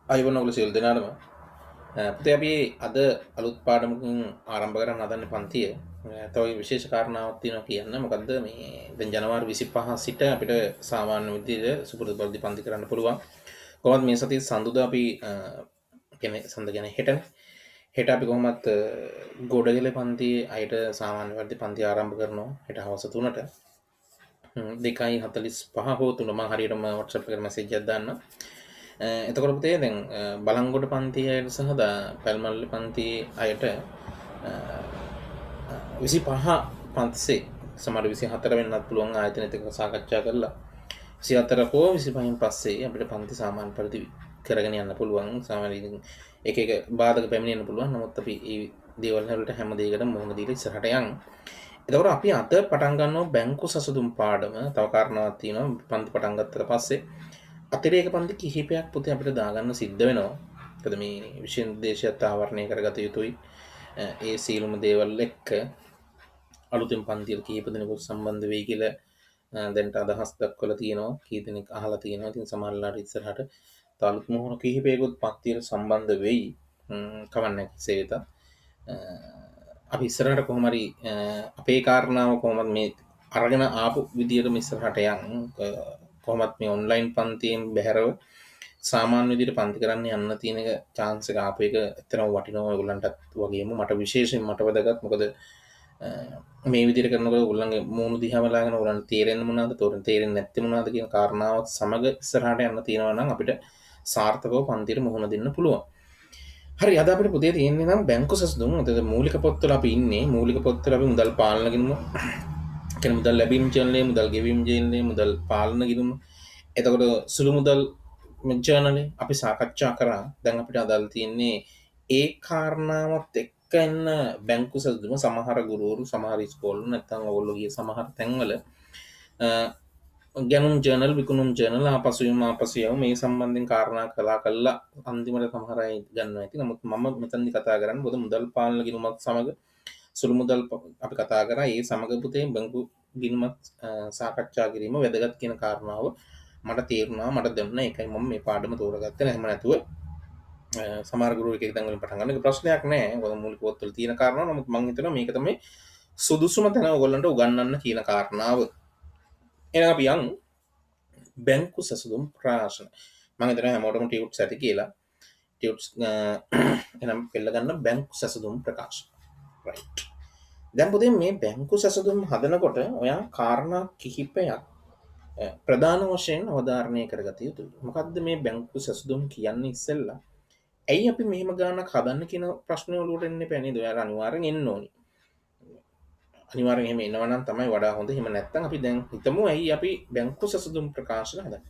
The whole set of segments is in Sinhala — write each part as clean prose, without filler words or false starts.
අයිබෝන් ඔයගොල්ලෝ සියලු දෙනාටම පුතේ අපි අද අලුත් පාඩමකින් ආරම්භ කරන්න හදන්නේ පන්තිය. තව විශේෂ කාරණාවක් තියෙනවා කියන්න. මොකද්ද මේ දැන් ජනවාරි 25 සිට අපිට සාමාන්‍ය විදිහට සුපුරුදු පරිදි පන්ති කරන්න පුළුවන්. කොහොමද මේ සතියේ සඳුදා අපි කියන්නේ සඳ කියන්නේ හෙටනේ. හෙට අපි කොහොමත් ගොඩගල පන්තියේ අයට සාමාන්‍ය පරිදි පන්ති ආරම්භ කරනවා හෙට හවස 3ට. 2:45 හෝ 3 මම හරියටම WhatsApp එකට මැසේජ් එකක් දාන්න. එතකොට පුතේ දැන් බලංගොඩ පන්තිය අයට සහ පැල්මල්ලි පන්තියේ අයට 25 පන්තිසේ සමහර 24 වෙන්නත් පුළුවන් ආයතනෙත් එක්ක සාකච්ඡා කරලා 24 හෝ 25න් පස්සේ අපිට පන්ති සාමාන්‍ය පරිදි කරගෙන යන්න පුළුවන්. සාමාන්‍යයෙන් එක එක බාධක පැමිණෙන්න පුළුවන්. නමුත් අපි මේ දේවල් වලට හැම දෙයකටම මුහුණ දීලා ඉස්සරහට යන්න. එතකොට අපි අද පටන් ගන්නවා බැංකු සසුදුම් පාඩම. තව කාරණාවක් තියෙනවා පන්ති පටන් ගත්තට පස්සේ අතිරේක පන්ති කිහිපයක් පුතේ අපිට දාගන්න සිද්ධ වෙනවා. මොකද මේ විෂය නිර්දේශයත් ආවරණය කරගත යුතුයි. ඒ සීලුම දේවල් එක්ක අලුතෙන් පන්තිවල කීප දෙනෙකුත් සම්බන්ධ වෙයි කියලා දැන්ට අදහස් දක්වලා තියෙනවා. කී දෙනෙක් අහලා තියෙනවා. ඉතින් සමහරලාට ඉස්සරහට අලුත් මොහොන කිහිපයකුත් පන්තිවල සම්බන්ධ වෙයි. කවන්නේ සේවිත. අපි ඉස්සරහට කොහොම හරි අපේ කාරණාව කොහොමද මේ අරගෙන ආපු විදියට ඉස්සරහට යන්න කොහොමත් මේ ඔන්ලයින් පන්තියෙන් බැහැරව සාමාන්‍ය විදිහට පන්ති කරන්න යන්න තියෙන එක chance එක ආපු එක ඇත්තටම වටිනවා ඔයගොල්ලන්ටත් වගේම මට විශේෂයෙන් මට වැදගත්. මොකද මේ විදිහට කරනකොට ඔයගොල්ලන්ගේ මූණු දිහා බලාගෙන ඔයගොල්ලන්ට තේරෙන්නේ මොනවද තේරෙන්නේ නැත්තේ මොනවද කියන කාරණාවත් සමග ඉස්සරහට යන්න තියෙනවා නම් අපිට සාර්ථකව පන්තියට මුහුණ දෙන්න පුළුවන්. හරි අද අපිට පුතේ තියෙන්නේ නම් බැංකු සසුදුම්. අද මූලික පොත්වල අපි ඉන්නේ. මූලික පොත්වල අපි මුදල් පාලන ගිණුම කියන්නේ මුදල් ලැබීම් ජර්නලය, මුදල් ගෙවීම් ජර්නලය, මුදල් පාලන ගිණුම. එතකොට සුළු මුදල් ජර්නලය අපි සාකච්ඡා කරා. දැන් අපිට අදාළ තියෙන්නේ ඒ කාරණාවත් එක්ක එන්න බැංකු සසුදුම. සමහර ගුරුවරු සමහර ඉස්කෝල නැත්නම් ඔයගොල්ලෝ ගිය සමහර තැන්වල ගැනුම් ජර්නල් විකුණුම් ජර්නල් ආපසු යමු මේ සම්බන්ධයෙන් කාරණා කළා අන්තිමට සමහර අය ගන්නවා ඇති. නමුත් මම මෙතනදි කතා කරන්නේ පොදු මුදල් පාලන ගිණුමත් සමග සුළු මුදල් අපි කතා කරා. ඒ සමග පුතේ බැංකු ගිණුමත් සාකච්ඡා කිරීම වැදගත් කියන කාරණාව මට තේරුණා. මට දැනුණා. ඒකයි මම මේ පාඩම තෝරගත්තේ. එහෙම නැතුව සමහර ගුරු එක තැන් වලින් පටන් ගන්න එක ප්‍රශ්නයක් නෑ. මොකද මූලික පොත්වල තියෙන කාරණා. නමුත් මම හිතනවා මේක තමයි සුදුසුම තැන ඔයගොල්ලන්ට උගන්වන්න කියන කාරණාව. එහෙනම් අපි යන් බැංකු සසුදුම් ප්‍රාශන. මම හිතනවා හැමෝටම ටියුට්ස් ඇති කියලා. ටියුට්ස් එනම් පෙළ ගන්න බැංකු සසුදුම් ප්‍රකාශන. රයිට්. දැන් පුතේ මේ බැංකු සසුදුම් හදනකොට ඔයා කාරණා කිහිපයක් ප්‍රධාන වශයෙන් අවධාරණය කරගත යුතුයි. මොකද්ද මේ බැංකු සසුදුම් කියන්නේ ඉස්සෙල්ලා? ඇයි අපි මෙහෙම ගානක් හදන්න කියන ප්‍රශ්නේ වලට එන්නේ පැනේ. ඔයාලා අනිවාර්යෙන් එන්න ඕනි. අනිවාර්යෙන් එහෙම එනවා නම් තමයි වඩා හොඳ. එහෙම නැත්නම් අපි දැන් හිතමු ඇයි අපි බැංකු සසුදුම් ප්‍රකාශන හදන්නේ.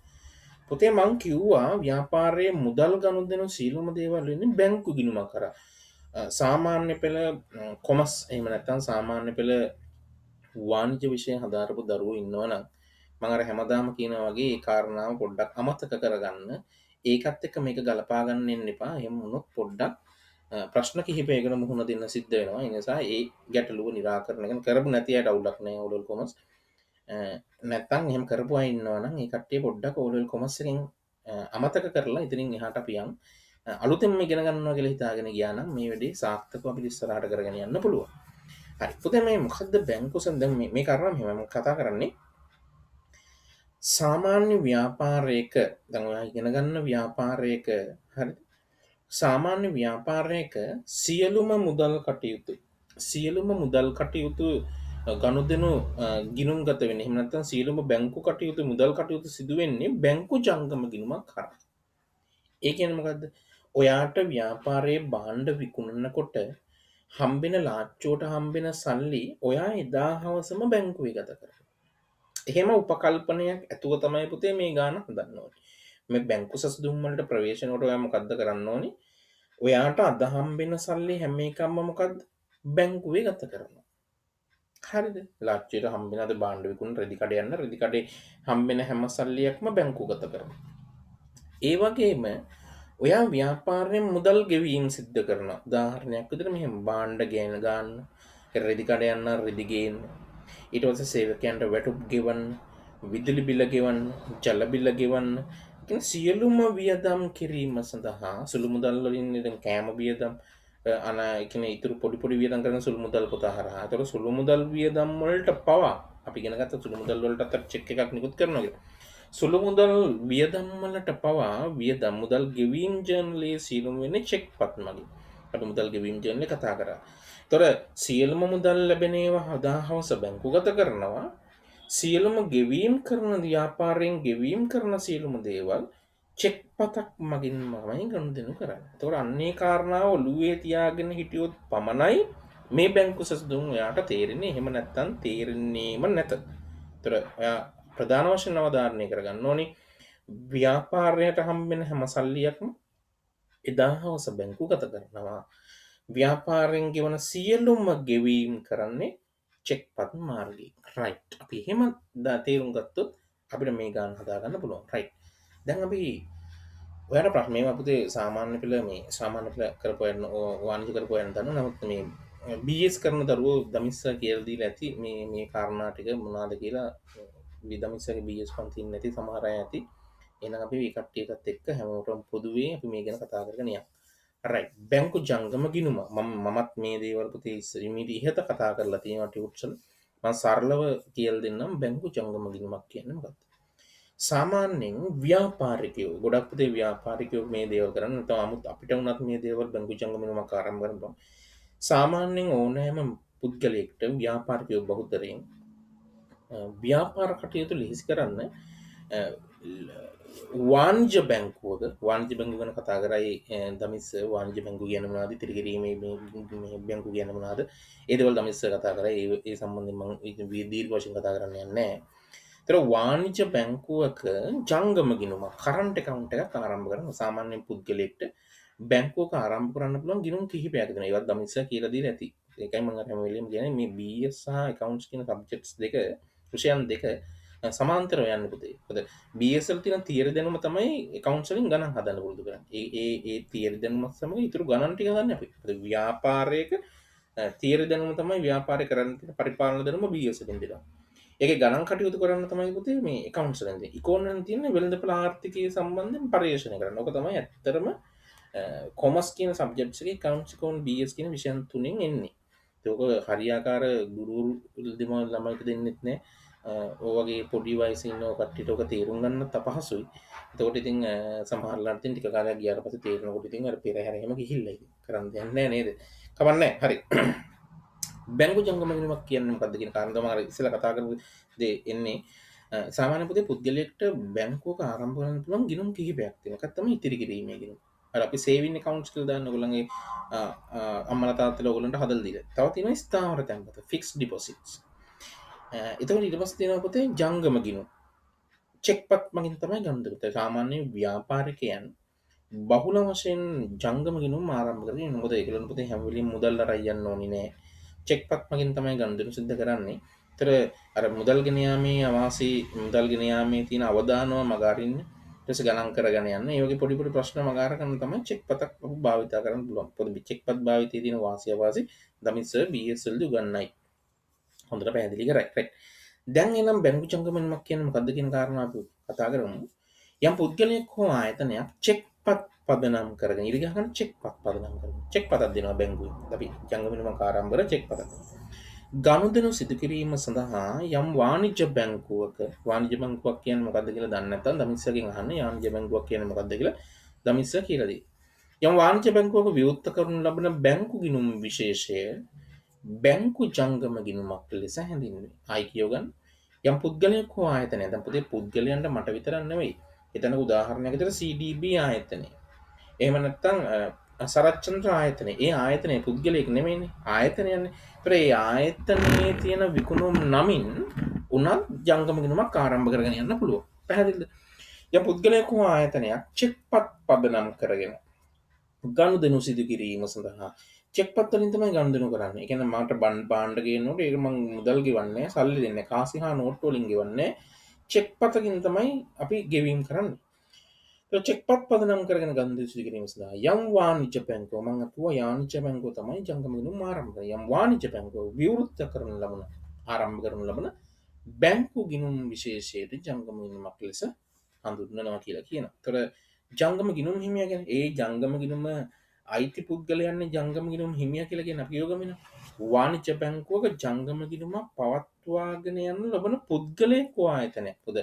පුතේ මං කිව්වා ව්‍යාපාරයේ මුදල් ගනුදෙනු සීලුම දේවල් වෙන්නේ බැංකු ගිණුමක් කරා. සාමාන්‍ය පෙළ කොමර්ස් එහෙම නැත්නම් සාමාන්‍ය පෙළ වාණිජ්‍ය විෂය හදාරපු දරුවෝ ඉන්නවනම් මම අර හැමදාම කියනවා වගේ ඒ කාරණාව පොඩ්ඩක් අමතක කරගන්න. ඒකත් එක්ක මේක ගලපා ගන්න එන්න එපා. එහෙම වුණොත් පොඩ්ඩක් ප්‍රශ්න කිහිපයකට මුහුණ දෙන්න සිද්ධ වෙනවා. ඒ නිසා ඒ ගැටලුව निराකරණය කරපු නැති අයට අවුලක් නැහැ ඕලෙවල් කොමර්ස්. නැත්තම් එහෙම කරපු අය ඉන්නවනම් ඒ කට්ටිය පොඩ්ඩක් ඕලෙවල් කොමර්ස් එකෙන් අමතක කරලා ඉතින් එහාට අපි යන් අලුතෙන්ම ඉගෙන ගන්නවා කියලා හිතාගෙන ගියා නම් මේ වැඩේ සාර්ථකව අපිට ඉස්සරහට කරගෙන යන්න පුළුවන්. හරි. පුතේ මේ මොකද්ද බැංකු සෙන් දැන් මේ කාරණා මෙහෙම කතා කරන්නේ සාමාන්‍ය ව්‍යාපාරයක දැන් ඔයා ඉගෙන ගන්න ව්‍යාපාරයක හරි සාමාන්‍ය ව්‍යාපාරයක සියලුම මුදල් කටයුතු ගනුදෙනු ගිණුම්ගත වෙන්නේ. එහෙම නැත්නම් සියලුම බැංකු කටයුතු මුදල් කටයුතු සිදු වෙන්නේ බැංකු ජංගම ගිණුමක් කරා. ඒ කියන්නේ මොකද්ද? ඔයාට ව්‍යාපාරයේ භාණ්ඩ විකුණනකොට හම්බෙන ලාච්චුවට හම්බෙන සල්ලි ඔයා එදා හවසම බැංකුවේ ගත කරනවා. එහෙම උපකල්පනයක් ඇතුව තමයි පුතේ මේ ගාන හදන්න ඕනේ. මේ බැංකු සසුදුම් වලට ප්‍රවේශනකොට ඔයා මොකද්ද කරන්න ඕනේ? ඔයාට අද හම්බෙන සල්ලි හැම එකක්ම මොකද්ද? බැංකුවේ ගත කරනවා. හරිද? ලාච්චුවට හම්බෙන අද භාණ්ඩ විකුණන රෙදි කඩේ යන රෙදි කඩේ හම්බෙන හැම සල්ලියක්ම බැංකුව ගත කරනවා. ඒ වගේම ඔයා ව්‍යාපාරයෙන් මුදල් ගෙවීම් සිද්ධ කරනවා. උදාහරණයක් විදිහට මෙහෙම භාණ්ඩ ගන්න, රෙදි කඩේ යන රෙදි ගේන්න. ඊට පස්සේ සේවකයන්ට වැටුප් ගෙවන්න, විදුලි බිල ගෙවන්න, ජල බිල ගෙවන්න, කියන්නේ සියලුම වියදම් කිරීම සඳහා සුළු මුදල් වලින් දැන් කෑම වියදම් අන ඒ කියන්නේ ඊටු පොඩි පොඩි වියදම් කරන සුළු මුදල් පොත හරහා. ඒතර සුළු මුදල් වියදම් වලට පවා අපි ඉගෙන ගත්ත සුළු මුදල් වලටත් චෙක් එකක් නිකුත් කරනවා කියලා. සුළු මුදල් වියදම් වලට පවා වියදම් මුදල් ගෙවීම් ජර්නලයේ සීලුම වෙන්නේ චෙක් පත් මගින්. අපි මුදල් ගෙවීම් ජර්නලේ කතා කරා. ඒතර සියලුම මුදල් ලැබෙන ඒවා හදාහවස බැංකුගත කරනවා. සියලුම ගෙවීම් කරන ව්‍යාපාරයෙන් ගෙවීම් කරන සියලුම දේවල් චෙක් පතක් මගින් මමයි ගනුදෙනු කරන්නේ. ඒතකොට අන්නේ කාරණාව ඔළුවේ තියාගෙන හිටියොත් පමණයි මේ බැංකු සසුදුන් ඔයාට තේරෙන්නේ. එහෙම නැත්නම් තේරෙන්නේම නැත. ඒතර ඔයා ප්‍රධාන වශයෙන් අවධාරණය කරගන්න ඕනේ ව්‍යාපාරයට හම්බෙන හැම සල්ලියක්ම එදා හවස බැංකුගත කරනවා. ව්‍යාපාරයෙන් ගෙවන සියලුම ගෙවීම් කරන්නේ චෙක්පත් මාර්ගයෙන්. රයිට්. අපි එහෙම තේරුම් ගත්තොත් අපිට මේ ගාන හදා ගන්න පුළුවන්. රයිට්. දැන් අපි ඔයාලට ප්‍රශ්න මේවා පුතේ සාමාන්‍ය පෙළ මේ සාමාන්‍ය පෙළ කරපුවා වාණිජ්‍ය කරපුවා යන දන්න. නමුත් මේ BS කරන දරුවෝ දමිස්සා කියලා දීලා ඇති මේ කාරණා ටික මොනවාද කියලා දමිස්සගේ BS පන්තින් නැති සමහර අය ඇති. එහෙනම් අපි මේ කට්ටියටත් එක්ක හැමෝටම පොදුවේ අපි මේ ගැන කතා කරගෙන යමු. right බැංකු ජංගම ගිණුම මමත් මේ දේවල් පුතේ ඉස්සරහට ඉහත කතා කරලා තියෙනවා ටියුට්ස් වල මම සරලව කියලා දෙන්නම් බැංකු ජංගම ගිණුමක් කියන්නේ මොකක්ද සාමාන්‍යයෙන් ව්‍යාපාරිකයෝ ගොඩක් පුතේ ව්‍යාපාරිකයෝ මේ දේවල් කරන්නේ නැත්නම් 아무ත් අපිට වුණත් මේ දේවල් බැංකු ජංගම ගිණුමක් ආරම්භ කරනවා සාමාන්‍යයෙන් ඕනෑම පුද්ගලයෙක්ට ව්‍යාපාරිකයෝ බහුතරයෙන් ව්‍යාපාර කටයුතු ලිහිස් කරන්න වාණිජ්‍ය බැංකුවක වාණිජ්‍ය බැංකුව ගැන කතා කරයි දමිස් වාණිජ්‍ය බැංකුව කියන්නේ මොනවද ඉතිරි කිරීමේ මේ බැංකුව කියන්නේ මොනවද ඒ දේවල් දමිස් කතා කරයි ඒ සම්බන්ධයෙන් මම දීර්ඝ වශයෙන් කතා කරන්න යන්නේ නැහැ. ඒතර වාණිජ්‍ය බැංකුවක ජංගම ගිණුම කරන්ට් account එකක් ආරම්භ කරන සාමාන්‍ය පුද්ගලයෙක්ට බැංකුවක ආරම්භ කරන්න පුළුවන් ගිණුම් කිහිපයක් දෙනවා. ඒවත් දමිස් කියලා දීලා ඇති. ඒකයි මම අර හැම වෙලෙම කියන්නේ මේ BS සහ accounts කියන සබ්ජෙක්ට්ස් දෙක විෂයන් දෙක සමාන්තරව යන්න පුතේ. මොකද BS වල තියෙන තියරි දැනුම තමයි accounts වලින් ගණන් හදන්න පුරුදු කරන්නේ. ඒ තියරි දැනුමත් සමග ඊටු ගණන් ටික ගන්න අපි. මොකද ව්‍යාපාරයක තියරි දැනුම තමයි ව්‍යාපාරේ කරන්න තියෙන පරිපාලන දැනුම BS වලින් දෙනවා. ඒකේ ගණන් කටයුතු කරන්න තමයි පුතේ මේ accounts වලින් දෙන්නේ. ඉකෝනොමි තියෙන්නේ වෙළඳපොළ ආර්ථිකයේ සම්බන්ධයෙන් පරිශීලනය කරන්න. ඕක තමයි ඇත්තටම කොමර්ස් කියන සබ්ජෙක්ට්ස් එකේ accounts ඉකෝනොමි BS කියන විෂයන් තුනෙන් එන්නේ. ඒක හරියාකාර ගුරු දෙමළ ළමයිට දෙන්නෙත් නෑ. ඕවගේ පොඩි වයසේ ඉන්න කට්ටියට ඕක තේරුම් ගන්නත් අපහසුයි. එතකොට ඉතින් සමහරලාට ඉතින් ටික කාලයක් ගියාට පස්සේ තේරෙනකොට ඉතින් අර පෙරහැර එහෙම ගිහිල්ලා ඉතින් කරන්න දෙයක් නෑ නේද? කවන්නේ හරි. බැංකු ජංගම ගිණුමක් කියන්නේ මොකක්ද කියන කාරණා තමයි අර ඉස්සෙල්ලා කතා කරපු දේ එන්නේ. සාමාන්‍ය පුතේ පුද්ගලයෙක්ට බැංකුවක ආරම්භ කරන්න පුළුවන් ගිණුම් කිහිපයක් තියෙනවා. එකක් තමයි ඉතිරි කිරීමේ ගිණුම. අර අපි සේවින් accounts කියලා දාන්න ඔයගොල්ලන්ගේ අම්මලා තාත්තලා ඔයගොල්ලන්ට හදලා දීලා. තව තියෙනවා ස්ථාවර තැන්පත fixed deposits. එතකොට ඊට පස්සේ තියෙනවා පුතේ ජංගම ගිණුම්. චෙක්පත් මගින් තමයි ගන්න දෙන්නේ. සාමාන්‍ය ව්‍යාපාරිකයන් බහුල වශයෙන් ජංගම ගිණුම් ආරම්භ කරන්නේ. මොකද ඒගොල්ලන් පුතේ හැම වෙලෙම මුදල් අරන් යන්න ඕනේ නෑ. චෙක්පත් මගින් තමයි ගනුදෙනු සිද්ධ කරන්නේ. ඒතර අර මුදල් ගෙන යාමේ අවාසි මුදල් ගෙන යාමේ තියෙන අවදානම මග අරින්න ඊට පස්සේ ගණන් කරගෙන යන්න. ඒ වගේ පොඩි පොඩි ප්‍රශ්න මග අරගෙන තමයි චෙක්පතක් භාවිත කරන්න පුළුවන්. පොඩි චෙක්පත් භාවිතයේ තියෙන වාසිය අවාසි දමිස් සර් BS වලදී උගන්වයි. හොඳට පැහැදිලි කරයි. රයිට්. දැන් එනම් බැංකු ජංගම ගිණුමක් කියන්නේ මොකද්ද කියන කාරණා අපි කතා කරමු. යම් පුද්ගලයෙක් හෝ ආයතනයක් චෙක්පත් පදනම් කරගෙන ඉරි ගහන චෙක්පත් පදනම් කරගෙන චෙක්පතක් දෙනවා බැංකුවෙන්. අපි ජංගම ගිණුමක් ආරම්භ කර චෙක්පතක්. ගනුදෙනු සිදු කිරීම සඳහා යම් වාණිජ්‍ය බැංකුවක වාණිජ්‍ය බැංකුවක් කියන්නේ මොකද්ද කියලා දන්නේ නැත්නම් දමිස්සගෙන් අහන්න වාණිජ්‍ය බැංකුවක් කියන්නේ මොකද්ද කියලා දමිස්ස කියලා දෙයි. යම් වාණිජ්‍ය බැංකුවක විවෘත කරනු ලබන බැංකු ගිණුම් විශේෂය බැංකු ජංගම ගිණුමක් ලෙස හැඳින්වේ. ආයි කියවගන්න. යම් පුද්ගලයෙක් හෝ ආයතනයක්. දැන් පුතේ පුද්ගලයන්ට මට විතරක් නෙවෙයි. එතන උදාහරණයක් විතර CDB ආයතනය. එහෙම නැත්නම් සරච්චන්ද්‍ර ආයතනය. ඒ ආයතනයේ පුද්ගලයෙක් නෙමෙයිනේ. ආයතනයන්නේ. ඒතර ඒ ආයතනයේ තියෙන විකුණුම් නමින් උනත් ජංගම ගිණුමක් ආරම්භ කරගෙන යන්න පුළුවන්. පැහැදිලිද? යම් පුද්ගලයෙක් හෝ ආයතනයක් චෙක්පත් පදනම් කරගෙන ගනුදෙනු සිදු කිරීම සඳහා චෙක්පත් වලින් තමයි ගනුදෙනු කරන්නේ. ඒ කියන්නේ මට භාණ්ඩ ගේනකොට ඒක මම මුදල් ගෙවන්නේ සල්ලි දෙන්නේ. කාසි හා නෝට්ටු වලින් ගෙවන්නේ. චෙක්පතකින් තමයි අපි ගෙවීම කරන්නේ. ඒ චෙක්පත් පදනම් කරගෙන ගනුදෙනු සිදු කිරීම සඳහා යම් වාණිජ්‍ය බැංකුව මම අතුවා වාණිජ්‍ය බැංකුව තමයි ජංගම ගිණුම් ආරම්භ කරන්නේ. යම් වාණිජ්‍ය බැංකුව විවෘත කරන ලබන ආරම්භ කරන ලබන බැංකු ගිණුම් විශේෂයට ජංගම ගිණුමක් ලෙස හඳුන්වනවා කියලා කියනවා. ඒතර ජංගම ගිණුම් හිමියා කියන්නේ ඒ ජංගම ගිණුම අයිති පුද්ගලයන්නේ ජංගම ගිණුම් හිමියා කියලා කියන අපි යෝගමින වාණිජ්‍ය බැංකුවක ජංගම ගිණුම පවත්වාගෙන යන ලබන පුද්ගලයෙක් හෝ ආයතනයක්. පොද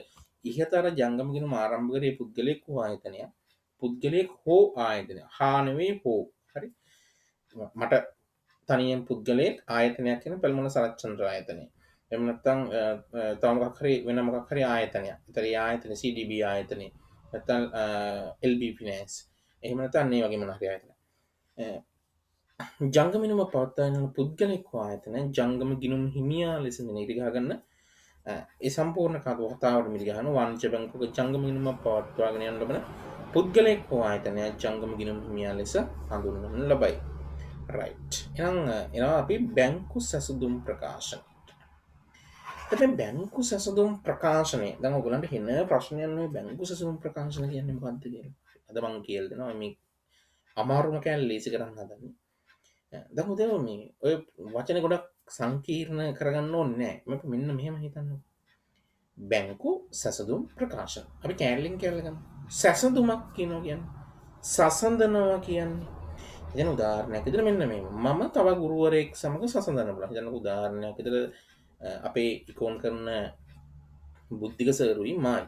ඉහතර ජංගම ගිණුම ආරම්භ කරේ පුද්ගලයෙක් හෝ ආයතනයක්. පුද්ගලයෙක් හෝ ආයතනයක්. හා නෙවෙයි හෝ. හරි. මට තනියෙන් පුද්ගලයෙක් ආයතනයක් කියන පෙළමන සරච්චන්ද්‍ර ආයතනය. එහෙම නැත්නම් තව මොකක් හරි වෙන මොකක් හරි ආයතනයක්. ඒතර ඒ ආයතන CDB ආයතනය. නැත්නම් LB ෆිනෑන්ස්. එහෙම නැත්නම් මේ වගේ මොන හරි ආයතනයක්. ජංගම ගිණුම පවත්වාගෙන යන පුද්ගලයෙක් හෝ ආයතනය ජංගම ගිණුම් හිමියා ලෙස නිරි ගහගන්න ඒ සම්පූර්ණ කතාවට මිරි ගහන වාණිජ්‍ය බැංකුවක ජංගම ගිණුම පවත්වාගෙන යන ලබන පුද්ගලයෙක් හෝ ආයතනය ජංගම ගිණුම් හිමියා ලෙස හඳුන්වනු ලබයි. රයිට්. එහෙනම් එනවා අපි බැංකු සැසඳුම් ප්‍රකාශන. දැන් බැංකු සැසඳුම් ප්‍රකාශනය. දැන් ඔයගොල්ලන්ට එන ප්‍රශ්නයක් නෙවෙයි බැංකු සැසඳුම් ප්‍රකාශන කියන්නේ මොකක්ද කියලා. අද මම කියලා දෙනවා මේ අමාරුම කෑල්ල ලේසි කරන්න හදන්නේ. දැන් උදේ මේ ඔය වචන ගොඩක් සංකීර්ණ කරගන්න ඕනේ නැහැ. මම මෙන්න මෙහෙම හිතන්න. බැංකු සැසඳුම් ප්‍රකාශන. අපි කෑල්ලෙන් කියලා ගමු. සැසඳුමක් කියනවා කියන්නේ සසඳනවා කියන්නේ. දැන් උදාහරණයක් විදිහට මෙන්න මේ මම තව ගුරුවරයෙක් සමග සසඳන බලන්න. දැන් උදාහරණයක් විදිහට අපේ ඉකෝන් කරන බුද්ධික සර්ුයි මායි.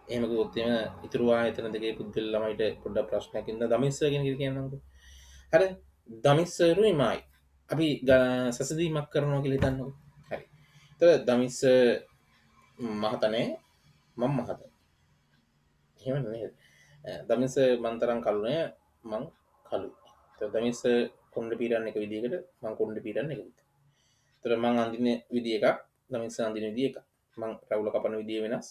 එහෙම කිව්වොත් එහෙම ඉතුරු ආයතන දෙකේ පුද්ගල ළමයිට පොඩ්ඩක් ප්‍රශ්නයක් ඉඳලා දමිස් කියන එක කියන්නම්කෝ. හරි. දමිස් සර්ුයි මායි. අපි සසඳීමක් කරනවා කියලා හිතන්නකෝ. හරි. ඒතර දමිස් මහතනේ මම මහතනේ. එහෙම නේද? දමිස් මන් තරම් කළු නෑ මං කළුයි. ඒතර දමිස් කොණ්ඩ පීරන්න එක විදියකට මං කොණ්ඩ පීරන්න එක විදියකට. ඒතර මං අඳින විදිය එකක් දමිස් අඳින විදිය එකක්. මං රවුල කපන විදිය වෙනස්.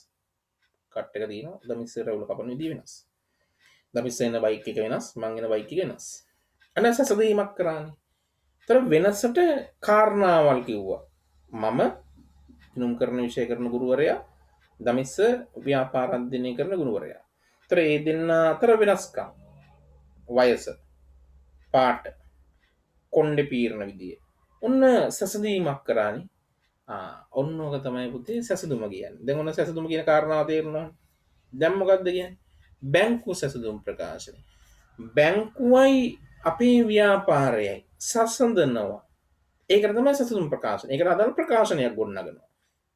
කට් එක තියෙනවා දමිස් රවුල කපන විදිය වෙනස්. දමිස් එන බයික් එක වෙනස් මං එන බයික් එක වෙනස්. අන්න සසඳීමක් කරානේ. ඒතර වෙනසට කාරණාවල් කිව්වා. මම ගිණුම් කරන විෂය කරන ගුරුවරයා දමිස් ව්‍යාපාර අධ්‍යයනය කරන ගුරුවරයා. ඒතර ඒ දෙන්න අතර වෙනස්කම් වයස පාට කොණ්ඩේ පීරන විදිය ඔන්න සැසඳීමක් කරානේ. ඔන්න ඕක තමයි පුතේ සැසඳුම කියන්නේ. දැන් ඔන්න සැසඳුම කියන කාරණාව තේරුණා. දැන් මොකද්ද කියන්නේ? බැංකු සැසඳුම් ප්‍රකාශනය. බැංකුවයි අපේ ව්‍යාපාරයයි සසඳනවා. ඒකට තමයි සැසඳුම් ප්‍රකාශනය. ඒකට අදාළ ප්‍රකාශනයක් ගොඩනගනවා.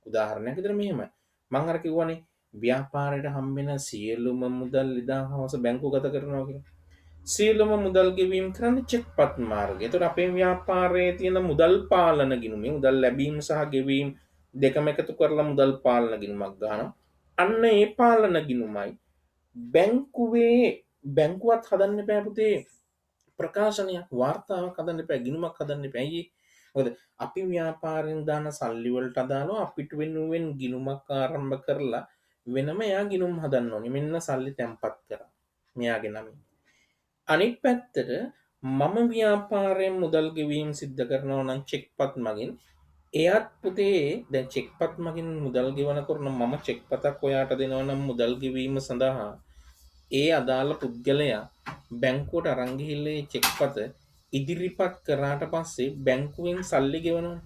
උදාහරණයක් විදිහට මෙහෙම මම අර කිව්වනේ ව්‍යාපාරයට හම්බෙන සියලුම මුදල් ඉදාහවස බැංකුගත කරනවා කියලා. සියලුම මුදල් ගෙවීම් කරන්නේ චෙක්පත් මාර්ගය. ඒතකොට අපේ ව්‍යාපාරයේ තියෙන මුදල් පාලන ගිණුම, මුදල් ලැබීම සහ ගෙවීම දෙකම එකතු කරලා මුදල් පාලන ගිණුමක් ගන්නවා. අන්න ඒ පාලන ගිණුමයි බැංකුවත් හදන්න බෑ පුතේ. ප්‍රකාශනයක් වාර්තාවක් හදන්න බෑ, ගිණුමක් හදන්න බෑ. ඇයි? මොකද අපි ව්‍යාපාරයෙන් දාන සල්ලි වලට අදාළව අපිට වෙනුවෙන් ගිණුමක් ආරම්භ කරලා වෙනම එයා ගිණුම් හදන්න ඕනේ. මෙන්න සල්ලි තැන්පත් කරා. මෙයාගේ නමින්. අනිත් පැත්තට මම ව්‍යාපාරයෙන් මුදල් ගෙවීම සිද්ධ කරනවා නම් චෙක්පත් මගින් එයාත් පුතේ දැන් චෙක්පත් මගින් මුදල් ගෙවනකොට මම චෙක්පතක් ඔයාට දෙනවා නම් මුදල් ගෙවීම සඳහා ඒ අදාළ පුද්ගලයා බැංකුවට අරන් ගිහිල්ලා චෙක්පත ඉදිරිපත් කරාට පස්සේ බැංකුවෙන් සල්ලි ගෙවනවා.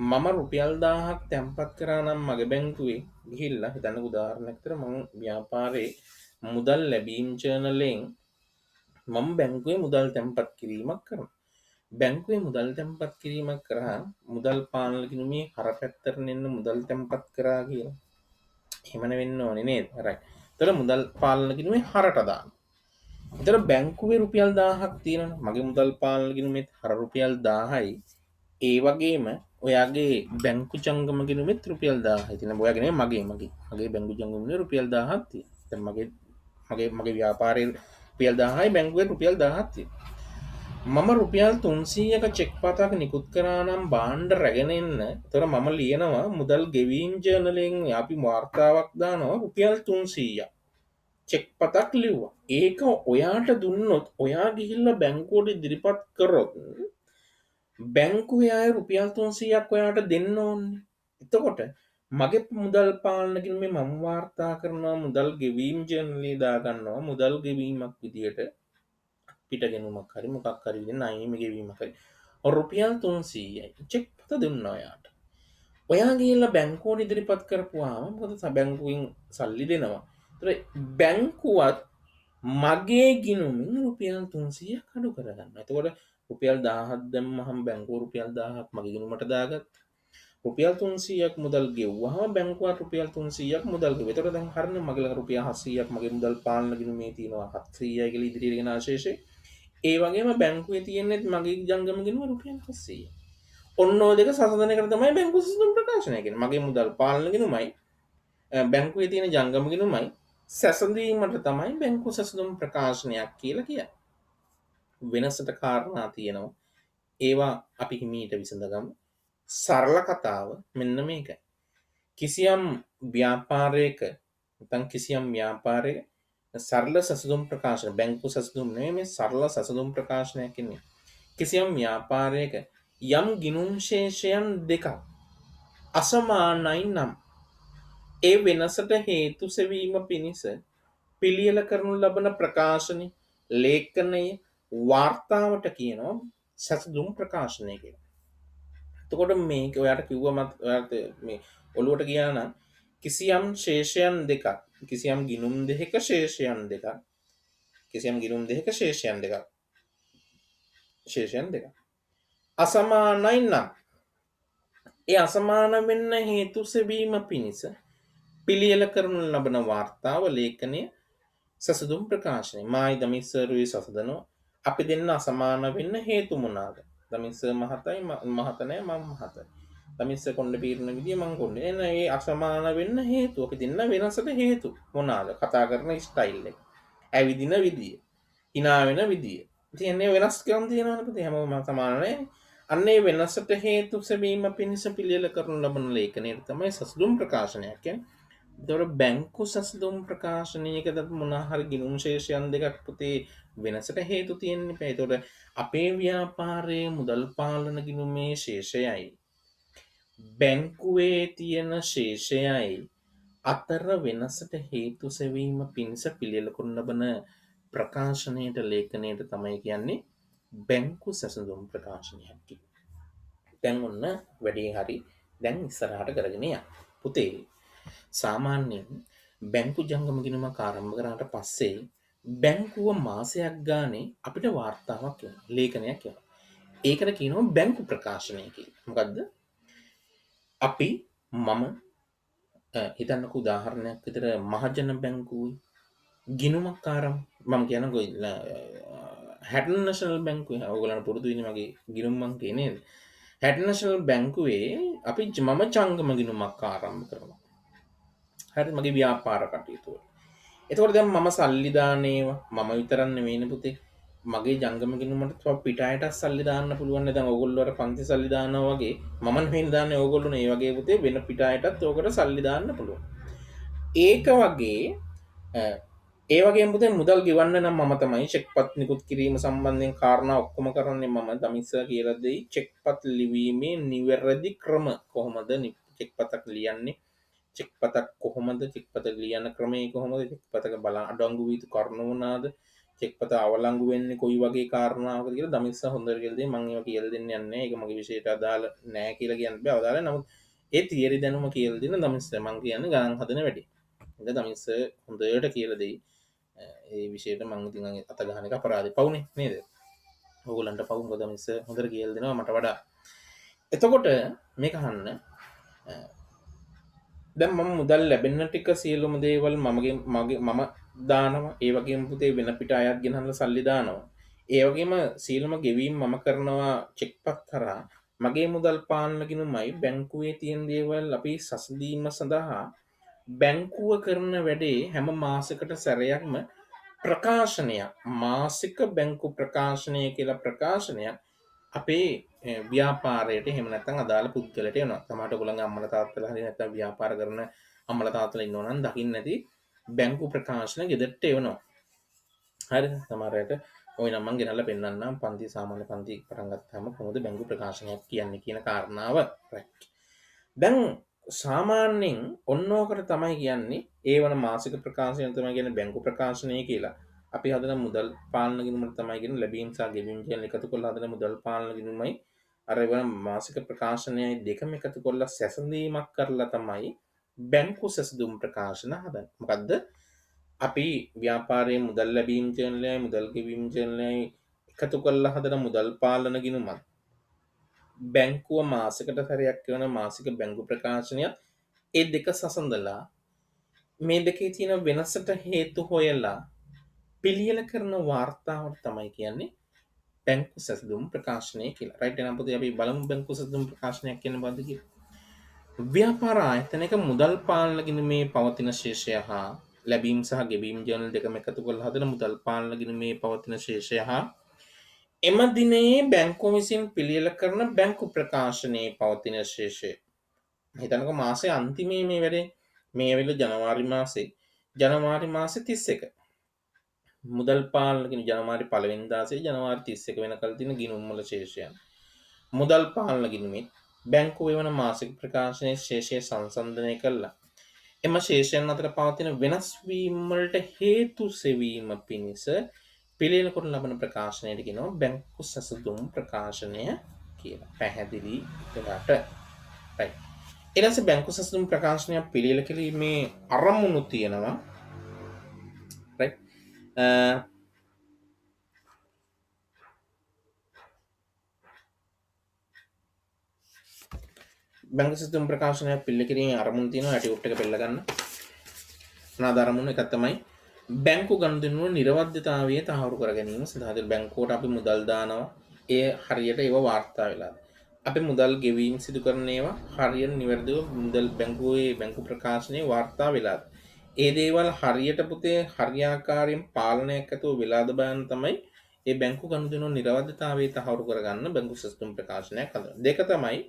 මම රුපියල් 1000ක් තැන්පත් කරා නම් මගේ බැංකුවේ ගිහිල්ලා හිතන්න උදාහරණයක් විතර මම ව්‍යාපාරේ මුදල් ලැබීම් ජර්නලෙන් මම බැංකුවේ මුදල් තැන්පත් කිරීමක් කරනවා. බැංකුවේ මුදල් තැන්පත් කිරීමක් කරා මුදල් පාලන ගිණුමේ හරපැත්තට එන්න මුදල් තැන්පත් කරා කියලා. එහෙමන වෙන්න ඕනේ නේද? හරි. ඒතර මුදල් පාලන ගිණුමේ හරට දාන්න. ඒතර බැංකුවේ රුපියල් 1000ක් තියෙනවා. මගේ මුදල් පාලන ගිණුමේ හර රුපියල් 1000යි. ඒ වගේම ඔයාගේ බැංකු ජංගම ගිණුමෙත් රුපියල් 1000යි තියෙනවා. ඔයාගේ නෙමෙයි මගේ බැංකු ජංගමේ රුපියල් 1000ක් තියෙනවා. දැන් මගේ ව්‍යාපාරයේ රුපියල් 1000යි බැංකුවේ රුපියල් 1000ක් තියෙනවා. මම රුපියල් 300ක චෙක් පතක් නිකුත් කරා නම් භාණ්ඩ රැගෙන එන්න. ඒතර මම ලියනවා මුදල් ගෙවීම් ජර්නලෙන් අපි වාර්තාවක් දානවා රුපියල් 300ක්. චෙක් පතක් ලිව්වා. ඒක ඔයාට දුන්නොත් ඔයා ගිහිල්ලා බැංකුවට ඉදිරිපත් කරොත් බැංකුවේ ආයේ රුපියල් 300ක් ඔයාට දෙන්න ඕනේ. එතකොට මගේ මුදල් පාලන ගිණුමේ මම වාර්තා කරනවා මුදල් ගෙවීම් ජර්නලේ දා ගන්නවා මුදල් ගෙවීමක් විදියට පිටගෙනුමක් හරි මොකක් හරි විදිහට ණයම ගෙවීමක් හරි. රුපියල් 300යි චෙක් පත දුන්නා ඔයාට. ඔයා ගිහිල්ලා බැංකුවට ඉදිරිපත් කරපුවාම මොකද බැංකුවෙන් සල්ලි දෙනවා. ඒතර බැංකුවත් මගේ ගිණුමින් රුපියල් 300ක් අඩු කරගන්නවා. එතකොට රුපියල් 1000ක් දැම්මහම බැංකුව රුපියල් 1000ක් මගේ ගිණුමට දාගත්තා. රුපියල් 300ක් මුදල් ගෙව්වහම බැංකුවත් රුපියල් 300ක් මුදල් ගෙවුවා. ඒතකොට දැන් හරිනේ මගේ ළඟ රුපියල් 700ක් මගේ මුදල් පාලන ගිණුමේ තියෙනවා 700යි කියලා ඉදිරියට ගෙන ආශේෂේ. ඒ වගේම බැංකුවේ තියෙන්නේ මගේ ජංගම ගිණුම රුපියල් 700යි. ඔන්න ඔය දෙක සසඳන එකට තමයි බැංකු සිස්ටම් ප්‍රකාශනය කියන්නේ. මගේ මුදල් පාලන ගිණුමයි බැංකුවේ තියෙන ජංගම ගිණුමයි සැසඳීමට තමයි බැංකු සැසඳුම් ප්‍රකාශනයක් කියලා කියන්නේ. වෙනසට කාරණා තියෙනවා. ඒවා අපි හිමීට විසඳගමු. සරල කතාව මෙන්න මේකයි. කිසියම් ව්‍යාපාරයක නැත්නම් කිසියම් ව්‍යාපාරයක සරල සැසඳුම් ප්‍රකාශන බැංකු සැසඳුම් නෙමෙයි මේ සරල සැසඳුම් ප්‍රකාශනයක් කියන්නේ. කිසියම් ව්‍යාපාරයක යම් ගිණුම් ශේෂයන් දෙකක් අසමානයි නම් ඒ වෙනසට හේතු සෙවීම පිණිස පිළියෙල කරනු ලබන ප්‍රකාශනය ලේඛනය වාර්තාවට කියනවා සැසඳුම් ප්‍රකාශනය කියලා. එතකොට මේක ඔයාලට කිව්වමත් ඔයාලට මේ ඔළුවට ගියා නම් කිසියම් ශේෂයන් දෙකක් කිසියම් ගිණුම් දෙකක ශේෂයන් දෙකක් කිසියම් ගිණුම් දෙකක ශේෂයන් දෙකක් අසමානයි නම් ඒ අසමාන වෙන්න හේතු සෙවීම පිණිස පිළියෙල කරනු ලබන වාර්තාව ලේඛනය සැසඳුම් ප්‍රකාශනය. මායි දමිස්සරුයි සසඳනවා. අපි දෙන්න අසමාන වෙන්න හේතු මොනවාද? දමිස්ස මහතයි මහත නෑ මම මහතයි. දමිස්ස කොණ්ඩ පීරන විදිය මං කොණ්ඩේ. එන ඒ අසමාන වෙන්න හේතු අපි දෙන්න වෙනසට හේතු මොනවාද? කතා කරන ස්ටයිල් එක. ඇවිදින විදිය. hina වෙන විදිය. ඉතින් එන්නේ වෙනස්කම් තියෙනවනේ පුතේ හැමෝම සමාන නෑ. අන්න ඒ වෙනසට හේතු සෙවීම පිණිස පිළියෙල කරනු ලබන ලේඛනයට තමයි සැසඳුම් ප්‍රකාශනයක් කියන්නේ. එතකොට බැංකු සැසඳුම් ප්‍රකාශනයකද මොනවා හරි ගිණුම් ශේෂයන් දෙකක් පුතේ වෙනසට හේතු තියෙන්නේ. එතකොට අපේ ව්‍යාපාරයේ මුදල් පාලන ගිණුමේ ශේෂයයි බැංකුවේ තියෙන ශේෂයයි අතර වෙනසට හේතු සෙවීම පිණිස පිළියෙල කරන ලබන ප්‍රකාශනයට ලේඛනයට තමයි කියන්නේ බැංකු සැසඳුම් ප්‍රකාශනයක් කියලා. දැන් ඔන්න වැඩේ හරි. දැන් ඉස්සරහට කරගෙන යන්න. පුතේ සාමාන්‍යයෙන් බැංකු ජංගම ගිණුමක් ආරම්භ කරාට පස්සේ බැංකුව මාසයක් ගානේ අපිට වාර්තාවක් එනවා. ලේඛනයක් එනවා. ඒකට කියනවා බැංකු ප්‍රකාශනය කියලා. මොකද්ද? අපි මම හිතන්නකෝ උදාහරණයක් විතර මහජන බැංකුවේ ගිණුමක් මම කියනකො හැටන් නැෂනල් බැංකුවේ ඔයගොල්ලන්ට පුරුදු වෙන්නේ මගේ ගිණුම් මං කියන්නේ නේද? හැටන් නැෂනල් බැංකුවේ අපි මම ජංගම ගිණුමක් ආරම්භ කරනවා. හරි මගේ ව්‍යාපාර කටයුතු වල. එතකොට දැන් මම සල්ලි දාන ඒවා මම විතරක් නෙවෙයිනේ පුතේ. මගේ ජංගම ගිණුමට තව පිට අයටත් සල්ලි දාන්න පුළුවන් නේ. දැන් ඕගොල්ලෝ අර පන්ති සල්ලි දානවා වගේ මම නෙවෙයි දාන්නේ ඕගොල්ලෝනේ. ඒ වගේ පුතේ වෙන පිට අයටත් ඕකට සල්ලි දාන්න පුළුවන්. ඒක වගේ ඒ වගේම පුතේ මුදල් ගෙවන්න නම් මම තමයි චෙක්පත් නිකුත් කිරීම සම්බන්ධයෙන් කාරණා ඔක්කොම කරන්නේ මම දමිස්ස කියලා දෙයි. චෙක්පත් ලිවීමේ නිවැරදි ක්‍රම කොහොමද චෙක්පතක් ලියන්නේ? චෙක්පතක් කොහොමද චෙක්පත ලියන ක්‍රමය කොහොමද චෙක්පතක බලන් අඩංගු වී කරුණු මොනවාද චෙක්පත අවලංගු වෙන්නේ කොයි වගේ කාරණාවකද කියලා දමිස්ස හොඳට කියලා දෙයි. මම ඒවා කියලා දෙන්න යන්නේ නැහැ. ඒක මගේ විෂයට අදාළ නැහැ කියලා කියන්න බෑ. අදාළ නමුත් ඒ තියරි දැනුම කියලා දෙන දමිස්ස මම කියන්නේ ගණන් හදන වැඩි. ඒක දමිස්ස හොඳට කියලා දෙයි. ඒ විෂයට මං ඉතින් අත ගහන එක අපරාධේ පවුනේ නේද? ඕගොල්ලන්ට පවු මොකද මිස් හොඳට කියලා දෙනවා මට වඩා. එතකොට මේක අහන්න. දැන් මම මුදල් ලැබෙන්න ටික සියලුම දේවල් මම දානවා. ඒ වගේම පුතේ වෙන පිට අයත් ගෙනහලා සල්ලි දානවා. ඒ වගේම සියලුම ගෙවීම් මම කරනවා චෙක්පත් කරා. මගේ මුදල් පාලන ගිණුමයි බැංකුවේ තියෙන දේවල් අපි සසඳීම සඳහා බැංකුව කරන වැඩේ හැම මාසයකට සැරයක්ම ප්‍රකාශනයක් මාසික බැංකු ප්‍රකාශනය කියලා ප්‍රකාශනයක් අපේ ව්‍යාපාරයට එහෙම නැත්නම් අදාළ පුද්ගලට එනවා. සමහරට ඔයගොල්ලන්ගේ අම්මලා තාත්තලා හරි නැත්නම් ව්‍යාපාර කරන අම්මලා තාත්තලා ඉන්නවා නම් දකින්න නැති බැංකු ප්‍රකාශන ගෙදරට එවනවා. හරිද? සමහරට ওই නම් මම ගෙනල්ලා පෙන්නන්නම් පන්ති සාමාන්‍ය පන්ති පටන් ගත්තාම කොහොමද බැංකු ප්‍රකාශනයක් කියන්නේ කියන කාරණාව. රයිට්. දැන් සාමාන්‍යයෙන් ඔන්නෝකට තමයි කියන්නේ ඒ වන මාසික ප්‍රකාශනය තමයි කියන්නේ බැංකු ප්‍රකාශනය කියලා. අපි හදන මුදල් පාලන ගිණුමට තමයි කියන්නේ ලැබීම් සහ ගෙවීම් කියන එකතු කරලා හදන මුදල් පාලන ගිණුමයි අර එවන මාසික ප්‍රකාශනයයි දෙකම එකතු කරලා සැසඳීමක් කරලා තමයි බැංකු සැසඳුම් ප්‍රකාශන හදන්නේ. මොකද්ද? අපි ව්‍යාපාරයේ මුදල් ලැබීම් ජර්නලයයි මුදල් ගෙවීම් ජර්නලයයි එකතු කරලා හදන මුදල් පාලන ගිණුමක් බැංකුව මාසයකට සැරයක් කරන මාසික බැංකු ප්‍රකාශනයත් ඒ දෙක සසඳලා මේ දෙකේ තියෙන වෙනසට හේතු හොයලා පිළියෙල කරන වාර්තාවට තමයි කියන්නේ බැංකු සැසඳුම් ප්‍රකාශනය කියලා. රයිට් එහෙනම් පුතේ අපි බලමු බැංකු සැසඳුම් ප්‍රකාශනයක් කියන්නේ මොකද්ද කියලා. ව්‍යාපාර ආයතනයක මුදල් පාලන ගිණුමේ පවතින ශේෂය හා ලැබීම් සහ ගෙවීම් ජර්නල් දෙකම එකතු කරලා හදන මුදල් පාලන ගිණුමේ පවතින ශේෂය හා එම දිනයේ බැංකුව විසින් පිළියෙල කරන බැංකු ප්‍රකාශනයේ පවතින ශේෂය. හිතන්නකෝ මාසේ අන්තිමේ මේ වැඩේ මේ ඇවිල්ලා ජනවාරි මාසේ 31. මුදල් පාලන කියන ජනවාරි 1 වෙනිදා සිට ජනවාරි 31 වෙනකල් තියෙන ගිණුම් වල ශේෂයන්. මුදල් පාලන ගිණුමේ බැංකුවේ වන මාසික ප්‍රකාශනයේ ශේෂය සංසන්දනය කළා. එම ශේෂයන් අතර පවතින වෙනස් වීම් වලට හේතු සෙවීම පිණිස පිළියෙල කරන ලබන ප්‍රකාශනයට කියනවා බැංකු සැසඳුම් ප්‍රකාශනය කියලා. පැහැදිලි කරාට. right. ඊට පස්සේ බැංකු සැසඳුම් ප්‍රකාශනය පිළියෙල කිරීමේ අරමුණු තියෙනවා. right. බැංකු සැසඳුම් ප්‍රකාශනය පිළියෙල කිරීමේ අරමුණු තියෙනවා. ඇටියුට් එක පෙළ ගන්න. මොනවාද අරමුණු? එකක් තමයි බැංකු ගනුදෙනු වල නිර්වද්‍යතාවය තහවුරු කර ගැනීම සඳහා බැංකුවට අපි මුදල් දානවා. ඒ හරියට ඒව වාර්තා වෙලා. අපි මුදල් ගෙවීම් සිදු කරන ඒවා හරියට නිවැරදිව මුදල් බැංකුවේ බැංකු ප්‍රකාශනයේ වාර්තා වෙලා. ඒ දේවල් හරියට පුතේ හරියාකාරයෙන් පාලනයක් ඇතුව වෙලාද බලන්න තමයි මේ බැංකු ගනුදෙනු වල නිර්වද්‍යතාවය තහවුරු කරගන්න බැංකු සැසඳුම් ප්‍රකාශනයක් හදනවා. දෙක තමයි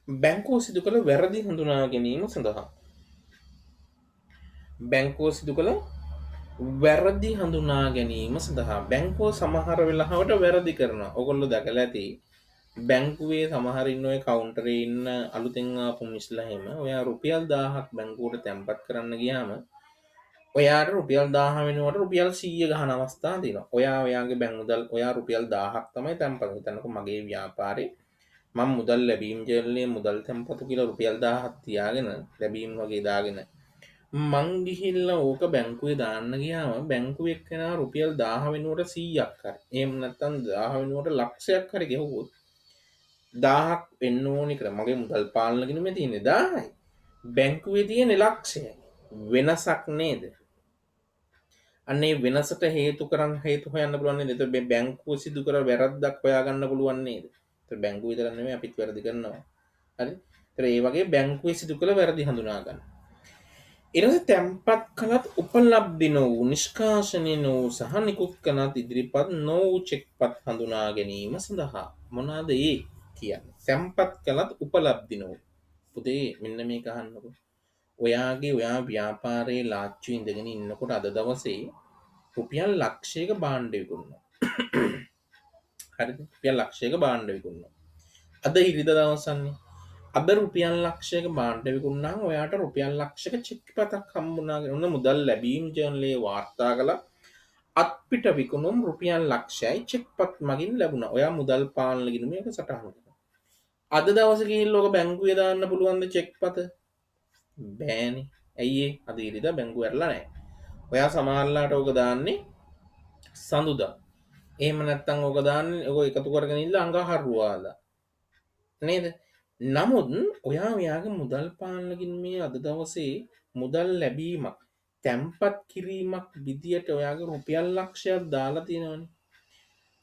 බැංකුව සිදු කළ වැරදි හඳුනා ගැනීම සඳහා. බැංකුව සිදු කළ වැරදි හඳුනා ගැනීම සඳහා බැංකුව සමහර වෙලාවට වැරදි කරනවා. ඔයගොල්ලෝ දැකලා ඇති බැංකුවේ සමහර ඉන්න ඔය කවුන්ටරේ ඉන්න අලුතෙන් ආපු මිස්ලා එහෙම ඔයා රුපියල් 1000ක් බැංකුවට තැන්පත් කරන්න ගියාම ඔයාට රුපියල් 1000 වෙනුවට රුපියල් 100 ගහන අවස්ථා තියෙනවා. ඔයාගේ බැංකු මුදල් ඔයා රුපියල් 1000ක් තමයි තැන්පත් කරනකො මගේ ව්‍යාපාරේ මම මුදල් ලැබීම් ජර්නලයේ මුදල් තැන්පතු කියලා රුපියල් 1000ක් තියාගෙන ලැබීම් වගේ දාගෙන මං ගිහිල්ලා ඕක බැංකුවේ දාන්න ගියාම බැංකුවේ එක්කෙනා රුපියල් 1000 වෙනුවට 100ක් හරි එහෙම නැත්නම් 1000 වෙනුවට ලක්ෂයක් හරි ගෙවුවොත් 1000ක් වෙන්න ඕනි කියලා මගේ මුදල් පාලන ගිණුමේ තියෙන්නේ 1000යි බැංකුවේ තියෙන්නේ ලක්ෂයයි වෙනසක් නේද අන්නේ වෙනසට හේතු හොයන්න පුළුවන් නේද එතකොට බැංකුව සිදු කර වැරද්දක් හොයාගන්න පුළුවන් නේද එතකොට බැංකුව විතර නෙමෙයි අපිත් වැරදි කරනවා හරි ඒතර ඒ වගේ බැංකුවේ සිදු කළ වැරදි හඳුනා ගන්න ඊට තැන්පත් කළත් උපලබ්ධි නොවූ නිෂ්කාශනය නොවූ සහ නිකුත් කළත් ඉදිරිපත් නොවූ චෙක්පත් හඳුනා ගැනීම සඳහා මොනවාද ඒ කියන්නේ තැන්පත් කළත් උපලබ්ධි නොවූ පුතේ මෙන්න මේක අහන්නකො ඔයා ව්‍යාපාරයේ ලාච්චු ඉඳගෙන ඉන්නකොට අද දවසේ රුපියල් ලක්ෂයක භාණ්ඩ විකුණනවා හරිද රුපියල් ලක්ෂයක භාණ්ඩ විකුණනවා අද ඉරිදා දවසන්නේ අද රුපියල් ලක්ෂයක භාණ්ඩ විකුණුනාම ඔයාට රුපියල් ලක්ෂයක චෙක් පතක් හම්බුණා කියන මුදල් ලැබීම් ජර්නලයේ වාර්තා කළා අත්පිට විකුණුම් රුපියල් ලක්ෂයයි චෙක් පත් මගින් ලැබුණා. ඔයා මුදල් පාලන ගිණුමේ එක සටහන් කරනවා. අද දවසේ ගිහිල්ලා ඔක බැංකුවේ දාන්න පුළුවන්ද චෙක් පත? බෑනේ. ඇයි ඒ? අද ඉරිදා බැංකුව ඇරලා නැහැ. ඔයා සමහරලාට ඔක දාන්නේ සඳුදා. එහෙම නැත්නම් ඔක දාන්නේ ඔක එකතු කරගෙන ඉන්න අඟහරුවාදා. නේද? නමුත් ඔයාගේ මුදල් පාලන ගිණුමේ අද දවසේ මුදල් ලැබීමක් තැන්පත් කිරීමක් විදියට ඔයාගේ රුපියල් ලක්ෂයක් දාලා තියෙනවනේ.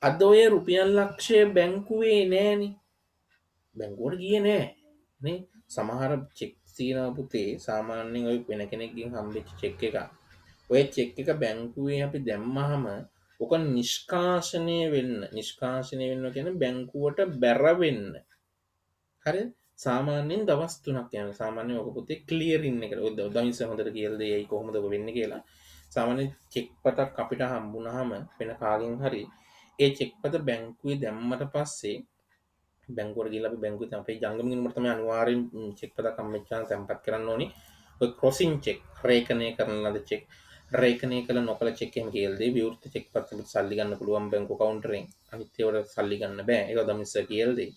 අද ඔය රුපියල් ලක්ෂය බැංකුවේ නෑනේ. බැංකුවට ගියේ නෑ. නේ? සමහර චෙක් තියෙනවා පුතේ සාමාන්‍යයෙන් ඔය වෙන කෙනෙක්ගෙන් හම්බෙච්ච චෙක් එක. ඔය චෙක් එක බැංකුවේ අපි දැම්මහම ඔක නිෂ්කාශනය වෙන්න කියන්නේ බැංකුවට බැර වෙන්න. හරි සාමාන්‍යයෙන් දවස් 3ක් යනවා. සාමාන්‍යයෙන් ඔක පුතේ ක්ලියරින් එකට ඔය දවස් හොඳට කියලා දෙයි කොහොමද ඔක වෙන්නේ කියලා. සාමාන්‍යයෙන් චෙක් පතක් අපිට හම්බුනහම වෙන කාගෙන් හරි ඒ චෙක් පත බැංකුවේ දැම්මට පස්සේ බැංකුවට ගිහලා අපි බැංකුවේ අපේ ජංගම ගිණුමට තමයි අනිවාර්යෙන් චෙක් පතක් හම්බෙච්චාම තැන්පත් කරන්න ඕනේ. ඔය ක්‍රොසින් චෙක් රේඛනය කරන ලද චෙක් රේඛනය කළ නොකළ චෙක් එහෙම කියලා දෙයි. විවෘත චෙක් පත් අපිට සල්ලි ගන්න පුළුවන් බැංකු කවුන්ටරෙන්. අනිත් ඒවාට සල්ලි ගන්න බෑ. ඒක දමිස්ස කියලා දෙයි.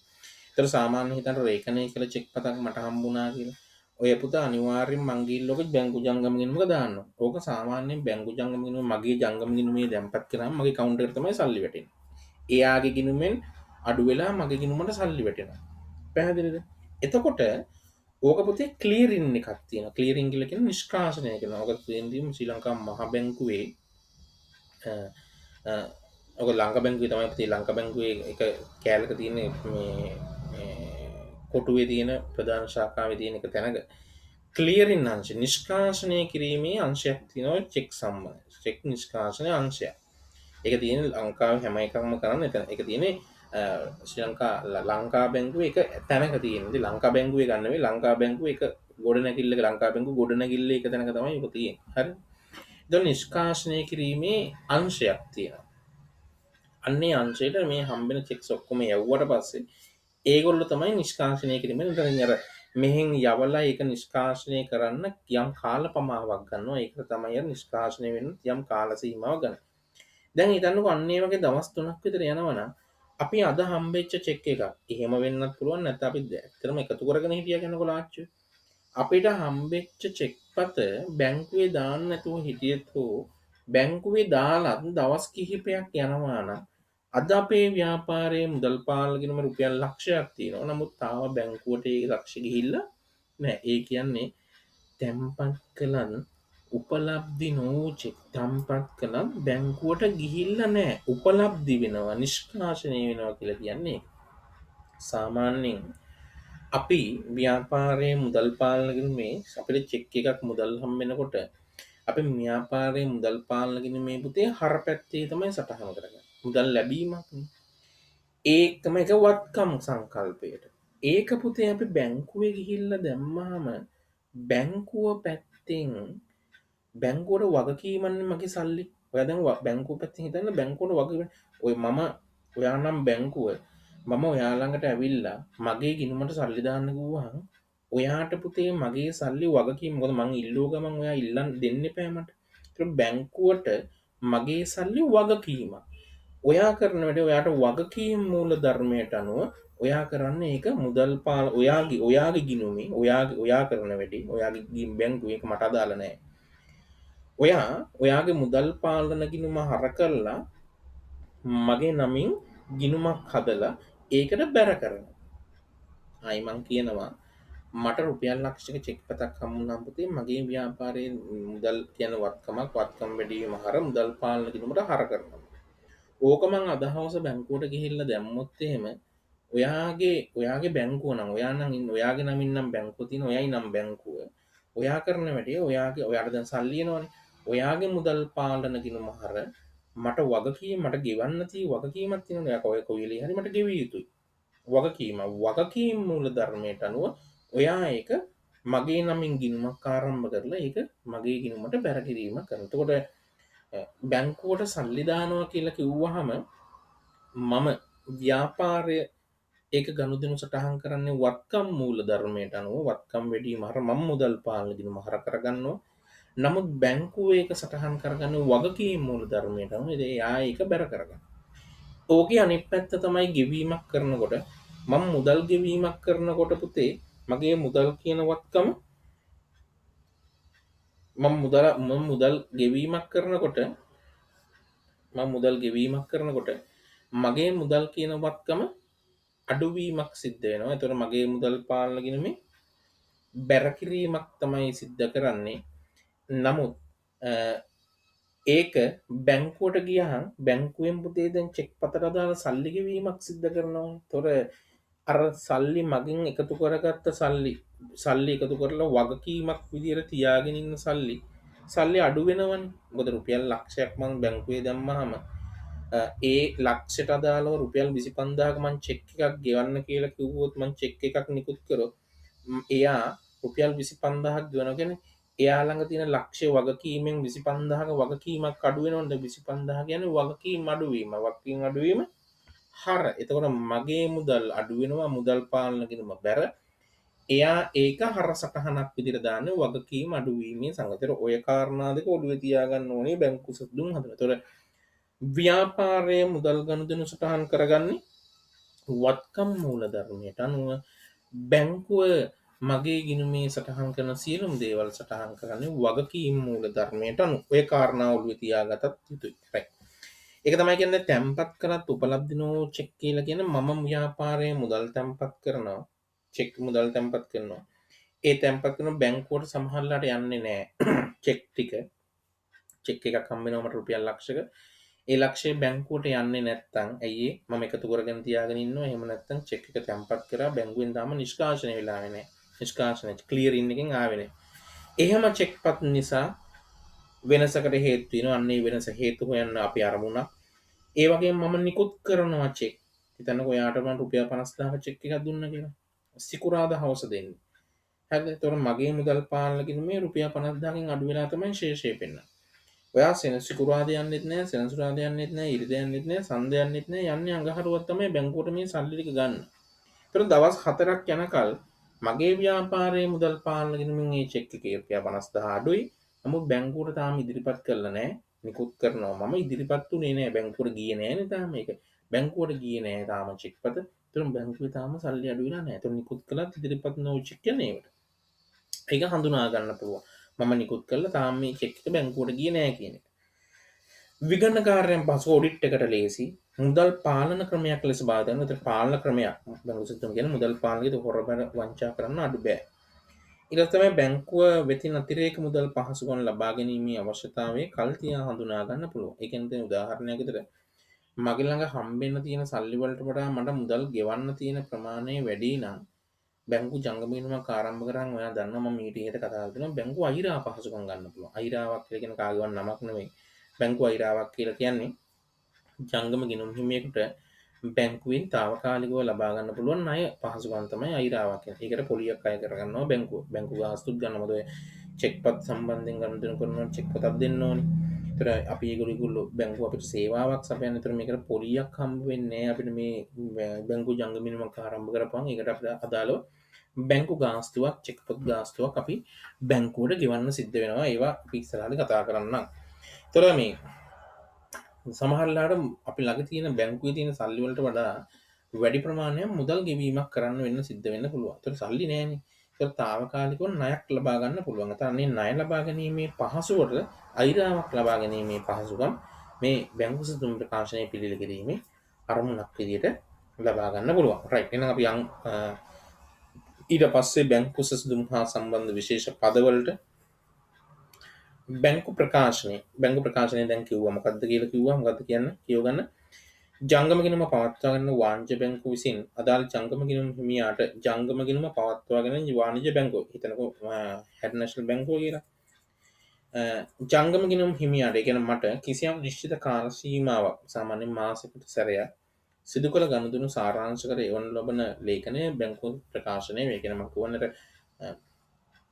ඒතර සාමාන්‍ය හිතන්න රේඛනය කියලා චෙක් පතක් මට හම්බුණා කියලා. ඔය පුතා අනිවාර්යෙන් මං ගිහිල්ලා ඔක බැංකු ජංගම ගිණුමක දාන්න ඕන. ඕක සාමාන්‍යයෙන් බැංකු ජංගම ගිණුම මගේ ජංගම ගිණුමේ දැන්පත් කරාම මගේ account එකට තමයි සල්ලි වැටෙන්නේ. එයාගේ ගිණුමෙන් අඩු වෙලා මගේ ගිණුමට සල්ලි වැටෙනවා. පැහැදිලිද? එතකොට ඕක පුතේ ක්ලියරින් එකක් තියෙනවා. ක්ලියරින් කියලා කියන්නේ නිෂ්කාශනය කරනවා. ඕක තියෙන්නේ ශ්‍රී ලංකා මහ බැංකුවේ ඔක ලංකා බැංකුවේ තමයි පුතේ ලංකා බැංකුවේ එක කෑල්ලක තියෙන මේ කොටුවේ තියෙන ප්‍රධාන ශාඛාවේ තියෙන එක තැනක ක්ලියරින් අංශ නිෂ්කාශනය කිරීමේ අංශයක් තියෙනවා චෙක් සම්බන්ධ. චෙක් නිෂ්කාශනය අංශයක්. ඒක තියෙන ලංකාවේ හැම එකක්ම කරන්න එතන. ඒක තියෙන්නේ ශ්‍රී ලංකා බැංකුවේ එක තැනක තියෙනවා. ලංකා බැංකුවේ ගන්න නෙවෙයි ලංකා බැංකුවේ එක ගොඩනැගිල්ලක ලංකා බැංකුව ගොඩනැගිල්ල එක තැනක තමයි ඒක තියෙන්නේ. හරි. ඒක නිෂ්කාශනය කිරීමේ අංශයක් තියෙනවා. අන්නේ අංශයට මේ හම්බෙන චෙක්ස් ඔක්කොම යවුවට පස්සේ ඒගොල්ලෝ තමයි නිෂ්කාශනය කිරීමෙන් ඉතින් අර මෙහෙන් යවලා ඒක නිෂ්කාශනය කරන්න යම් කාල පමාවක් ගන්නවා. ඒක තමයි නිෂ්කාශනය වෙන්න යම් කාල සීමාවක් ගන්න. දැන් හිතන්නකෝ අන්න ඒ වගේ දවස් 3ක් විතර යනවනම් අපි අද හම්බෙච්ච චෙක් එක එහෙම වෙන්නත් පුළුවන් නැත්නම් අපි ඇත්තටම එකතු කරගෙන හිටියා කියනකො ලාච්චු අපිට හම්බෙච්ච චෙක් පත බැංකුවේ දාන්න නැතුව හිටියත් හෝ බැංකුවේ දාලා දවස් කිහිපයක් යනවා නම් අද අපේ ව්‍යාපාරයේ මුදල් පාලනගෙනම රුපියල් ලක්ෂයක් තියෙනවා. නමුත් තාම බැංකුවට ඒ ලක්ෂ ගිහිල්ලා නැහැ. ඒ කියන්නේ තැන්පත් කළන් උපලබ්ධි නෝචෙක් තම්පත් කළම් බැංකුවට ගිහිල්ලා නෑ උපලබ්ධි වෙනවා නිෂ්කාශනය වෙනවා කියලා කියන්නේ. සාමාන්‍යයෙන් අපි ව්‍යාපාරයේ මුදල් පාලනගෙන මේ අපිට චෙක් එකක් මුදල් හම්බෙනකොට අපි ව්‍යාපාරයේ මුදල් පාලනගෙන මේ පුතේ හර පැත්තේ තමයි සටහන කරගන්නේ. මුදල් ලැබීමක් ඒකම එක වත්කම් සංකල්පයට. ඒක පුතේ අපි බැංකුවේ ගිහිල්ලා දැම්මාම බැංකුව පැත්තෙන් බැංකුවට වගකීමන්නේ මගේ සල්ලි. ඔයා දැන් බැංකුව පැත්තෙන් හිතන්න බැංකුවට වගකීම ඔය මම ඔයා නම් බැංකුව මම ඔයා ළඟට ඇවිල්ලා මගේ ගිණුමට සල්ලි දාන්න කිව්වහම ඔයාට පුතේ මගේ සල්ලි වගකීම මොකද මං ඉල්ලුව ගමන් ඔයා ඉල්ලන්න දෙන්න එපා මට. ඒක බැංකුවට මගේ සල්ලි වගකීමක්. ඔයා කරන වැඩේ ඔයාට වගකීම් මූල ධර්මයට අනුව ඔයා කරන්නේ ඒක මුදල් පාල ඔයාගේ ගිණුමේ ඔයා කරන වැඩේ ඔයාගේ බැංකුව ඒක මට අදාළ නැහැ. ඔයාගේ මුදල් පාලන ගිණුම හර කරලා මගේ නමින් ගිණුමක් හදලා ඒකට බැර කරනවා. ආයි මං කියනවා මට රුපියල් ලක්ෂයක චෙක් පතක් හම්බුනනම් පුතේ මගේ ව්‍යාපාරයේ මුදල් කියන වත්කම් වැඩි වීම හර මුදල් පාලන ගිණුමට හර කරනවා. ඕක මං අද හවස බැංකුවට ගිහිල්ලා දැම්මොත් එහෙම ඔයාගේ බැංකුව නම් ඔයාගේ නමින් නම් බැංකුව තියෙන ඔයයි නම් බැංකුව ඔයා කරන වැඩේ ඔයාට දැන් සල්ලි එනවනේ. ඔයාගේ මුදල් පාලන ගිණුම හර මට වගකීම මට ගෙවන්න තියෙන වගකීමක් තියෙනවා. ඔයා කොයිලේ හරි මට ගෙවිය යුතුයි. වගකීම් මූල ධර්මයට අනුව ඔයා ඒක මගේ නමින් ගිණුමක් ආරම්භ කරලා ඒක මගේ ගිණුමට බැර කිරීමක් කරනවා. එතකොට බැංකුවට සල්ලි දානවා කියලා කිව්වහම මම ව්‍යාපාරය ඒක ගනුදෙනු සටහන් කරන්නේ වත්කම් මූල ධර්මයට අනුව වත්කම් වැඩිම හර මම මුදල් පාලන ගිණුම හර කරගන්නවා. නමුත් බැංකුව ඒක සටහන් කරගන්නේ වගකීම් මූල ධර්මයට අනුව එයා ඒක බැර කරගන්න. ඕකේ අනිත් පැත්ත තමයි ගෙවීමක් කරනකොට මම මුදල් ගෙවීමක් කරනකොට පුතේ මගේ මුදල් කියන වත්කම මම මුදල් ගෙවීමක් කරනකොට මගේ මුදල් කියන වත්කම අඩුවීමක් සිද්ධ වෙනවා. එතකොට මගේ මුදල් පාලන ගිණුමේ බැර කිරීමක් තමයි සිද්ධ කරන්නේ. නමුත් ඒක බැංකුවට ගියහම බැංකුවෙන් පුතේ දැන් චෙක් පතට දාලා සල්ලි ගෙවීමක් සිද්ධ කරනවා. ඒතොර අර සල්ලි මගෙන් එකතු කරගත්ත සල්ලි එකතු කරලා වගකීමක් විදියට තියාගෙන ඉන්න සල්ලි අඩු වෙනවනේ. මොකද රුපියල් ලක්ෂයක් මම බැංකුවේ දැම්මහම ඒ ලක්ෂයට අදාළව රුපියල් 25000ක මම චෙක් එකක් ගෙවන්න කියලා කිව්වොත් මම චෙක් එකක් නිකුත් කරොත් එයා රුපියල් 25000ක් ගෙවනවා කියන්නේ එයා ළඟ තියෙන ලක්ෂ්‍ය වගකීමෙන් 25000ක වගකීමක් අඩු වෙනවද 25000 කියන්නේ වගකීම් අඩුවීම හර. එතකොට මගේ මුදල් අඩු වෙනවා මුදල් පාලන ගිණුම බැර එයා ඒක හර සටහනක් විදිහට දාන්නේ වගකීම් අඩුවීමේ සංගතතර ඔය කාරණා දෙක ඔළුවේ තියාගන්න ඕනේ බැංකු සතුන් හදන. එතකොට ව්‍යාපාරයේ මුදල් ගනුදෙනු සටහන් කරගන්නේ වත්කම් මූලධර්මයට අනුව බැංකුව මගේ ගිණුමේ සටහන් කරන සියලුම දේවල් සටහන් කරන්නේ වගකීම් මූලධර්මයට අනුව. ඔය කාරණා ඔළුවේ තියාගත්තත් යුතුයි. right. ඒක තමයි කියන්නේ තැම්පත් කරත් උපලබ්ධිනෝ චෙක් කියලා කියන මම ව්‍යාපාරයේ මුදල් තැම්පත් කරනවා. චෙක් මුදල් තැම්පත් කරනවා. ඒ තැම්පත් කරන බැංකුවට සමහරලාට යන්නේ නැහැ. චෙක් ටික චෙක් එකක් හම්බ වෙනවා මට රුපියල් ලක්ෂයක. ඒ ලක්ෂය බැංකුවට යන්නේ නැත්නම් ඇයි මම එකතු කරගෙන තියාගෙන ඉන්නවා. එහෙම නැත්නම් චෙක් එක තැම්පත් කරා බැංකුවෙන් තාම නිෂ්කාශනය වෙලා නැහැ. නිෂ්කාශනය ක්ලියරින් එකෙන් ආවේ නැහැ. එහෙම චෙක්පත් නිසා වෙනසකට හේතු වෙනවා. අන්න ඒ වෙනස හේතු හොයන්න අපි අරමුණක්. ඒ වගේම මම නිකුත් කරනවා චෙක්. හිතන්නකෝ ඔයාට මම රුපියල් 50000ක චෙක් එකක් දුන්නා කියලා. සිකුරාදා හවස දෙන්නේ. හරිද? එතකොට මගේ මුදල් පාලන කිනුමේ රුපියල් 50000කින් අඩු වෙලා තමයි ශේෂය පෙන්නන්නේ. ඔයා සෙනසුරාදා යන්නෙත් නැහැ, සෙනසුරාදා යන්නෙත් නැහැ, ඉරිදා යන්නෙත් නැහැ, සන්දේ යන්නෙත් නැහැ. යන්නේ අඟහරුවක් තමයි බැංකුවට මේ සල්ලි ටික ගන්න. ඒතර දවස් 4ක් යනකල් මගේ ව්‍යාපාරයේ මුදල් පාලන ගිණුමින් මේ චෙක් එකේ රුපියල් 50000 අඩුයි. නමුත් බැංකුවට තාම ඉදිරිපත් කරලා නැහැ. නිකුත් කරනවා. මම ඉදිරිපත් උනේ නැහැ. බැංකුවට ගියේ නැහැ නේ තාම මේක. බැංකුවට ගියේ නැහැ තාම චෙක්පත. ඒතර බැංකුවේ තාම සල්ලි අඩු වෙලා නැහැ. ඒතර නිකුත් කළත් ඉදිරිපත් නොවු චෙක් යන්නේ ඒකට. ඒක හඳුනා ගන්න පුළුවන්. මම නිකුත් කළා තාම මේ චෙක් එක බැංකුවට ගියේ නැහැ කියන එක. විගණනකාරයන් පසු ඔඩිට් එකට ලේසි මුදල් පාලන ක්‍රමයක් ලෙස බාධා කරන විතර පාලන ක්‍රමයක් බැංකු සිස්ටම් කියන මුදල් පාලනයේද හොරබර වංචා කරන්න අඩු බෑ. ඊට තමයි බැංකුව වෙතින් අතිරේක මුදල් පහසුකම් ලබා ගැනීමේ අවශ්‍යතාවය කල් තියා හඳුනා ගන්න පුළුවන්. ඒ කියන්නේ උදාහරණයක් විදිහට මගේ ළඟ හම්බෙන්න තියෙන සල්ලි වලට වඩා මට මුදල් ගෙවන්න තියෙන ප්‍රමාණය වැඩි නම් බැංකු ජංගම ගිණුමක් ආරම්භ කරන් ඔයා දන්නවා මම ඊට ඉහත කතා කරනවා බැංකු අයිරා පහසුකම් ගන්න පුළුවන්. අයිරාවක් කියලා කියන කාගේවත් නමක් නෙවෙයි. බැංකු අයිරාවක් කියලා කියන්නේ ජංගම ගිණුම් හිමියෙකුට බැංකුවෙන් తాවකාලිකව ලබා ගන්න පුළුවන් ණය පහසුකම් තමයි අයිරාවක් කියන්නේ. ඒකට පොලියක් අය කරගන්නවා බැංකුව. බැංකු ගාස්තුත් ගන්න මොකද චෙක්පත් සම්බන්ධයෙන් ගනුදෙනු කරනවා චෙක්පතක් දෙන්න ඕනේ. ඒතර අපි ඒගොල්ලෝ බැංකුව අපිට සේවාවක් සපයන. ඒතර මේකට පොලියක් හම්බ වෙන්නේ නැහැ අපිට මේ බැංකු ජංගම ගිණුමක් ආරම්භ කරපුවාම ඒකට අපිට අදාළව බැංකු ගාස්තුවක් චෙක්පොත් ගාස්තුවක් අපි බැංකුවට ගෙවන්න සිද්ධ වෙනවා. ඒවා අපි ඉස්සරහට කතා කරන්නම්. ඒතර මේ සමහරලාට අපි ළඟ තියෙන බැංකුවේ තියෙන සල්ලි වලට වඩා වැඩි ප්‍රමාණයක් මුදල් ගෙවීමක් කරන්න වෙන්න සිද්ධ වෙන්න පුළුවන්. ඒතර සල්ලි නැහැනේ. ඒතර తాවකාලිකව ණයක් ලබා ගන්න පුළුවන්. ඒතර අනේ ණය ලබා ගැනීමේ පහසුවට අයිරාවක් ලබා ගැනීමේ පහසුකම් මේ බැංකු සිස්ටම් ප්‍රකාශනයේ පිළිල කිරීමේ අරමුණක් විදිහට ලබා ගන්න පුළුවන්. රයිට්. එහෙනම් අපි යන් ඊට පස්සේ බැංකු සිස්ටම් හා සම්බන්ධ විශේෂ පදවලට බැංකු ප්‍රකාශනය දැන් කිව්වා මොකක්ද කියලා කිව්වා මොකක්ද කියන්න කියව ගන්න ජංගම ගිණුම පවත්වා ගන්න වාණිජ්‍ය බැංකුව විසින් අදාළ ජංගම ගිණුම හිමියාට ජංගම ගිණුම පවත්වාගෙන වාණිජ්‍ය බැංකුව හිතනකෝ හෙඩ් නැෂනල් බැංකුව කියලා ජංගම ගිණුම් හිමියාට ඒ කියන්නේ මට කිසියම් නිශ්චිත කාල සීමාවක් සාමාන්‍යයෙන් මාසෙකට සැරයක් සිදු කළ ගනුදෙනු සාරාංශ කර එවන ලබන ලේඛනය බැංකු ප්‍රකාශනය වේ කියන මම කියවන්නට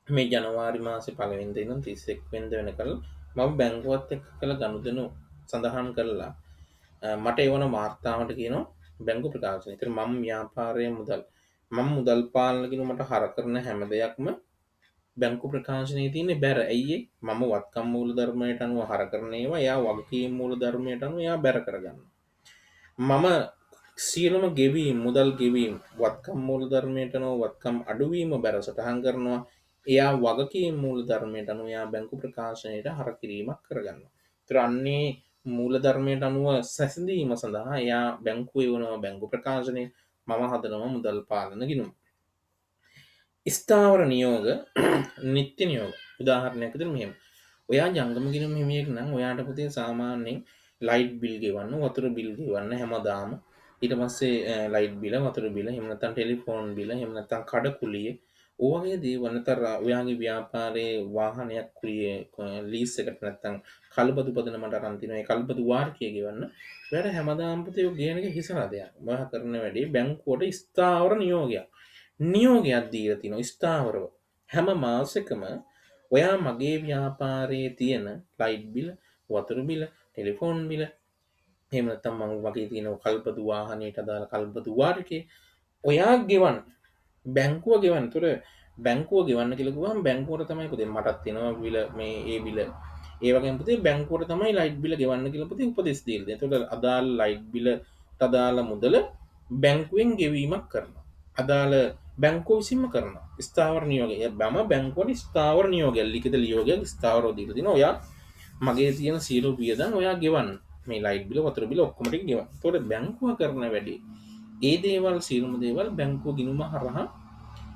මේ ජනවාරි මාසේ පළවෙනිදා ඉඳන් 31 වෙනිදා වෙනකල් මම බැංකුවත් එක්ක කළ ගනුදෙනු සඳහන් කරලා මට එවන වාර්තාවට කියනවා බැංකු ප්‍රකාශනය. ඒතර මම ව්‍යාපාරයේ මුදල් පාලන ගිණුමට හර කරන හැම දෙයක්ම බැංකු ප්‍රකාශනයේ තියෙන්නේ බැර. ඇයි මම වත්කම් මූල ධර්මයට අනුව හර කරන ඒවා එයා වගකීම් මූල ධර්මයට අනුව එයා බැර කරගන්නවා. මම සියලුම ගෙවීම් මුදල් ගෙවීම් වත්කම් මූල ධර්මයට අනුව වත්කම් අඩුවීම බැර සටහන් කරනවා. එයා වගකීම් මූල ධර්මයට අනුව එයා බැංකු ප්‍රකාශනයට හර කිරීමක් කරගන්නවා. ඒතර අන්නේ මූල ධර්මයට අනුව සැසඳීම සඳහා එයා බැංකුවේ වුණා බැංකු ප්‍රකාශනය මම හදනවා මුදල් පාලන ගිණුම. ස්ථාවර නියෝග නිත්‍ය නියෝග උදාහරණයක් විදිහට මෙහෙම. ඔයා ජංගම ගිණුම හිමියෙක් නම් ඔයාට පුතේ සාමාන්‍යයෙන් ලයිට් බිල් ගෙවන්න වතුර බිල් ගෙවන්න හැමදාම ඊට පස්සේ ලයිට් බිල වතුර බිල එහෙම නැත්නම් ටෙලිෆෝන් බිල එහෙම නැත්නම් කඩකුලිය ඕවගේ දේවල් නැත්නම් ඔයාගේ ව්‍යාපාරයේ වාහනයක් කුලිය ලීස් එකට නැත්නම් කල්බදු පදන මට අරන් තිනවා ඒ කල්බදු වාර්ෂිකය ගෙවන්න ඔයාට හැමදාම පුතේ ඔය ගේන එක හිසරදයක් ඔයා කරන වැඩේ බැංකුවට ස්ථාවර නියෝගයක් දීලා තිනවා ස්ථාවරව හැම මාසෙකම ඔයා මගේ ව්‍යාපාරයේ තියෙන ලයිට් බිල වතුර බිල ටෙලිෆෝන් බිල එහෙම නැත්නම් මම වගේ තියෙන කල්පතු වාහනයට අදාළ කල්පතු වාරිකේ ඔයා ගෙවන්න බැංකුව ගෙවන්න. ඒතර බැංකුව ගෙවන්න කියලා කිව්වම බැංකුවට තමයි පුතේ මටත් තියෙනවා බිල මේ ඒ බිල ඒ වගේම පුතේ බැංකුවට තමයි ලයිට් බිල ගෙවන්න කියලා පුතේ උපදෙස් දීලා දෙන්නේ. ඒතකොට අදාළ ලයිට් බිලට අදාළ මුදල බැංකුවෙන් ගෙවීමක් කරනවා. අදාළ බැංකුව විසින්ම කරනවා. ස්ථාවර නියෝගය. බම බැංකුවට ස්ථාවර නියෝගයක් ලිඛිත නියෝගයක් ස්ථාවරව දීලා තිනවා. ඔයා මගේ තියෙන සියලු වියදම් ඔයා ගෙවන්න. මේ ලයිට් බිල, වතුර බිල ඔක්කොම ටික ගෙවන්න. ඒතකොට බැංකුව කරන වැඩේ ඒ දේවල් සියලුම දේවල් බැංකුව ගිණුම හරහා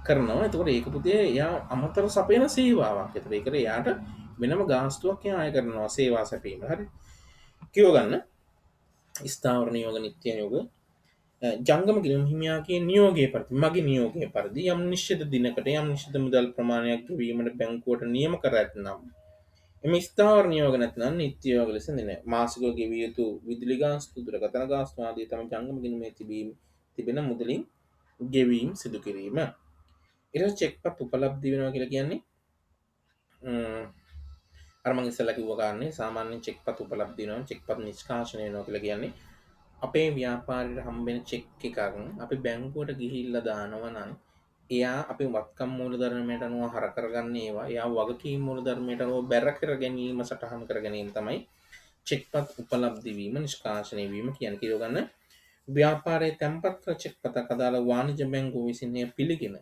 කරනවා. එතකොට ඒක පුතේ එයා අමතර සපයන සේවාවක්. ඒතකොට ඒකට එයාට වෙනම ගාස්තුවක් එයා අය කරනවා සේවා සැපීම. හරි. කියව ගන්න ස්ථාවර නියෝග, නිත්‍ය නියෝග, ජංගම ගිණුම් හිමියාගේ නියෝගයේ පරිදි මගේ නියෝගයේ පරිදි යම් නිශ්චිත දිනකට යම් නිශ්චිත මුදල් ප්‍රමාණයක් ගෙවීමට බැංකුවට නියම කර ඇතනම් එම ස්ථාවර නියෝග නැත්නම් නිත්‍ය නියෝග ලෙස දෙන මාසිකව ගෙවිය යුතු විදුලි ගාස්තු, දුරකථන ගාස්තු ආදී තම ජංගම ගිණුමේ තිබෙන මුදලින් ගෙවීම් සිදු කිරීම. ඊට පස්සේ චෙක්පත් උපලබ්ධි වෙනවා කියලා කියන්නේ අර මම ඉස්සෙල්ලා කිව්ව කාරණේ සාමාන්‍යයෙන් චෙක්පත් උපලබ්ධි වෙනවා, චෙක්පත් නිෂ්කාශනය වෙනවා කියලා කියන්නේ අපේ ව්‍යාපාරයට හම්බෙන චෙක් එකක් අපි බැංකුවට ගිහිල්ලා දානවා නම් එයා අපේ වත්කම් මූලධර්මයට අනුව හර කරගන්න ඒවා එයා වගකීම් මූලධර්මයට අනුව බැර කර ගැනීම සටහන් කර ගැනීම තමයි චෙක්පත් උපලබ්ධි වීම, නිෂ්කාශනය වීම කියන්නේ. කියලා ගන්න ව්‍යාපාරයේ තැන්පත් කර චෙක්පතක් අදාළ වාණිජ බැංකුව විසින් එය පිළිගෙන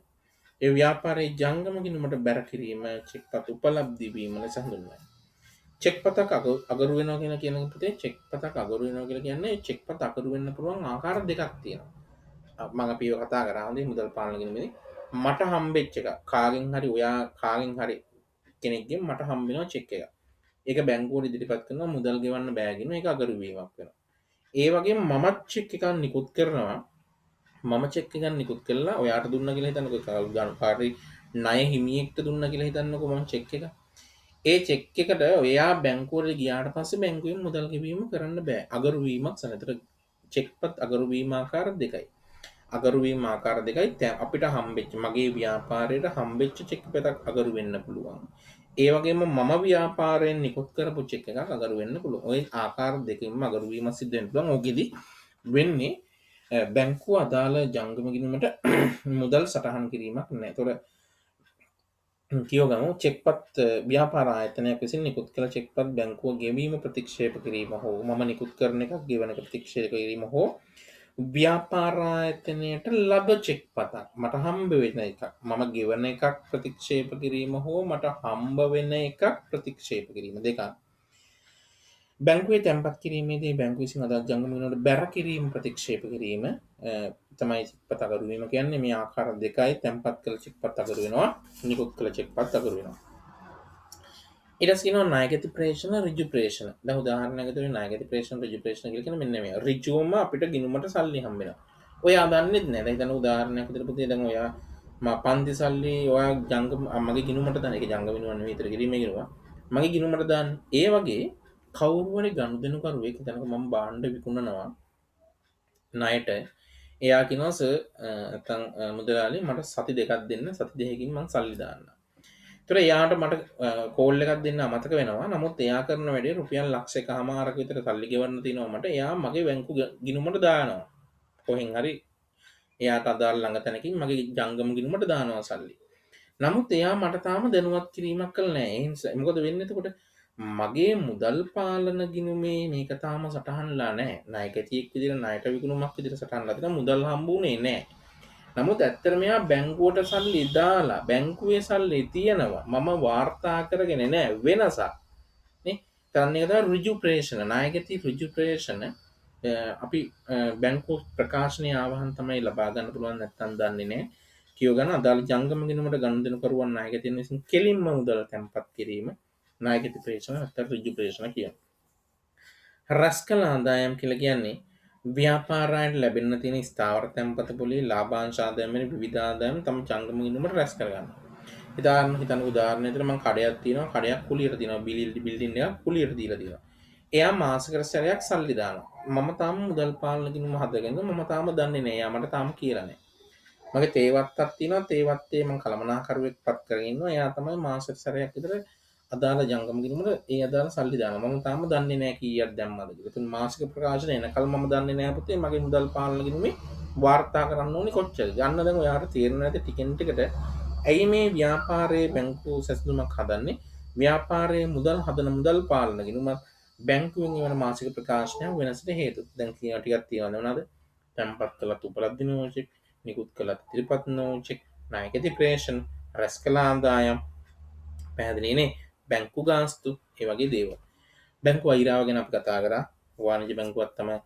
ඒ ව්‍යාපාරයේ ජංගම ගිණුමට බැර කිරීම චෙක්පත් උපලබ්ධි වීම ලෙස හඳුන්වනවා. චෙක්පතක් අගරු වෙනවා කියන කියන පුතේ චෙක්පතක් අගරු වෙනවා කියලා කියන්නේ චෙක්පත අගරු වෙන්න පුළුවන් ආකාර දෙකක් තියෙනවා. මම අපි ඒව කතා කරා හොඳේ මුදල් පාලන ගිණුමේදී මට හම්බෙච්ච එක කාගෙන් හරි ඔයා කාගෙන් හරි කෙනෙක්ගෙන් මට හම්බ වෙනවා චෙක් එක. ඒක බැංකුවට ඉදිරිපත් කරනවා මුදල් ගෙවන්න බෑ කියන ඒක අගරු වීමක් වෙනවා. ඒ වගේම මමත් චෙක් එකක් නිකුත් කරනවා. මම චෙක් එකක් නිකුත් කළා ඔයාට දුන්නා කියලා හිතන්නකෝ ගන්න පාරේ ණය හිමියෙක්ට දුන්නා කියලා හිතන්නකෝ මම චෙක් එක. ඒ චෙක් එකට ඔයා බැංකුවට ගියාට පස්සේ බැංකුවෙන් මුදල් ගෙවීම කරන්න බෑ. අගරු වීමක් සනතර චෙක්පත් අගරු වීම ආකාර දෙකයි. අගරු වීම ආකාර දෙකයි අපිට හම්බෙච්ච මගේ ව්‍යාපාරයට හම්බෙච්ච චෙක් පෙතක් අගරු වෙන්න පුළුවන්. ඒ වගේම මම ව්‍යාපාරයෙන් නිකුත් කරපු චෙක් එකක් අගරු වෙන්න පුළුවන්. ওই ආකාර දෙකකින්ම අගරු වීම සිද්ධ වෙන්න පුළුවන්. ඕකෙදි වෙන්නේ බැංකුව අදාළ ජංගම ගිණුමට මුදල් සටහන් කිරීමක් නැහැ. ඒතකොට කියෝගමු චෙක්පත් ව්‍යාපාර ආයතනයක් විසින් නිකුත් කළ චෙක්පත් බැංකුව ගෙවීම ප්‍රතික්ෂේප කිරීම හෝ මම නිකුත් කරන එකක් ගෙවන එක ප්‍රතික්ෂේප කිරීම හෝ ව්‍යාපාර ආයතනයට ලබ චෙක්පතක් මට හම්බ වෙන එකක් මම ගෙවන එකක් ප්‍රතික්ෂේප කිරීම හෝ මට හම්බ වෙන එකක් ප්‍රතික්ෂේප කිරීම දෙකක්. බැංකුවේ තැන්පත් කිරීමේදී බැංකුව විසින් අදාළ ජංගම ගිණුමට බැර කිරීම ප්‍රතික්ෂේප කිරීම තමයි චෙක්පත් අගරු වීම කියන්නේ. මේ ආකාර දෙකයි. තැන්පත් කළ චෙක්පත් අගරු වෙනවා, නිකුත් කළ චෙක්පත් අගරු වෙනවා. ඊට පස්සේ කියනවා ණයගැති ප්‍රේෂණ, ඍජු ප්‍රේෂණ. දැන් උදාහරණයක් විදිහට ණයගැති ප්‍රේෂණ, ඍජු ප්‍රේෂණ කියලා කියන මෙන්න මේ ඍජුවම අපිට ගිණුමට සල්ලි හම්බ වෙනවා. ඔයා දන්නේ නැහැ. දැන් හිතන්න උදාහරණයක් විදිහට පුතේ දැන් ඔයා පන්ති සල්ලි ඔයා ජංගම මගේ ගිණුමට දාන එක ජංගම ගිණුම නෙවෙයි විතර කිරීමේ ගිණුම. මගේ ගිණුමට දාන්න. ඒ වගේ කවුරු හරි ගනුදෙනුකරුවෙක් හිතන්නකෝ මම භාණ්ඩ විකුණනවා ණයට. එයා කියනවා සර් නැත්නම් මුදලාලි මට සති දෙකක් දෙන්න, සති දෙකකින් මම සල්ලි දාන්නම්. ඒතර එයාට මට කෝල් එකක් දෙන්න අමතක වෙනවා. නමුත් එයා කරන වැඩේ රුපියල් ලක්ෂ එකමාරක විතර සල්ලි ගෙවන්න තියෙනවා මට. එයා මගේ බැංකු ගිණුමට දානවා. කොහෙන් හරි එයාට අදාළ ළඟ තැනකින් මගේ ජංගම ගිණුමට දානවා සල්ලි. නමුත් එයා මට තාම දැනුවත් කිරීමක් කළා නෑ. ඒ නිසා මොකද වෙන්නේ එතකොට? මගේ මුදල් පාලන ගිණුමේ මේක තාම සටහන්ලා නෑ. ණයකැතියෙක් විදිහට ණයට විකුණුමක් විදිහට සටහන්ලා තියෙනවා. මුදල් හම්බුනේ නෑ. නමුත් ඇත්තට මෙයා බැංකුවට සල්ලි දාලා බැංකුවේ සල්ලි තියෙනවා. මම වාර්තා කරගෙන නෑ වෙනසක්. නේ? කරන්නේ තමයි ඍජු ප්‍රේෂණ. ණයකැති ඍජු ප්‍රේෂණ අපි බැංකු ප්‍රකාශනය ආවහන් තමයි ලබා ගන්න පුළුවන් නැත්නම් දන්නේ නෑ. කියව ගන්න අදාළ ජංගම ගිණුමට ගනුදෙනු කරුවන් ණයකැතියන් විසින් කෙලින්ම මුදල් තැන්පත් කිරීම ණයකැති ප්‍රේෂණ නැත්නම් ඍජු ප්‍රේෂණ කියනවා. රැස් කළ ආදායම් කියලා කියන්නේ ව්‍යාපාරයට ලැබෙන්න තියෙන ස්ථාවර තැන්පත පොලේ ලාභාංශ ආදායම් වෙන විවිධ ආදායම් තම ජංගම ගිණුමට රැස් කරගන්නවා. හිතන්න උදාහරණයක් විදිහට මම කඩයක් තියෙනවා, කඩයක් කුලියට තියෙනවා, බිල්ඩින් එකක් කුලියට දීලා තියෙනවා. එයා මාසික සැරයක් සල්ලි දානවා. මම තාම මුදල් පාලන ගිණුම හදගෙන මම තාම දන්නේ නැහැ. එයා මට තාම කියලා නැහැ. මගේ තේවත්තක් තියෙනවා. තේවත්තේ මම කළමනාකරුවෙක් පත් කරගෙන ඉන්නවා. එයා තමයි මාසික සැරයක් විතර අදාළ ජංගම ගිණුමට ඒ අදාළ සල්ලි දානවා. මම තාම දන්නේ නැහැ කීයක් දැම්මද කියලා. ඒත් මාසික ප්‍රකාශන එනකල් මම දන්නේ නැහැ පුතේ මගේ මුදල් පාලන ගිණුමේ වාර්තා කරන්න ඕනේ කොච්චරද. ගන්න දැන් ඔයාට තේරෙන්නේ නැති ටිකෙන් ටිකට ඇයි මේ ව්‍යාපාරයේ බැංකු සැසඳුමක් හදන්නේ? ව්‍යාපාරයේ මුදල් හදන මුදල් පාලන ගිණුම බැංකුවෙන් එවන මාසික ප්‍රකාශනයක් වෙනසට හේතු. දැන් කියන ටිකක් තියෙනවද මොනවාද? තැන්පත් කළත් උපලබ්ධ චෙක්, නිකුත් කළත් ඉදිරිපත් චෙක්, නායක ඩික්ලරේෂන්, රැස් කළ ආදායම්, පැහැදිලිනේ, බැංකු ගාස්තු, ඒ වගේ දේවල්. බැංකු අයිරාව ගැන අපි කතා කරා. වාණිජ්‍ය බැංකුවක් තමයි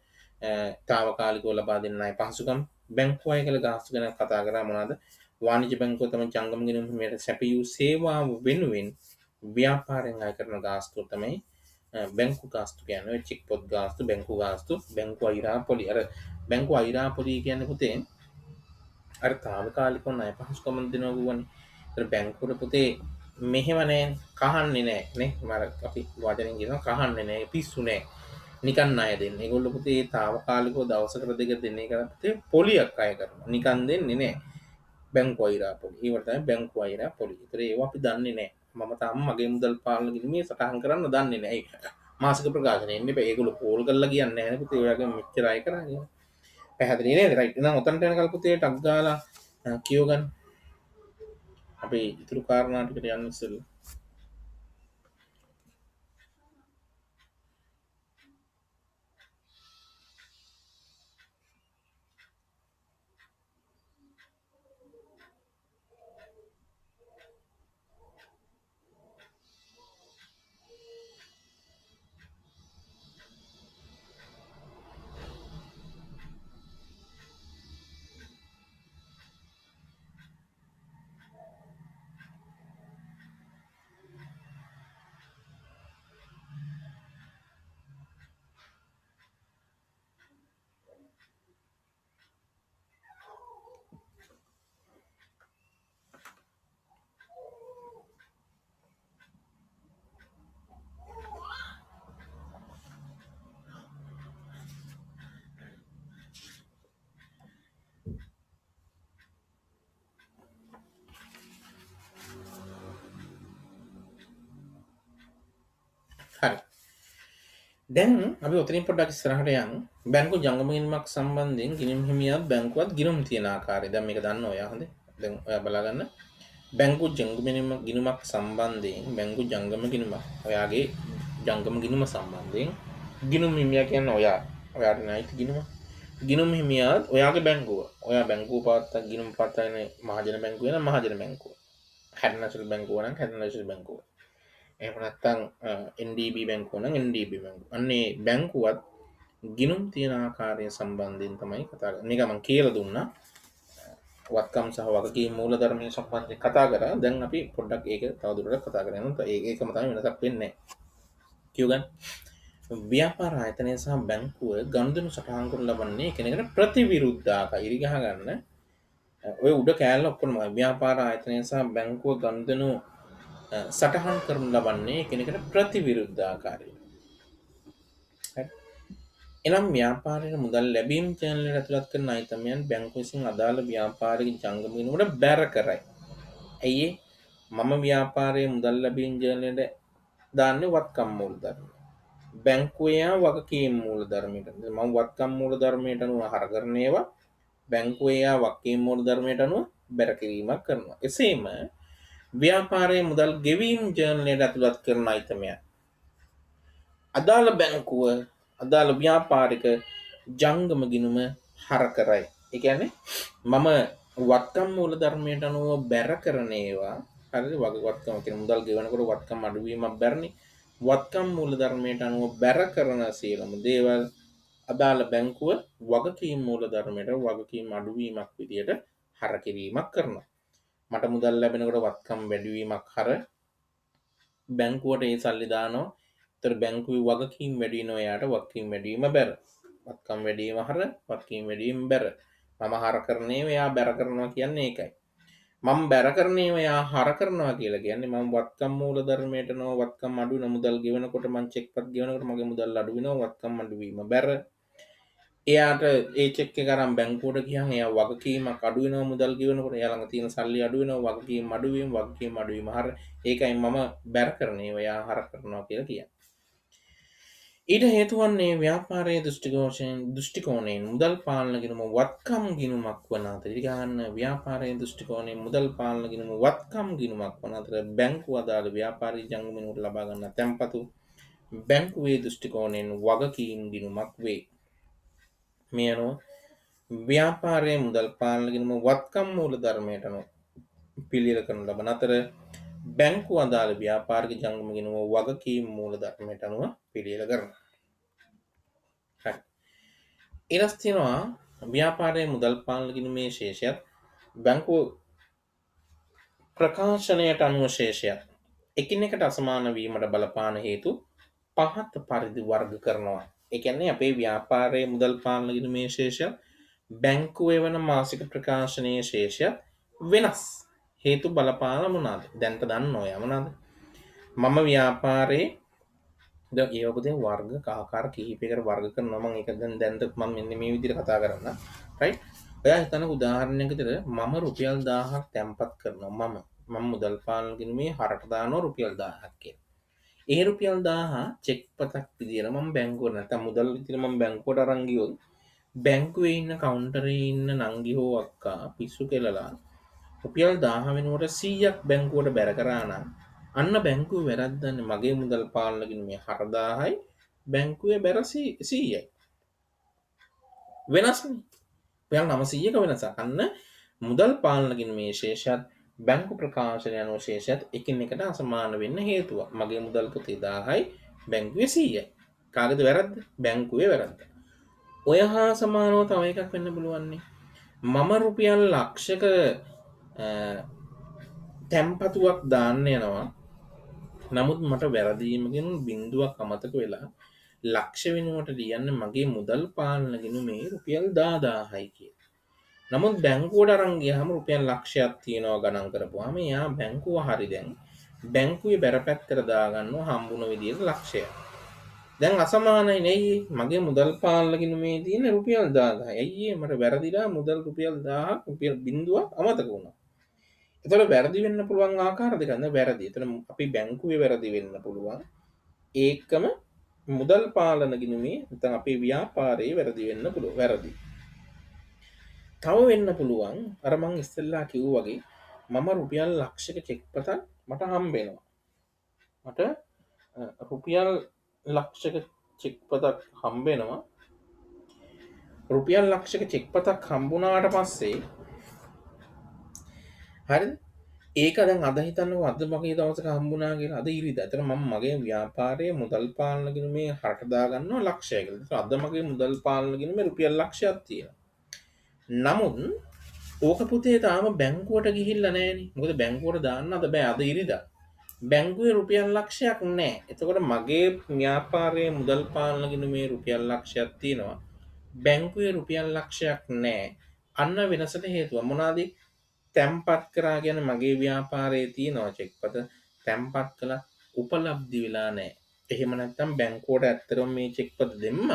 తాවකාලිකව ලබා දෙන ණය පහසුකම්. බැංකු අය කළ ගාස්තු ගැන කතා කරා. මොනවාද? වාණිජ්‍ය බැංකුව තමයි ජංගම ගිණුම් හිමියට සැපයූ සේවාව වෙනුවෙන් ව්‍යාපාරයෙන් අය කරන ගාස්තුව තමයි බැංකු ගාස්තු කියන්නේ. චෙක් පොත් ගාස්තු, බැංකු ගාස්තු, බැංකු අයිරා පොලි. අර බැංකු අයිරා පොලි කියන්නේ පුතේ අර తాවකාලිකව ණය පහසුකම් දෙනවා වුණේ. ඒතර බැංකුවට පුතේ මෙහෙම නෑ, කහන්නේ නෑ නේ. මම අපි වචනෙන් කියනවා කහන්නේ නෑ, පිස්සු නෑ. නිකන් ණය දෙන්නේ. ඒගොල්ලෝ පුතේ తాවකාලිකව දවසකට දෙක දෙන්නේ කරත්තේ පොලියක් අය කරනවා. නිකන් දෙන්නේ නෑ. බැංකු අයිරා පොලි. ඒවට තමයි බැංකු අයිරා පොලි. ඒතර ඒවා අපි දන්නේ නෑ. මම තාම මගේ මුදල් පාලන ගිණුමේ සටහන් කරන්න දන්නේ නෑ. ඒක මාසික ප්‍රකාශනය එන්නේ බෑ. ඒගොල්ලෝ පෝල් කරලා කියන්නේ නෑ නේ පුතේ. ඒ වගේ මෙච්චර අය කරන්නේ. පැහැදිලි නේද? රයිට්. එහෙනම් ඔතනට යනකල් පුතේ ටක් ගාලා කියව ගන්න. අපි ඉතුරු කාරණා ටිකට යන්න ඉස්සෙල්ලා හරි. දැන් අපි ඔතනින් පොඩ්ඩක් ඉස්සරහට යමු. බැංකු ජංගම ගිණුමක් සම්බන්ධයෙන් ගිණුම් හිමියාත් බැංකුවත් ගිණුම් තියන ආකාරය. දැන් මේක දන්න ඔයා හොඳේ. දැන් ඔයා බලා ගන්න. බැංකු ජංගම ගිණුමක් සම්බන්ධයෙන් බැංකු ජංගම ගිණුමක්. ඔයාගේ ජංගම ගිණුම සම්බන්ධයෙන් ගිණුම් හිමියා කියන්නේ ඔයා. ඔයාට නයිති ගිණුම. ගිණුම් හිමියාත් ඔයාගේ බැංකුව. ඔයා බැංකුව පවත්තා ගිණුම් පවත්තාගෙන මහජන බැංකුව නම් මහජන බැංකුව. හැඩනැසල් බැංකුව නම් හැඩනැසල් බැංකුව. එහෙම නැත්නම් NDB බැංකුව නම් NDB බැංකුව. අන්නේ බැංකුවත් ගිණුම් තියෙන ආකාරය සම්බන්ධයෙන් තමයි කතා කරන්නේ. මේක මම කියලා දුන්නා. වත්කම් සහ වගකීම් මූලධර්මයේ සම්බන්ධයෙන් කතා කරා. දැන් අපි පොඩ්ඩක් ඒක තවදුරටත් කතා කරගෙන යනවා. ඒකම තමයි වෙනසක් වෙන්නේ. කියුගන් ව්‍යාපාර ආයතනය සහ බැංකුව ගනුදෙනු සටහන් කරන ලබන්නේ කෙනෙකුට ප්‍රතිවිරුද්ධ ආකාරය ඉරි ගහ ගන්න. ඔය උඩ කෑල්ල ඔක්කොම ව්‍යාපාර ආයතනය සහ බැංකුව ගනුදෙනු සටහන් කරනු ලබන්නේ කෙනෙකුට ප්‍රතිවිරුද්ධ ආකාරයට. එනම් ව්‍යාපාරයට මුදල් ලැබීම් චැනලයට ඇතුළත් කරන අයිතමයන් බැංකුව විසින් අදාළ ව්‍යාපාරික ජංගම ගිණුමට බැර කරයි. ඇයි මම ව්‍යාපාරයේ මුදල් ලැබීම් චැනලයට දාන්නේ වත්කම් මූලධර්ම. බැංකුවේ වගකීම් මූලධර්මයට. මම වත්කම් මූලධර්මයට අනුව හර කරන ඒවා බැංකුවේ වගකීම් මූලධර්මයට අනුව බැර කිරීමක් කරනවා. එසේම ව්‍යාපාරයේ මුදල් ගෙවීම් ජර්නලයට ඇතුළත් කරන අයිතමයන් අදාළ බැංකුව අදාළ ව්‍යාපාරික ජංගම ගිණුම හර කරයි. ඒ කියන්නේ මම වත්කම් මූලධර්මයට අනුව බැර කරන ඒවා හරිද? වත්කම් කියන මුදල් ගෙවනකොට වත්කම් අඩුවීමක් බැරනේ. වත්කම් මූලධර්මයට අනුව බැර කරන සියලුම දේවල් අදාළ බැංකුව වගකීම් මූලධර්මයට වගකීම් අඩුවීමක් විදියට හර කිරීමක් කරනවා. මට මුදල් ලැබෙනකොට වත්කම් වැඩිවීමක් හර බැංකුවට ඒ සල්ලි දානවා. ඒතර බැංකුවේ වගකීම් වැඩි වෙනවා. එයාට වගකීම් වැඩිවීම බැර. වත්කම් වැඩිවීම හර වගකීම් වැඩිවීම බැර. මම හර කරන්නේ එයා බැර කරනවා කියන්නේ ඒකයි. මම බැර කරන්නේ එයා හර කරනවා කියලා කියන්නේ මම වත්කම් මූලධර්මයට නෝ වත්කම් අඩු වෙන මුදල් ගෙවනකොට මම චෙක්පත් ගෙවනකොට මගේ මුදල් අඩු වෙනවා. වත්කම් අඩුවීම බැර. එයාට ඒ චෙක් එක අරන් බැංකුවට ගියන් එයා වගකීමක් අඩු වෙනවා මුදල් ගෙවනකොට එයා ළඟ තියෙන සල්ලි අඩු වෙනවා වගකීම් අඩුවීම හර ඒකයි මම බැර කරන්නේ එයා හර කරනවා කියලා කියන්නේ. ඊට හේතු වන්නේ ව්‍යාපාරයේ දෘෂ්ටිකෝණයෙන් මුදල් පාලන ගිණුම වත්කම් ගිණුමක් වන අතර ඉගාන්න ව්‍යාපාරයේ දෘෂ්ටිකෝණයෙන් මුදල් පාලන ගිණුම වත්කම් ගිණුමක් වන අතර බැංකුව අදාළ ව්‍යාපාරික ජංගම ගිණුමට ලබා ගන්න තැන්පතු බැංකුවේ දෘෂ්ටිකෝණයෙන් වගකීම් ගිණුමක් වේ. මේ අනුව ව්‍යාපාරයේ මුදල් පාලන ගිණුම වත්කම් මූලධර්මයට අනුව පිළියෙල කරනු ලබන අතර බැංකුව අදාළ ව්‍යාපාරික ජංගම ගිණුම වගකීම් මූලධර්මයට අනුව පිළියෙල කරනවා. හරි. ඊළඟට තියෙනවා ව්‍යාපාරයේ මුදල් පාලන ගිණුමේ ශේෂයත් බැංකුව ප්‍රකාශනයට අනුව ශේෂයත් එකිනෙකට අසමාන වීමට බලපාන හේතු පහත් පරිදි වර්ග කරනවා. ඒ කියන්නේ අපේ ව්‍යාපාරයේ මුදල් පාලන ගිණුමේ ශේෂයත් බැංකුවේ වන මාසික ප්‍රකාශනයේ ශේෂයත් වෙනස්. හේතු බලපාන මොනවාද? දැන්ට දන්න ඔය මොනවාද? මම ව්‍යාපාරයේ දැන් ඒ වගේ වර්ග ආකාර කිහිපයකට වර්ග කරනවා. මම ඒක දැන්ට මම මෙන්න මේ විදිහට කතා කරන්න. රයිට්? ඔයා හිතන උදාහරණයක් විදිහට මම රුපියල් 1000ක් තැන්පත් කරනවා. මම මුදල් පාලන ගිණුමේ හරට දානවා රුපියල් 1000ක් කියලා. ඒ රුපියල් 1000 චෙක් පතක් විදියට මම බැංකුවට නැත්නම් මුදල් විදියට මම බැංකුවට අරන් ගියොත් බැංකුවේ ඉන්න කවුන්ටරේ ඉන්න නංගි හෝ අක්කා පිස්සු කෙලලා රුපියල් 1000 වෙනුවට 100ක් බැංකුවට බැර කරා නම් අන්න බැංකුවේ වැරද්දන්නේ මගේ මුදල් පාලන ගිණුමේ 4000යි බැංකුවේ බැර 100යි වෙනස්නේ. රුපියල් 900ක වෙනසක්. අන්න මුදල් පාලන ගිණුමේ ශේෂයත් බැංකු ප්‍රකාශනය අනුව ශේෂයත් එකිනෙකට අසමාන වෙන්න හේතුවක්. මගේ මුදල් පොතේ 1000යි බැංකුවේ 100යි. කාගේද වැරද්ද? බැංකුවේ වැරද්ද. ඔය හා සමානව තව එකක් වෙන්න පුළුවන් නේ. මම රුපියල් ලක්ෂක තැන්පතුවක් දාන්න යනවා. නමුත් මට වැරදීමකින් බිංදුවක් අමතක වෙලා ලක්ෂ වෙනුවට ලියන්නේ මගේ මුදල් පාලන ගිණුමේ රුපියල් 10000යි කියලා. නමුත් බැංකුවට අරන් ගියාම රුපියල් ලක්ෂයක් තියනවා ගණන් කරපුවාම එයා බැංකුව හරි දැන් බැංකුවේ බැර පැත්තට දාගන්නවා හම්බුන විදියට ලක්ෂයක්. දැන් අසමානයි නෙයි මගේ මුදල් පාලන ගිණුමේ තියෙන රුපියල් 10000යි. අයියේ මට වැරදිලා මුදල් රුපියල් 1000ක් රුපියල් බිංදුවක් අමතක වුණා. එතකොට වැරදි වෙන්න පුළුවන් ආකාර දෙකක් නේද? වැරදි. එතන අපි බැංකුවේ වැරදි වෙන්න පුළුවන්. ඒකම මුදල් පාලන ගිණුමේ නැත්නම් අපේ ව්‍යාපාරයේ වැරදි වෙන්න පුළුවන්. වැරදි. තව වෙන්න පුළුවන් අර මං ඉස්සෙල්ලා කිව්වා වගේ මම රුපියල් ලක්ෂයක චෙක් පතක් මට හම්බ වෙනවා. මට රුපියල් ලක්ෂයක චෙක් පතක් හම්බ වෙනවා. රුපියල් ලක්ෂයක චෙක් පතක් හම්බුණාට පස්සේ හරිද? ඒක දැන් අද හිතන්නකෝ අද මගේ දවසක හම්බුණා කියලා. අද ඉරිදා. එතන මම මගේ ව්‍යාපාරයේ මුදල් පාලන ගිණුමේ හරට දා ගන්නවා ලක්ෂයක. ඒත් අද මගේ මුදල් පාලන ගිණුමේ රුපියල් ලක්ෂයක් තියෙනවා. නමුත් ඕක පුතේ තාම බැංකුවට ගිහිල්ලා නැහෙනේ. මොකද බැංකුවට දාන්න අද බෑ. අද ඉරිදා. බැංකුවේ රුපියල් ලක්ෂයක් නැහැ. එතකොට මගේ ව්‍යාපාරයේ මුදල් පාලන ගිණුමේ රුපියල් ලක්ෂයක් තියෙනවා. බැංකුවේ රුපියල් ලක්ෂයක් නැහැ. අන්න වෙනසට හේතුව මොනවාද? තැම්පත් කරා කියන්නේ මගේ ව්‍යාපාරයේ තියෙනවා චෙක්පත තැම්පත් කළා උපලබ්ධි වෙලා නැහැ. එහෙම නැත්නම් බැංකුවට ඇත්තටම මේ චෙක්පත දෙන්න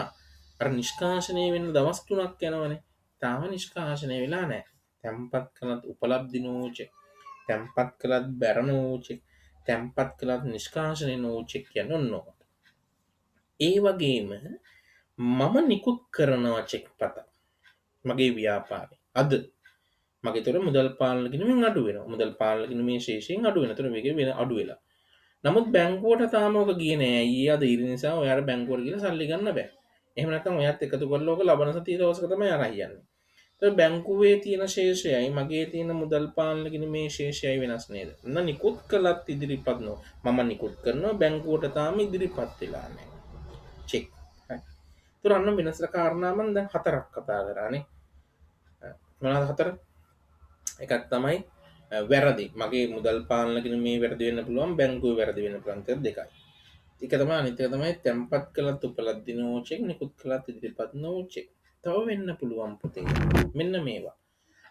අර නිෂ්කාශනය වෙන්න දවස් 3ක් යනවනේ. තාම නිෂ්කාශනය වෙලා නැහැ. තැම්පත් කළත් උපලබ්ධි නෝ චෙක්. තැම්පත් කළත් බැර නෝ චෙක්. තැම්පත් කළත් නිෂ්කාශනය නෝ චෙක් කියන්නේ ඔන්නෝක. ඒ වගේම මම නිකුත් කරනවා චෙක්පත මගේ ව්‍යාපාරේ. අද මගේ තොර මුදල් පාලන ගිණුමෙන් අඩු වෙනවා. මුදල් පාලන ගිණුමේ ශේෂයෙන් අඩු වෙනවා. ඒතර මේක වෙන අඩු වෙලා. නමුත් බැංකුවට තාම ඔක ගියේ නෑ. ඊයේ අද ඉරි නිසා ඔයාලා බැංකුවට ගිහලා සල්ලි ගන්න බෑ. එහෙම නැත්නම් ඔයත් එකතු කරලා ඔක ලබන සතියේ දවසක තමයි අරන් යන්නේ. ඒතර බැංකුවේ තියෙන ශේෂයයි මගේ තියෙන මුදල් පාලන ගිණුමේ ශේෂයයි වෙනස් නේද? නෑ නිකුත් කළත් ඉදිරිපත් නෝ. මම නිකුත් කරනවා බැංකුවට තාම ඉදිරිපත් වෙලා නෑ. චෙක්. හරි. ඒතර අන්න වෙනසට කාරණා මම දැන් හතරක් කතා කරානේ. මොනවාද හතර? එකක් තමයි වැරදි. මගේ මුදල් පාලන ගිණුමේ වැරදි වෙන්න පුළුවන් බැංකුවේ වැරදි වෙන්න පුළුවන් කියලා දෙකයි. එක තමයි අනිත් එක තමයි තැම්පත් කළත් උපලබ්ධි නෝ චෙක් නිකුත් කළත් ඉදිරිපත් නෝ චෙක්. තව වෙන්න පුළුවන් පුතේ. මෙන්න මේවා.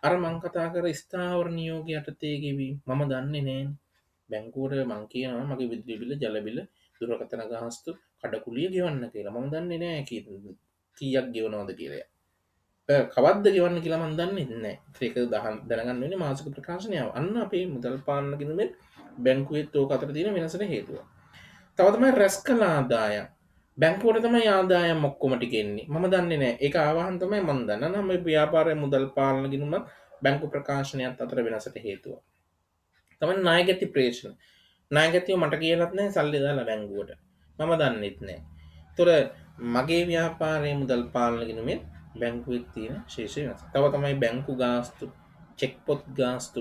අර මං කතා කර ස්ථාවර නියෝගය යටතේ ගෙවි මම දන්නේ නෑනේ. බැංකුවට මං කියනවා මගේ විදුලි බිල, ජල බිල, දුරකථන ගාස්තු, කඩකුලිය ගෙවන්න කියලා. මම දන්නේ නෑ කීයක් ගෙවනවද කියලා. කවද්ද ගෙවන්න කියලා මම දන්නේ නැහැ. ඒක දැනගන්න වෙන්නේ මාසික ප්‍රකාශනය. අන්න අපේ මුදල් පාලන ගිණුමෙන් බැංකුවෙත් ඕක අතර තියෙන වෙනසට හේතුව. තව තමයි රැස් කළ ආදායම්. බැංකුවට තමයි ආදායම් ඔක්කොම ටික එන්නේ. මම දන්නේ නැහැ. ඒක ආවහන් තමයි මම දන්නා. නම් මේ ව්‍යාපාරයේ මුදල් පාලන ගිණුමත් බැංකු ප්‍රකාශනයත් අතර වෙනසට හේතුව. තමයි ණයගැති ප්‍රේෂණ. ණයගැතිව මට කියලාත් නැහැ සල්ලි දාලා බැංකුවට. මම දන්නෙත් නැහැ. ඒතොර මගේ ව්‍යාපාරයේ මුදල් පාලන ගිණුමෙන් බැංකුවේ තියෙන ශේෂය වෙනස්. තව තමයි බැංකු ගාස්තු, චෙක් පොත් ගාස්තු,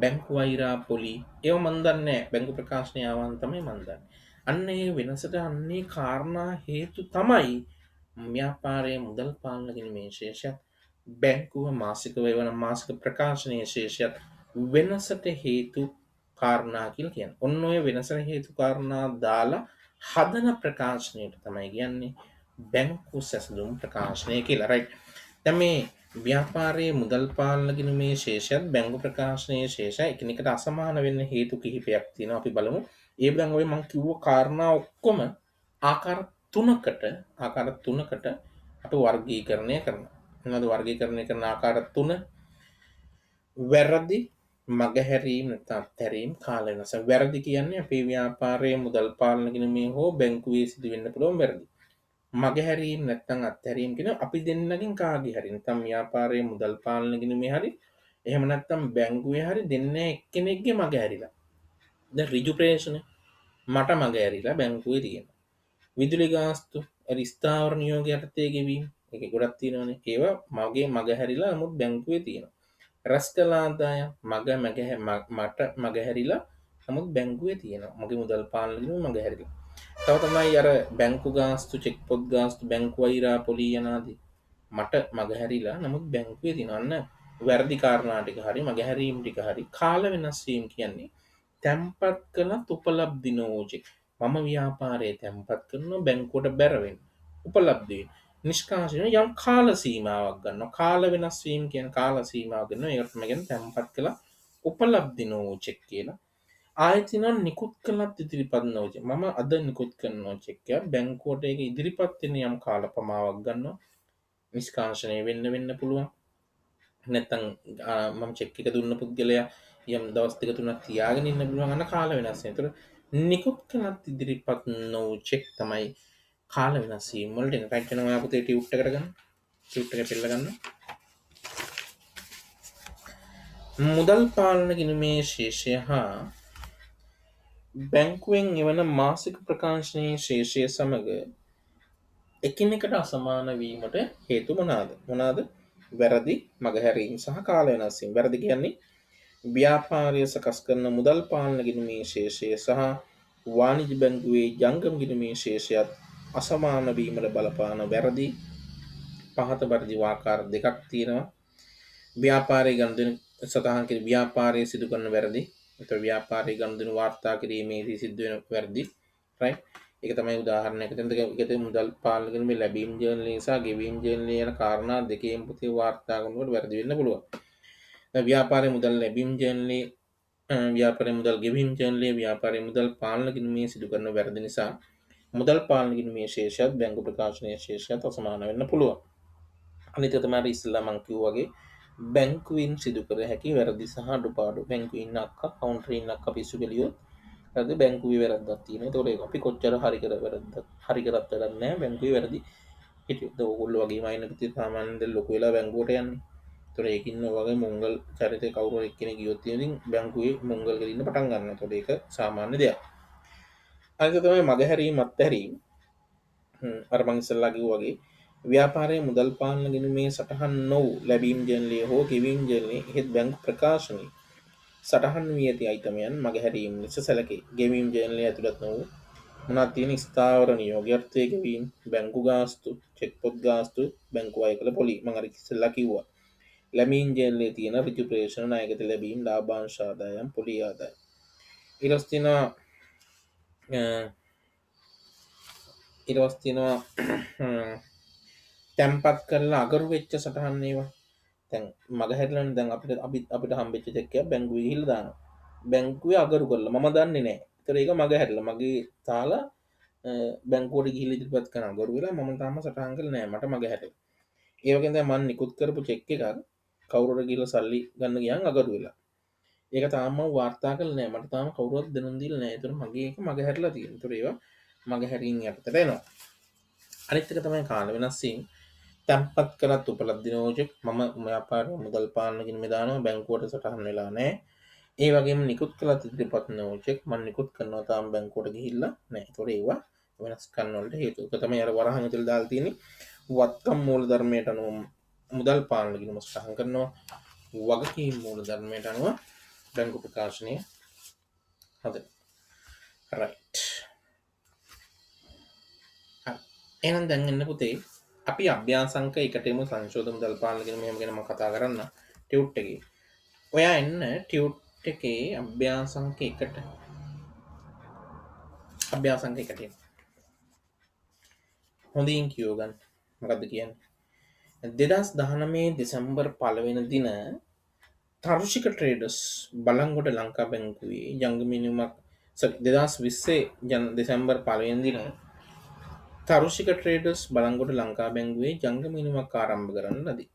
බැංකු වෛරා පොලි. ඒව මන් දන්නේ නැහැ. බැංකු ප්‍රකාශනය ආවම තමයි මන් දන්නේ. අන්න ඒ වෙනසට අන්නේ කාරණා හේතු තමයි ව්‍යාපාරයේ මුදල් පාලන කිරීමේ ශේෂයත්, බැංකුව මාසික වේවන මාසික ප්‍රකාශනයේ ශේෂයත් වෙනසට හේතු කාරණා කියලා කියන්නේ. ඔන්න ඔය වෙනසට හේතු කාරණා දාලා හදන ප්‍රකාශනයට තමයි කියන්නේ බැංකු සැසඳුම් ප්‍රකාශනය කියලා. රයිට්. දැන් මේ ව්‍යාපාරයේ මුදල් පාලන කිරීමේ ශේෂයත් බැංකු ප්‍රකාශනයේ ශේෂය එකිනෙකට අසමාන වෙන්න හේතු කිහිපයක් තියෙනවා. අපි බලමු. ඒ දැන් ඔය මම කිව්ව කාරණා ඔක්කොම ආකාර තුනකට අපි වර්ගීකරණය කරනවා. මොනවද වර්ගීකරණය කරන ආකාර තුන? වැරදි, මගහැරීම් නැත්නම් අත්හැරීම්, කාල වෙනස. වැරදි කියන්නේ අපේ ව්‍යාපාරයේ මුදල් පාලන කිරීමේ හෝ බැංකුවේ සිදු වෙන්න පුළුවන් වැරදි. මගහැරීම් නැත්නම් අත්හැරීම් කියන අපි දෙන්නගෙන් කාගේ හරි නැත්නම් ව්‍යාපාරයේ මුදල් පාලන කිරීමේ හරි එහෙම නැත්නම් බැංකුවේ හරි දෙන්න එක්කෙනෙක්ගේ මගහැරිලා. දැන් ඍජු ප්‍රේෂණ මට මගහැරිලා බැංකුවේ තියෙනවා. විදුලි ගාස්තු ස්ථාවර නියෝග යටතේ ගෙවීම ඒක ගොඩක් තියෙනවානේ. ඒවා මගේ මගහැරිලා නමුත් බැංකුවේ තියෙනවා. රැස් කළ ආදායම් මට මගහැරිලා නමුත් බැංකුවේ තියෙනවා. මගේ මුදල් පාලන කිරීම මගහැරිලා. තව තමයි අර බැංකු ගාස්තු, චෙක් පොත් ගාස්තු, බැංකු වෛරා පොලි යනාදී මට මගහැරිලා නමුත් බැංකුවේ තියෙනවා. අන්න වැරදි කාරණා ටික හරි මගහැරීම් ටික හරි කාල වෙනස් වීම කියන්නේ තැම්පත් කළත් උපලබ්ධි නොවූ මම ව්‍යාපාරයේ තැම්පත් කරනවා බැංකුවට බැර වෙන්න උපලබ්ධි වෙන්න නිෂ්කාශනය යම් කාල සීමාවක් ගන්නවා. කාල වෙනස් වීම කියන කාල සීමාව ගන්නවා. ඒකට තමයි කියන්නේ තැම්පත් කළා උපලබ්ධි නොවූ චෙක් කියලා. ආයෙත් තියෙනවා නිකුත් කළත් ඉදිරිපත් නොවූ චෙක්. මම අද නිකුත් කරනවා චෙක් එක බැංකුවට ඒක ඉදිරිපත් වෙන යම් කාල ප්‍රමාණයක් ගන්නවා. නිෂ්කාශනය වෙන්න පුළුවන්. නැත්තම් මම චෙක් එක දුන්න පුද්ගලයා යම් දවස් දෙක තුනක් තියාගෙන ඉන්න පුළුවන්. අන්න කාල වෙනස් වෙන. ඒතර නිකුත් කළත් ඉදිරිපත් නොවූ චෙක් තමයි කාල වෙනස් වීම වලට එන. රයිට් වෙනවා පුතේ ටියුට් එකට ගන්න. ටියුට් එක පෙළ ගන්න. මුදල් පාලන කිරීමේ ශේෂය හා බැංකුවෙන් එවන මාසික ප්‍රකාශනයේ ශේෂය සමග එකිනෙකට අසමාන වීමට හේතු මොනවාද? වැරදි, මගහැරීම් සහ කාල වෙනස් වීම. වැරදි කියන්නේ ව්‍යාපාරය සකස් කරන මුදල් පාලන කිරීමේ ශේෂය සහ වාණිජ බැංකුවේ ජංගම කිරීමේ ශේෂයත් අසමාන වීමට බලපාන වැරදි පහත පරිදි ආකාර දෙකක් තියෙනවා. ව්‍යාපාරයේ ගනුදෙනු සටහන් කිරීම ව්‍යාපාරයේ සිදු කරන වැරදි. ඒතර ව්‍යාපාරයේ ගනුදෙනු වාර්තා කිරීමේදී සිදු වෙන වැරදි. රයිට්. ඒක තමයි උදාහරණයක්. එතන මුදල් පාලන කිරීමේ ලැබීම් ජර්නලය සහ ගෙවීම් ජර්නලය යන කාරණා දෙකේම පුතේ වාර්තා කරනකොට වැරදි වෙන්න පුළුවන්. දැන් ව්‍යාපාරයේ මුදල් ලැබීම් ජර්නලය, ව්‍යාපාරයේ මුදල් ගෙවීම් ජර්නලය, ව්‍යාපාරයේ මුදල් පාලන කිරීමේ සිදු කරන වැරදි නිසා මුදල් පාලන කිරීමේ ශේෂයත් බැංකු ප්‍රකාශනයේ ශේෂයත් අසමාන වෙන්න පුළුවන්. අනිත් එක තමයි ඉස්සෙල්ලා මම කිව්වා වගේ බැංකුවෙන් සිදු කර හැකි වැරදි සහ අඩුපාඩු. බැංකුවේ ඉන්න අක්කා කවුන්ටරේ ඉන්න අක්කා පිස්සු කෙලියොත් අද බැංකුවේ වැරද්දක් තියෙනවා. ඒතකොට ඒක අපි කොච්චර හරි කරත් වැඩක් නැහැ. බැංකුවේ වැරදි හිටියොත් ඕගොල්ලෝ වගේම අයින පිටි සාමාන්‍යයෙන් දැන් ලොකු වෙලා බැංකුවට යන්නේ. ඒතකොට ඒකින් වගේ මොංගල් චරිතය කවුරු එක්කෙනෙක් ගියොත් ඉතින් බැංකුවේ මොංගල් කරගෙන ඉන්න පටන් ගන්නවා. ඒතකොට ඒක සාමාන්‍ය දෙයක්. අනිත් තමයි මගහැරීම් අත්හැරීම්. අර මං ඉස්සෙල්ලා කිව්වා වගේ ව්‍යාපාරයේ මුදල් පාලන ගැනීමේ සටහන් නොවූ ලැබීම් ජර්නලය හෝ ගෙවීම් ජර්නලය එහෙත් බැංකු ප්‍රකාශනයේ සටහන් වී ඇති අයිතමයන් මගහැරීම් ලෙස සැලකේ. ගෙවීම් ජර්නලය ඇතුළත් නොවූ මොනවද තියෙන ස්ථාවර නියෝග අර්ථයේ ගෙවීම්, බැංකු ගාස්තු, චෙක් පොත් ගාස්තු, බැංකු අය කළ පොලි මම අර ඉස්සෙල්ලා කිව්වා. ලැබීම් ජර්නලයේ තියෙන ඍජු ප්‍රේෂණ ණයගත ලැබීම්, ලාභාංශ ආදායම්, පොලි ආදායම්. ඊළඟට තියෙනවා තැම්පත් කරලා අගරු වෙච්ච සටහන් ඒවා. දැන් මගහැරලානේ දැන් අපිට හම්බෙච්ච චෙක් එක බැංකුවේ ගිහිල්ලා දානවා. බැංකුවේ අගරු කරලා මම දන්නේ නැහැ. ඒතර ඒක මගහැරලා මගේ තාලා බැංකුවට ගිහිල්ලා ඉදිරිපත් කරන අගරු වෙලා මම තාම සටහන් කරලා නැහැ. මට මගහැරලා. ඒ වගේම දැන් මම නිකුත් කරපු චෙක් එකක් කවුරුර ගිහිල්ලා සල්ලි ගන්න ගියන් අගරු වෙලා. ඒක තාම මම වාර්තා කරලා නැහැ. මට තාම කවුරුවත් දෙනුම් දීලා නැහැ. ඒතර මගේ එක මගහැරලා තියෙනවා. ඒතර ඒවා මගහැරීම් යටතට එනවා. අනිත් එක තමයි කාල වෙනස් වීම. තැම්පත් කරත් උපලබ්ධි නොවූ මම ව්‍යාපාරයේ මුදල් පාලන කිරීමේ දානවා බැංකුවට සටහන් වෙලා නැහැ. ඒ වගේම නිකුත් කළත් ඉදිරිපත් නොවූ මම නිකුත් කරනවා තාම බැංකුවට ගිහිල්ලා නැහැ. ඒතකොට ඒවා වෙනස්කම් වලට හේතු. ඒක තමයි අර වරහන් ඇතුළේ දාලා තියෙන්නේ වත්කම් මූල ධර්මයට අනුව මුදල් පාලන ගිණුම සටහන් කරනවා. වගකීම් මූලධර්මයට අනුව බැංකු ප්‍රකාශනය හදනවා. රයිට්. එහෙනම් දැන් එන්න පුතේ අපි අභ්‍යාස අංක 1ට එමු සංශෝධන මුදල් පාලන ගිණුම එහෙම ගැන මම කතා කරන්න ටියුට් එකේ. ඔයා එන්න ටියුට් එකේ අභ්‍යාස අංක 1ට. අභ්‍යාස අංක 1ට. හොඳින් කියෝ ගන්න. මොකද්ද කියන්නේ? 2019 දෙසැම්බර් 1 වෙනි දින තරුෂික ට්‍රේඩර්ස් බලංගොඩ ලංකා බැංකුවේ ජංගම මිනිමක් 2020 දෙසැම්බර් 1 වෙනි දින තරුෂික ට්‍රේඩර්ස් බලංගොඩ ලංකා බැංකුවේ ජංගම මිනිමක් ආරම්භ කරන්න ලදී.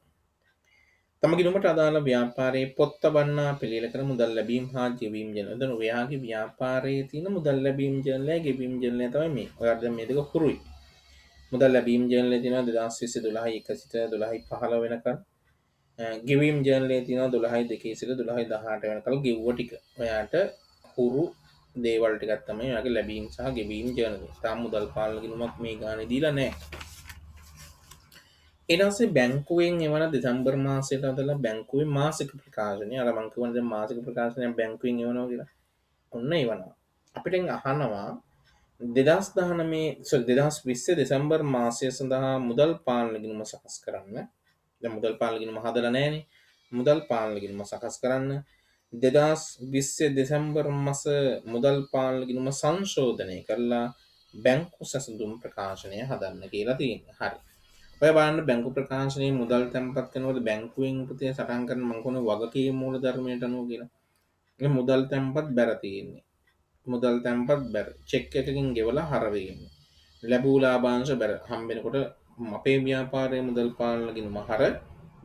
තම ගිණුමට අදාළ ව්‍යාපාරයේ පොත් තබන්නා පිළියෙල කර මුදල් ලැබීම් හා ගෙවීම් ජර්නල්. එතන ඔයාගේ ව්‍යාපාරයේ තියෙන මුදල් ලැබීම් ජර්නලය ගෙවීම් ජර්නලය තමයි මේ. ඔයාට දැන් මේ දෙක හුරුයි. මුදල් ලැබීම් ජර්නලය තියෙනවා 2020 12 1 සිට 12 15 වෙනකන්. ගෙවීම් ජර්නලය තියෙනවා 12 2 සිට 12 18 වෙනකල් ගෙවුව ටික. ඔයාට හුරු දේවල් ටිකක් තමයි ඔයාගේ ලැබීම් සහ ගෙවීම් ජර්නලය. තාම මුදල් පාලන ගිණුමක් මේ ගානේ දීලා නැහැ. ඊට පස්සේ බැංකුවෙන් එවන දෙසැම්බර් මාසයට අදලා බැංකුවේ මාසික ප්‍රකාශනය. අර මම කියවන දැන් මාසික ප්‍රකාශනය බැංකුවෙන් එවනවා කියලා. ඔන්න එවනවා. අපිට අහනවා 2020 දෙසැම්බර් මාසය සඳහා මුදල් පාලන ගිණුම සකස් කරන්න. දැන් මුදල් පාලන ගිණුම හදලා නැහැනේ. මුදල් පාලන ගිණුම සකස් කරන්න 2020 දෙසැම්බර් මාස මුදල් පාලන ගිණුම සංශෝධනය කරලා බැංකු සැසඳුම් ප්‍රකාශනය හදන්න කියලා තියෙනවා. හරි. ඔය බලන්න බැංකු ප්‍රකාශනයේ මුදල් තැන්පත් කරනකොට බැංකුවෙන් පුතේ සටහන් කරන මම කොහොමද වගකීම් මූලධර්මයට අනුව කියලා. ඒ මුදල් තැන්පත් බැර තියෙන්නේ. මුදල් තැන්පත් බැර චෙක් එකකින් ගෙවලා හර වෙන්නේ. ලැබූ ලාභාංශ බැර හම්බෙනකොට අපේ ව්‍යාපාරයේ මුදල් පාලන ගිණුම හර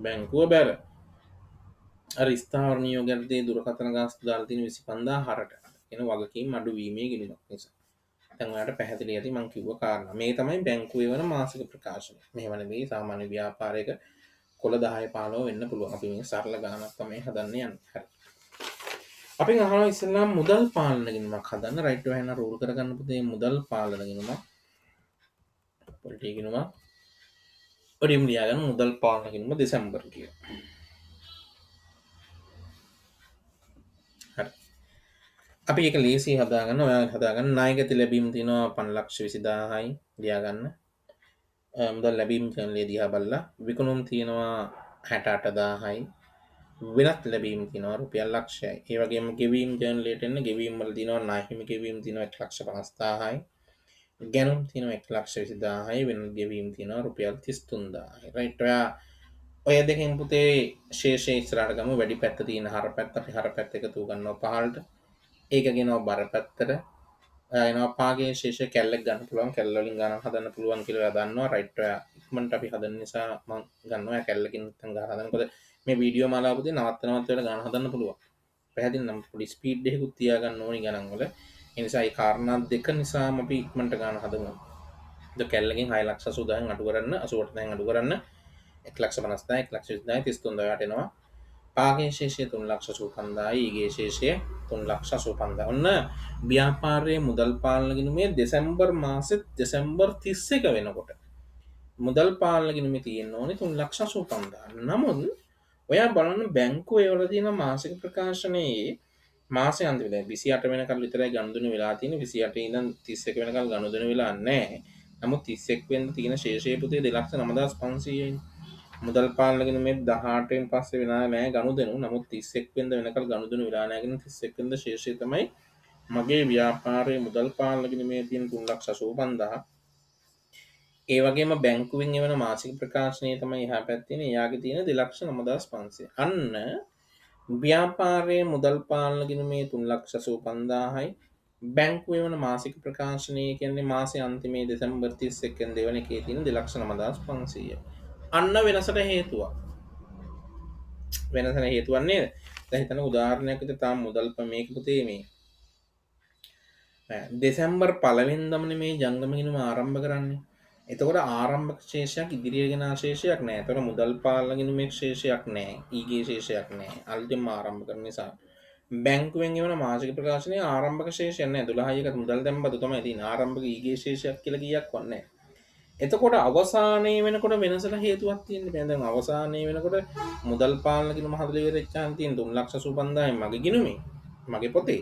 බැංකුව බැර. අර ස්ථාවර නියෝගයන්දී දුරකථන ගාස්තු දාලා තියෙන 25000 හරට. එන වගකීම් අඩු වීමේ ගිණුමක් නිසා. දැන් ඔයාලට පැහැදිලි ඇති මම කිව්ව කාරණා. මේ තමයි බැංකුවේ වන මාසික ප්‍රකාශනය. මෙහෙම නෙවෙයි සාමාන්‍ය ව්‍යාපාරයක කොළ 10 15 වෙන්න පුළුවන්. අපි මේ සරල ගණනක් තමයි හදන්න යන්නේ. හරි. අපි අහනවා ඉස්සෙල්ලාම මුදල් පාලන ගිණුමක් හදන්න. රයිට් ඔයා එන රූල් කරගන්න පුතේ මුදල් පාලන ගිණුමක්. පොලිටි ගිණුමක්. ඔඩියම් ලියාගන්න මුදල් පාලන ගිණුම දෙසැම්බර් කියලා. හරි. අපි ඒක ලේසි හදාගන්න. ඔයා හදාගන්න ණයගති ලැබීම් තියෙනවා 520000යි ලියාගන්න. මුදල් ලැබීම් ජර්නලය දිහා බලලා විකුණුම් තියෙනවා 68000යි. වෙනත් ලැබීම් තියෙනවා රුපියල් ලක්ෂයයි. ඒ වගේම ගෙවීම් ජර්නලයට එන්න ගෙවීම් වල තියෙනවා ණයහිමි ගෙවීම් තියෙනවා 150000යි. ගැනුම් තියෙනවා 120000යි. වෙනත් ගෙවීම් තියෙනවා රුපියල් 33000යි. රයිට් ඔය දෙකෙන් පුතේ ශේෂය ඉස්සරහට ගමු. වැඩි පැත්ත තියෙන හර පැත්ත අපි හර පැත්ත එකතු කරනවා 15ට. ඒක ගෙනවා බර පැත්තට. එනවා පාගේ ශේෂය කැල්ලක් ගන්න පුළුවන්. කැල්ල වලින් ගණන් හදන්න පුළුවන් කියලා දන්නවා. රයිට් ඔයා ඉක්මනට අපි හදන නිසා මම ගන්නවා කැල්ලකින් නැත්නම් ගණන් හදන්න. මොකද මේ වීඩියෝ මාලාව පුතේ නවත්ත වෙලා ගණන් හදන්න පුළුවන්. පැහැදිලි නම් පොඩි ස්පීඩ් එකකුත් තියාගන්න ඕනි ගණන් වල. ඒ නිසා මේ කාරණා දෙක නිසාම අපි ඉක්මනට ගණන් හදමු. කැල්ලකින් 6,80,000න් අඩු කරන්න 88,000න් අඩු කරන්න 1,50,000 1,20,000 එනවා. පාගේ ශේෂය 3,85,000යි. ඊගේ ශේෂය 3,85,000. ඔන්න ව්‍යාපාරයේ මුදල් පාලන ගිණුමේ දෙසැම්බර් මාසෙත් දෙසැම්බර් 31 වෙනකොට මුදල් පාලන ගිණුමේ තියෙන්න ඕනේ 3,85,000. නමුත් ඔයා බලන්න බැංකුවේ වල තියෙන මාසික ප්‍රකාශනයේ මාසේ අන්තිම දැන් 28 වෙනකල් විතරයි ගනුදෙනු වෙලා තියෙන්නේ. 28 ඉඳන් 31 වෙනකල් ගනුදෙනු වෙලා නැහැ. නමුත් 31 වෙනිදා තියෙන ශේෂය පුතේ 2,09,500යි. මුදල් පාලන ගිණුමේ 18 පස්සේ වෙනා නැහැ ගනුදෙනු. නමුත් 31 වෙනිදා වෙනකල් ගනුදෙනු වෙලා නැහැ කියන 31 වෙනිදා ශේෂය තමයි මගේ ව්‍යාපාරයේ මුදල් පාලන ගිණුමේ තියෙන 3,85,000. ඒ වගේම බැංකුවෙන් එවන මාසික ප්‍රකාශනයේ තමයි එහා පැත්තේ එයාගේ තියෙන 2,09,500. අන්න ව්‍යාපාරයේ මුදල් පාලන ගිණුමේ 3,85,000යි. බැංකුවේ වන මාසික ප්‍රකාශනය කියන්නේ මාසයේ අන්තිමේ දෙසැම්බර් 31 වෙනිදා දෙවන එකේ තියෙන 2,09,500. අන්න වෙනසට හේතුවක්. වෙනසට හේතුවක් නේද? දැන් හිතන්න උදාහරණයක් විදිහට තාම මුදල් මේක පුතේ මේ දෙසැම්බර් 1 වෙනිදාමනේ මේ ජංගම ගිණුම ආරම්භ කරන්නේ. එතකොට ආරම්භක ශේෂයක් ඉදිරියගෙන ශේෂයක් නැහැ. එතකොට මුදල් පාලන ගිණුමේ ශේෂයක් නැහැ. ඊගේ ශේෂයක් නැහැ. අල්ටිම ආරම්භ කරන නිසා බැංකුවෙන් එවන මාසික ප්‍රකාශනයේ ආරම්භක ශේෂයක් නැහැ. 12 1 මුදල් දැම්මද තමයි තියෙන ආරම්භක ඊගේ ශේෂයක් කියලා කීයක් වන්නේ. එතකොට අවසානයේ වෙනකොට වෙනසට හේතුවක් තියෙන්න බෑ. දැන් අවසානයේ වෙනකොට මුදල් පාලන ගිණුම හදලා ඉවරෙච්චාන් තියෙන 3,85,000යි මගේ ගිණුමේ. මගේ පොතේ.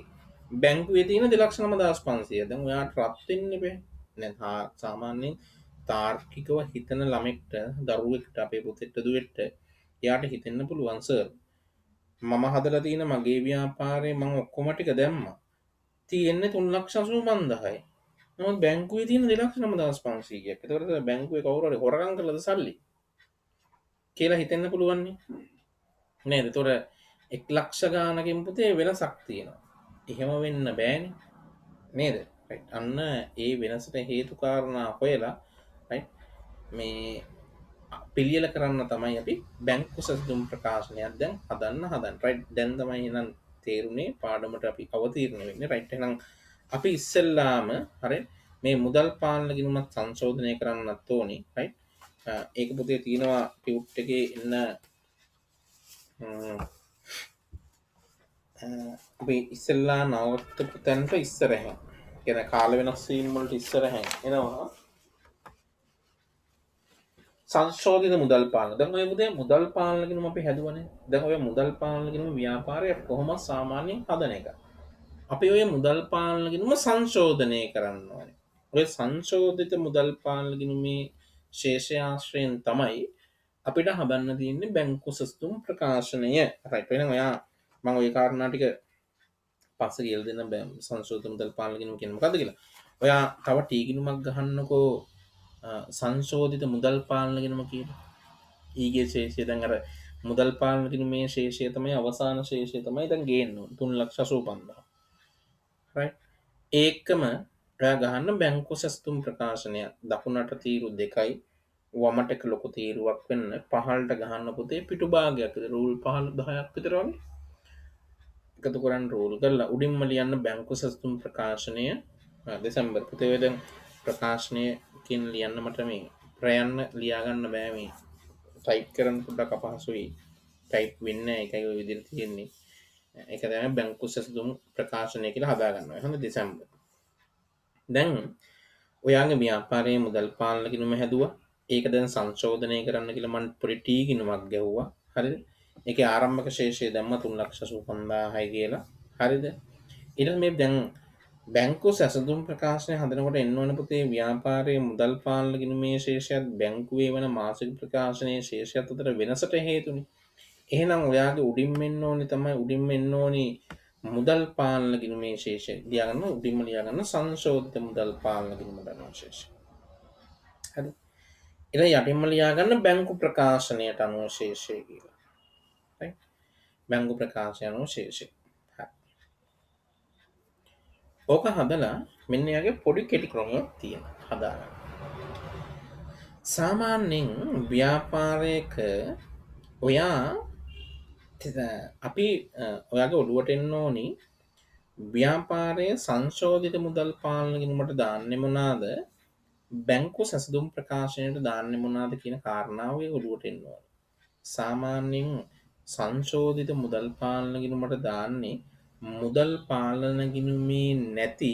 බැංකුවේ තියෙන 2,95,500. දැන් ඔයාට රත් වෙන්න බෑ. දැන් සාමාන්‍යයෙන් තාර්කිකව හිතන ළමෙක්ට දරුවෙක්ට අපේ පුතෙක්ට දුවෙක්ට එයාට හිතෙන්න පුළුවන් සර් මම හදලා තියෙන මගේ ව්‍යාපාරේ මම ඔක්කොම ටික දැම්මා. තියෙන්නේ 3,85,000යි. නමුත් බැංකුවේ තියෙන 2,95,500ක්. ඒතකොට බැංකුවේ කවුරු හරි හොරකම් කළාද සල්ලි කියලා හිතෙන්න පුළුවන් නේ. නේද? ඒතකොට 1,00,000 ගානකින් පුතේ වෙනසක් තියෙනවා. එහෙම වෙන්න බෑනේ. නේද? රයිට්. අන්න ඒ වෙනසට හේතු කාරණා හොයලා රයිට් මේ පිළියෙල කරන්න තමයි අපි බැංකු සතුම් ප්‍රකාශනයක් දැන් හදන්න රයිට්. දැන් තමයි එහෙනම් තේරුනේ පාඩමට අපි අවතීර්ණ වෙන්නේ රයිට්. එහෙනම් අපි ඉස්සෙල්ලාම හරි මේ මුදල් පාලන ගිණුමත් සංශෝධනය කරන්නත් ඕනි රයිට්. ඒක පුතේ තියෙනවා ටියුට් එකේ ඉන්න අපි ඉස්සෙල්ලා නවත්තපු තැනට ඉස්සරහින් කියන කාල වෙනස් වීම වලට ඉස්සරහින් එනවා සංශෝධිත මුදල් පාලන. දැන් ඔය පුතේ මුදල් පාලන ගිණුම අපි හැදුවනේ. දැන් ඔය මුදල් පාලන ගිණුම ව්‍යාපාරය කොහොමද සාමාන්‍යයෙන් හදන එක. අපි ඔය මුදල් පාලන ගිණුම සංශෝධනය කරන්න ඕනේ. ඔය සංශෝධිත මුදල් පාලන ගිණුමේ ශේෂය ආශ්‍රයෙන් තමයි අපිට හදන්න තියෙන්නේ බැංකු සතුම් ප්‍රකාශනය. රයිට්. එහෙනම් ඔයා මම ওই කාරණා ටික පස්සේ කියලා දෙන්න සංශෝධිත මුදල් පාලන ගිණුම කියන්නේ මොකද්ද කියලා. ඔයා තව ටී ගිණුමක් ගහන්නකෝ සංශෝධිත මුදල් පාලන ගිණුම කියලා. ඊගේ ශේෂය දැන් අර මුදල් පාලන ගිණුමේ ශේෂය තමයි අවසාන ශේෂය තමයි දැන් ගේන්න ඕනේ 3,85,000. රයිට්. ඒකම ඔයා ගහන්න බැංකු සතුම් ප්‍රකාශනය දකුණට තීරු 2යි වමට එක ලොකු තීරුවක් වෙන්න පහළට ගහන්න පුතේ පිටු භාගයක් විතර රූල් 10ක් විතර වගේ එකතු කරන් රෝල් කරලා උඩින්ම ලියන්න බැංකු සතුම් ප්‍රකාශනය දෙසැම්බර් පුතේ දැන් ප්‍රකාශනයකින් ලියන්න මට මේ ප්‍රයන්න ලියාගන්න බෑ මේ ටයිප් කරන්න පොඩ්ඩක් අපහසුයි ටයිප් වෙන්නේ ඒකයි ඔය විදිහට තියෙන්නේ ඒක තමයි බැංකු සතුම් ප්‍රකාශනය කියලා හදාගන්නවා හරිද දෙසැම්බර් දැන් ඔයාගේ ව්‍යාපාරයේ මුදල් පාලන ගිණුම හැදුවා ඒක දැන් සංශෝධනය කරන්න කියලා මම පොඩි ටී ගිණුමක් ගැහුවා හරිද ඒකේ ආරම්භක ශේෂය දැම්ම 3,85,000යි කියලා. හරිද? ඊට මේ දැන් බැංකු සැසඳුම් ප්‍රකාශනය හදනකොට එන්න ඕන පුතේ ව්‍යාපාරයේ මුදල් පාලන ගිණුමේ ශේෂයත් බැංකුවේ වන මාසික ප්‍රකාශනයේ ශේෂයත් අතර වෙනසට හේතුනේ. එහෙනම් ඔයාගේ උඩින් මෙන්න ඕනි තමයි උඩින් මෙන්න ඕනි මුදල් පාලන ගිණුමේ ශේෂය. ලියාගන්න උඩින්ම ලියාගන්න සංශෝධිත මුදල් පාලන ගිණුම ගන්න ශේෂය. හරි. ඊට යටින්ම ලියාගන්න බැංකු ප්‍රකාශනයට අනුව ශේෂය කියලා. බැංකු ප්‍රකාශය අනුව ශේෂය. ඕක හදලා මෙන්න යාගේ පොඩි කෙටි ක්‍රමයක් තියෙනවා හදාගන්න. සාමාන්‍යයෙන් ව්‍යාපාරයක ඔයා අපි ඔයාගේ ඔළුවට එන්න ඕනි ව්‍යාපාරයේ සංශෝධිත මුදල් පාලන ගිණුමට දාන්නේ මොනවාද? බැංකු සැසඳුම් ප්‍රකාශනයට දාන්නේ මොනවාද කියන කාරණාව ඔළුවට එන්න ඕන. සාමාන්‍යයෙන් සංශෝධිත මුදල් පාලන ගිණුමට දාන්නේ මුදල් පාලන ගිණුමේ නැති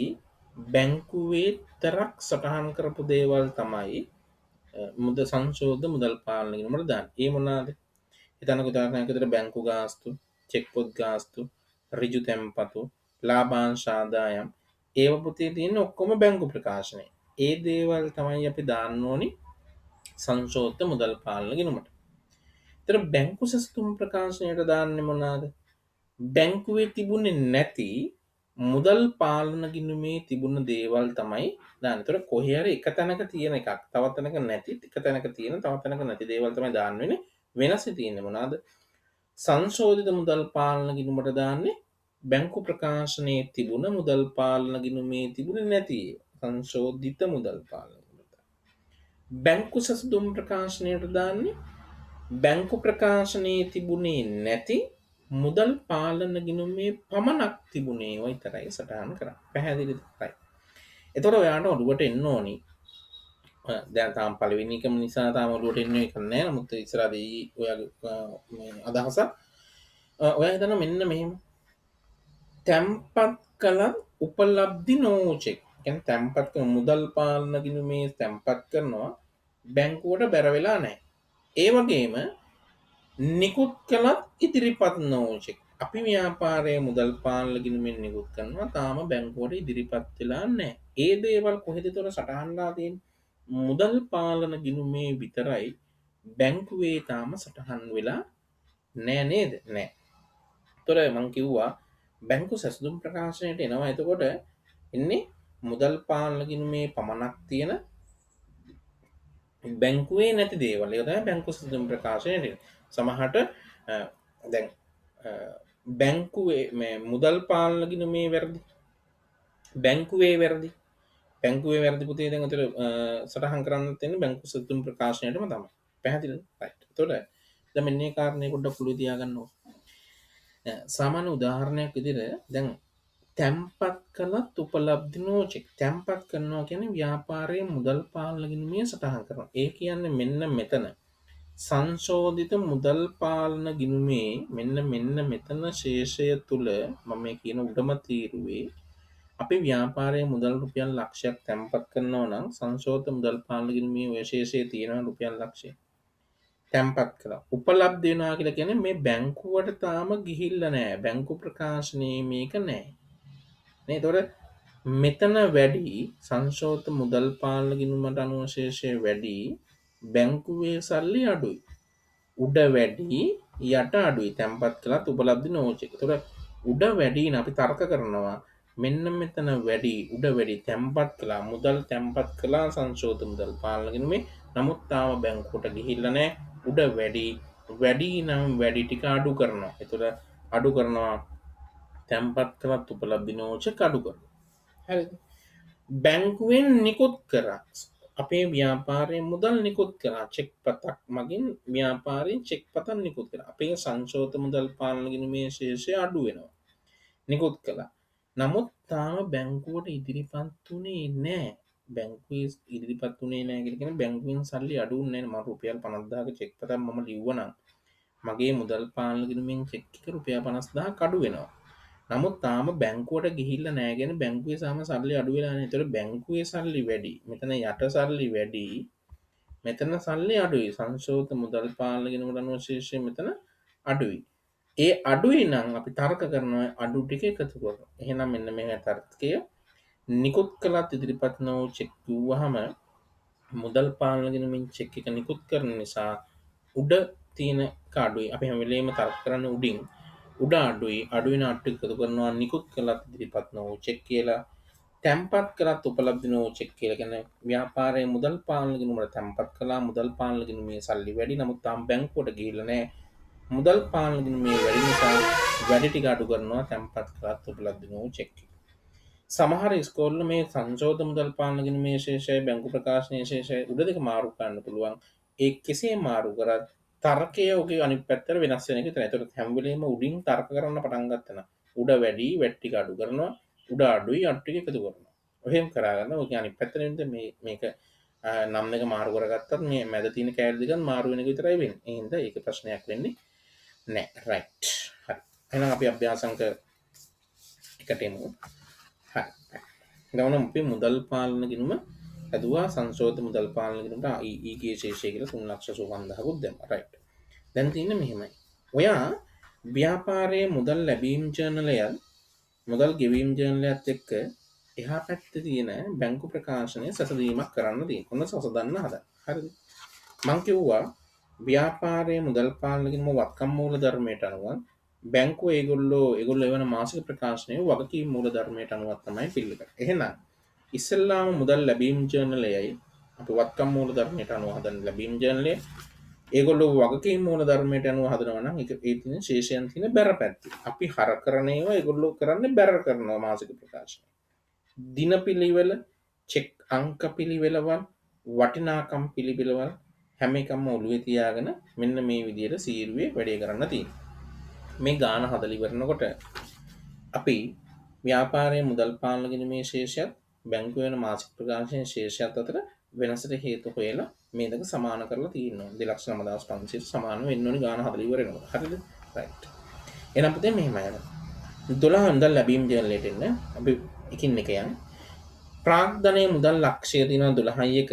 බැංකුවේ තරක් සටහන් කරපු දේවල් තමයි මුද සංශෝධ මුදල් පාලන ගිණුමට දාන්නේ. ඒ මොනවාද? හිතන්නකෝ උදාහරණයක් විදිහට බැංකු ගාස්තු, චෙක් පොත් ගාස්තු, ඍජු තැන්පතු, ලාභාංශ ආදායම් ඒව පුතේ තියෙන ඔක්කොම බැංකු ප්‍රකාශනයේ. ඒ දේවල් තමයි අපි දාන්න ඕනි සංශෝධිත මුදල් පාලන ගිණුමට. ඒතර බැංකු සැසඳුම් ප්‍රකාශනයට දාන්නේ මොනවාද? බැංකුවේ තිබුණේ නැති මුදල් පාලන ගිණුමේ තිබුණ දේවල් තමයි දාන්නේ. ඒතර කොහේ හරි එක තැනක තියෙන එකක්, තව තැනක නැති, එක තැනක තියෙන, තව තැනක නැති දේවල් තමයි දාන්න වෙන්නේ. වෙනස තියෙන්නේ මොනවාද? සංශෝධිත මුදල් පාලන ගිණුමට දාන්නේ බැංකු ප්‍රකාශනයේ තිබුණ මුදල් පාලන ගිණුමේ තිබුණේ නැති සංශෝධිත මුදල් පාලන ගිණුමට. බැංකු සැසඳුම් ප්‍රකාශනයට දාන්නේ බැංකු ප්‍රකාශනයේ තිබුණේ නැති මුදල් පාලන ගිණුමේ පමණක් තිබුණේ විතරයි සටහන් කරන්නේ. පැහැදිලිද? right. එතකොට ඔයාලට ඔළුවට එන්න ඕනි. දැන් තාම පළවෙනි එකම නිසා තාම ඔළුවට එන්නේ එක නෑ. නමුත් ඉස්සරහදී ඔයාගේ මේ අදහස ඔයා හිතන මෙන්න මෙහෙම. තැම්පත් කළ උපලබ්ධි නෝචෙක්. කියන්නේ තැම්පත් කරන මුදල් පාලන ගිණුමේ තැම්පත් කරනවා බැංකුවට බැර වෙලා නැහැ. ඒ වගේම නිකුත් කළත් ඉදිරිපත් නොවූ චෙක්. අපි ව්‍යාපාරයේ මුදල් පාලන ගිණුමෙන් නිකුත් කරනවා තාම බැංකුවට ඉදිරිපත් වෙලා නැහැ. ඒ දේවල් කොහෙද ඒතර සටහන්ලා තියෙන්නේ? මුදල් පාලන ගිණුමේ විතරයි බැංකුවේ තාම සටහන් වෙලා නෑ නේද? නෑ. ඒතර මම කිව්වා බැංකු සැසඳුම් ප්‍රකාශනයට එනවා. එතකොට එන්නේ මුදල් පාලන ගිණුමේ පමණක් තියෙන බැංකුවේ නැති දේවල්. ඒක තමයි බැංකු සැසඳුම් ප්‍රකාශනයට. සමහරට දැන් බැංකුවේ මේ මුදල් පාලන ගිණුමේ වැරදි. බැංකුවේ වැරදි. බැංකුවේ වැරදි පුතේ දැන් උතර සටහන් කරන්න තියෙන්නේ බැංකු සැසඳුම් ප්‍රකාශනයටම තමයි. පැහැදිලිද? රයිට්. එතකොට දැන් මෙන්න මේ කාරණේ පොඩ්ඩක් පුළු තියාගන්න ඕන. සාමාන්‍ය උදාහරණයක් විදිහට දැන් තැම්පත් කළත් උපලබ්ධ නොචෙක්. තැම්පත් කරනවා කියන්නේ ව්‍යාපාරයේ මුදල් පාලන ගිණුමේ සටහන් කරනවා. ඒ කියන්නේ මෙන්න මෙතන සංශෝධිත මුදල් පාලන ගිණුමේ මෙන්න මෙතන ශේෂය තුල මම මේ කියන උඩම තීරුවේ අපි ව්‍යාපාරයේ මුදල් රුපියල් ලක්ෂයක් තැම්පත් කරනවා නම් සංශෝධිත මුදල් පාලන ගිණුමේ ඔය ශේෂයේ තියෙනවා රුපියල් ලක්ෂය. තැම්පත් කළා. උපලබ්ධ වෙනවා කියලා කියන්නේ මේ බැංකුවට තාම ගිහිල්ලා නැහැ. බැංකු ප්‍රකාශනයේ මේක නැහැ. නේ ඒතකොට මෙතන වැඩි සංශෝධිත මුදල් පාලන ගිණුමට අනුව ශේෂය වැඩි බැංකුවේ සල්ලි අඩුයි. උඩ වැඩි යට අඩුයි. තැම්පත් කළත් උපලබ්ධ නොවුචෙක්. ඒතකොට උඩ වැඩි අපි තර්ක කරනවා මෙන්න මෙතන වැඩි උඩ වැඩි තැම්පත් කළා මුදල් තැම්පත් කළා සංශෝධිත මුදල් පාලන ගිණුමේ නමුත් තාම බැංකුවට ගිහිල්ලා නැහැ. උඩ වැඩි නම් වැඩි ටික අඩු කරනවා. ඒතකොට අඩු කරනවා තැම්පත් කළත් උපලබ්ධ නොවුචෙක් අඩු කරනවා. හරිද? බැංකුවෙන් නිකුත් කරා අපේ ව්‍යාපාරයේ මුදල් නිකුත් කරා චෙක් පතක් මගින් ව්‍යාපාරයෙන් චෙක් පතක් නිකුත් කරා. අපේ සංශෝධිත මුදල් පාලන ගිණුමේ ශේෂය අඩු වෙනවා. නිකුත් කළා. නමුත් තාම බැංකුවට ඉදිරිපත් වුණේ නැහැ. බැංකුවේ ඉදිරිපත් වුණේ නැහැ කියලා කියන්නේ බැංකුවෙන් සල්ලි අඩු වුණේ නැහැ. මම රුපියල් 50000ක චෙක් පතක් මම ලිව්වනම් මගේ මුදල් පාලන ගිණුමෙන් චෙක් එක රුපියල් 50000ක් අඩු වෙනවා. නමුත් තාම බැංකුවට ගිහිල්ලා නැහැ කියන්නේ බැංකුවේ සාම සල්ලි අඩු වෙලා නැහැ. ඒතකොට බැංකුවේ සල්ලි වැඩි. මෙතන යට සල්ලි වැඩි. මෙතන සල්ලි අඩුයි. සංශෝධිත මුදල් පාලන ගිණුමට අනුව ශේෂය මෙතන අඩුයි. ඒ අඩුයි නම් අපි තර්ක කරනවා අඩු ටික එකතු කරනවා. එහෙනම් මෙන්න මේ තර්කය නිකුත් කළත් ඉදිරිපත් නොවු චෙක් කිව්වහම මුදල් පාලන ගිණුමින් චෙක් එක නිකුත් කරන නිසා උඩ තියෙන අඩුයි. අපි හැම වෙලේම තර්ක කරන්නේ උඩින්. උඩ අඩුයි. අඩු වෙන අට්ටු එකතු කරනවා නිකුත් කළත් ඉදිරිපත් නොවු චෙක් කියලා. තැම්පත් කළත් උපලබ්ධ නොවු චෙක් කියලා කියන්නේ ව්‍යාපාරයේ මුදල් පාලන ගිණුමට තැම්පත් කළා මුදල් පාලන ගිණුමේ සල්ලි වැඩි නමුත් තාම බැංකුවට ගිහිල්ලා නැහැ. මුදල් පාලන ගිණුමේ වැඩි නිසා වැඩි ටික අඩු කරනවා තැම්පත් කළත් උපලබ්ධ නොවු චෙක්. සමහර ඉස්කෝලවල මේ සංශෝධන මුදල් පාලන ගිණුමේ ශේෂය බැංකු ප්‍රකාශනයේ ශේෂය උඩ දෙක මාරු කරන්න පුළුවන්. ඒ කෙසේ මාරු කරත් තර්කය ඔගේ අනිත් පැත්තට වෙනස් වෙන එක විතරයි. ඒතකොට හැම වෙලේම උඩින් තර්ක කරන්න පටන් ගත්තා නම් උඩ වැඩි වැට් ටික අඩු කරනවා උඩ අඩුයි අට් ටික එකතු කරනවා. ඔහෙම කරාගන්න ඔක අනිත් පැත්තට එන්න මේක නම් එක මාරු කරගත්තත් මේ මැද තියෙන කෑලි දෙකත් මාරු වෙන එක විතරයි වෙන්නේ. ඒ හින්දා ඒක ප්‍රශ්නයක් වෙන්නේ නැහැ. රයිට්. හරි. එහෙනම් අපි අභ්‍යාසංක එකට එමු. හරි. දැන් අපි මුදල් පාලන ගිණුම හදුවා සංශෝධිත මුදල් පාලන ගිණුමට ඊගේ ශේෂය කියලා 3,50,000ක් දැම්මා. රයිට්. දැන් තියෙන්නේ මෙහෙමයි. ඔයා ව්‍යාපාරයේ මුදල් ලැබීම් ජර්නලයත් මුදල් ගෙවීම් ජර්නලයත් එක්ක එහා පැත්තේ තියෙන බැංකු ප්‍රකාශනයේ සැසඳීමක් කරන්න තියෙනවා. ඔන්න සසඳන්න හදන්න. හරිද? මම කිව්වා ව්‍යාපාරයේ මුදල් පාලන ගිණුම වත්කම් මූල ධර්මයට අනුව බැංකුව ඒගොල්ලෝ එවන මාසික ප්‍රකාශනය වගකීම් මූල ධර්මයට අනුව තමයි පිළිගන්නේ. එහෙනම් ඉස්සෙල්ලාම මුදල් ලැබීම් ජර්නලයයි අපි වත්කම් මූල ධර්මයට අනුව හදන ලැබීම් ජර්නලය ඒගොල්ලෝ වගකීම් මූල ධර්මයට අනුව හදනවා නම් ඒක ඒ තියෙන ශේෂයන් තියෙන බැර පැත්ත. අපි හර කරන ඒවා ඒගොල්ලෝ කරන්නේ බැර කරනවා මාසික ප්‍රකාශනය. දිනපිළිවෙල, චෙක් අංක පිළිවෙලවල්, වටිනාකම් පිළිවෙලවල් හැම එකම ඔළුවේ තියාගෙන මෙන්න මේ විදිහට සීරුවේ වැඩේ කරන්න තියෙනවා. මේ ගාන හදලා ඉවරනකොට අපි ව්‍යාපාරයේ මුදල් පාලන ගිණුමේ ශේෂයත් බැංකුව වෙන මාසික ප්‍රකාශනයේ ශේෂයත් අතර වෙනසට හේතු හොයලා මේ දෙක සමාන කරලා තියෙනවා. 2,95,500 සමාන වෙන්න ඕනි ගාන හදලා ඉවර වෙනකොට. හරිද? රයිට්. එහෙනම් පුතේ මෙහෙමයි අර 12 මුදල් ලැබීම් ජර්නලයට එන්න අපි එකින් එක යන් ප්‍රාග්ධනයේ මුදල් ලක්ෂය තියෙනවා 12යි එක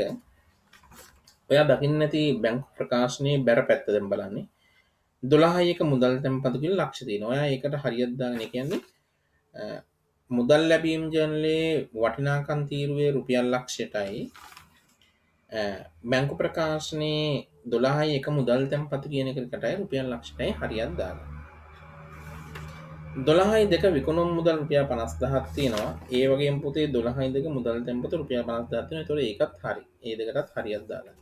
ඔයා දකින්න ඇති බැංකු ප්‍රකාශනයේ බැර පැත්ත දැන් බලන්නේ 12යි එක මුදල් තැන්පතු කියලා ලක්ෂ තියෙනවා. ඔයා ඒකට හරියට දාගෙන ඒ කියන්නේ මුදල් ලැබීම් ජර්නලයේ වටිනාකම් තීරුවේ රුපියල් ලක්ෂයටයි බැංකු ප්‍රකාශනයේ 12යි එක මුදල් තැන්පතු කියන එකකටයි රුපියල් ලක්ෂයටයි හරියට දාගන්න. 12යි දෙක විකුණුම් මුදල් රුපියල් 50000ක් තියෙනවා. ඒ වගේම පුතේ 12යි දෙක මුදල් තැන්පතු රුපියල් 50000ක් තියෙනවා. ඒතකොට ඒකත් හරි. ඒ දෙකටත් හරියට දාගන්න.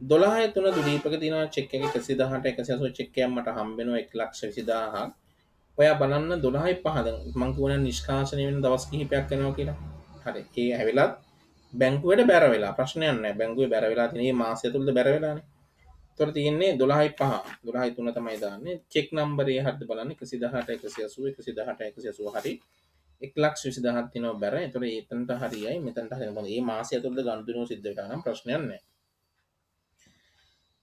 12යි 3 දුලීපක තියෙනවා චෙක් එක 118 180 චෙක් එකක් මට හම්බ වෙනවා 1,200,000ක්. ඔයා බලන්න 12යි 5 දැන් මං කියවනේ නිෂ්කාශනය වෙන දවස් කිහිපයක් යනවා කියලා. හරි. ඒ ඇවිලත් බැංකුවට බැර වෙලා ප්‍රශ්නයක් නැහැ. බැංකුවේ බැර වෙලා තියෙන මේ මාසය තුලද බැර වෙලානේ. ඒතකොට තියෙන්නේ 12යි 5 12යි 3 තමයි දාන්නේ. චෙක් නම්බරය හරිද බලන්න 118 180 118 180 හරි. 1,20,000ක් තියෙනවා බැර. ඒතකොට එතනට හරියයි මෙතනට හරියයි. මොකද මේ මාසය තුලද ගනුදෙනුව සිද්ධ වෙලා නම් ප්‍රශ්නයක් නැහැ.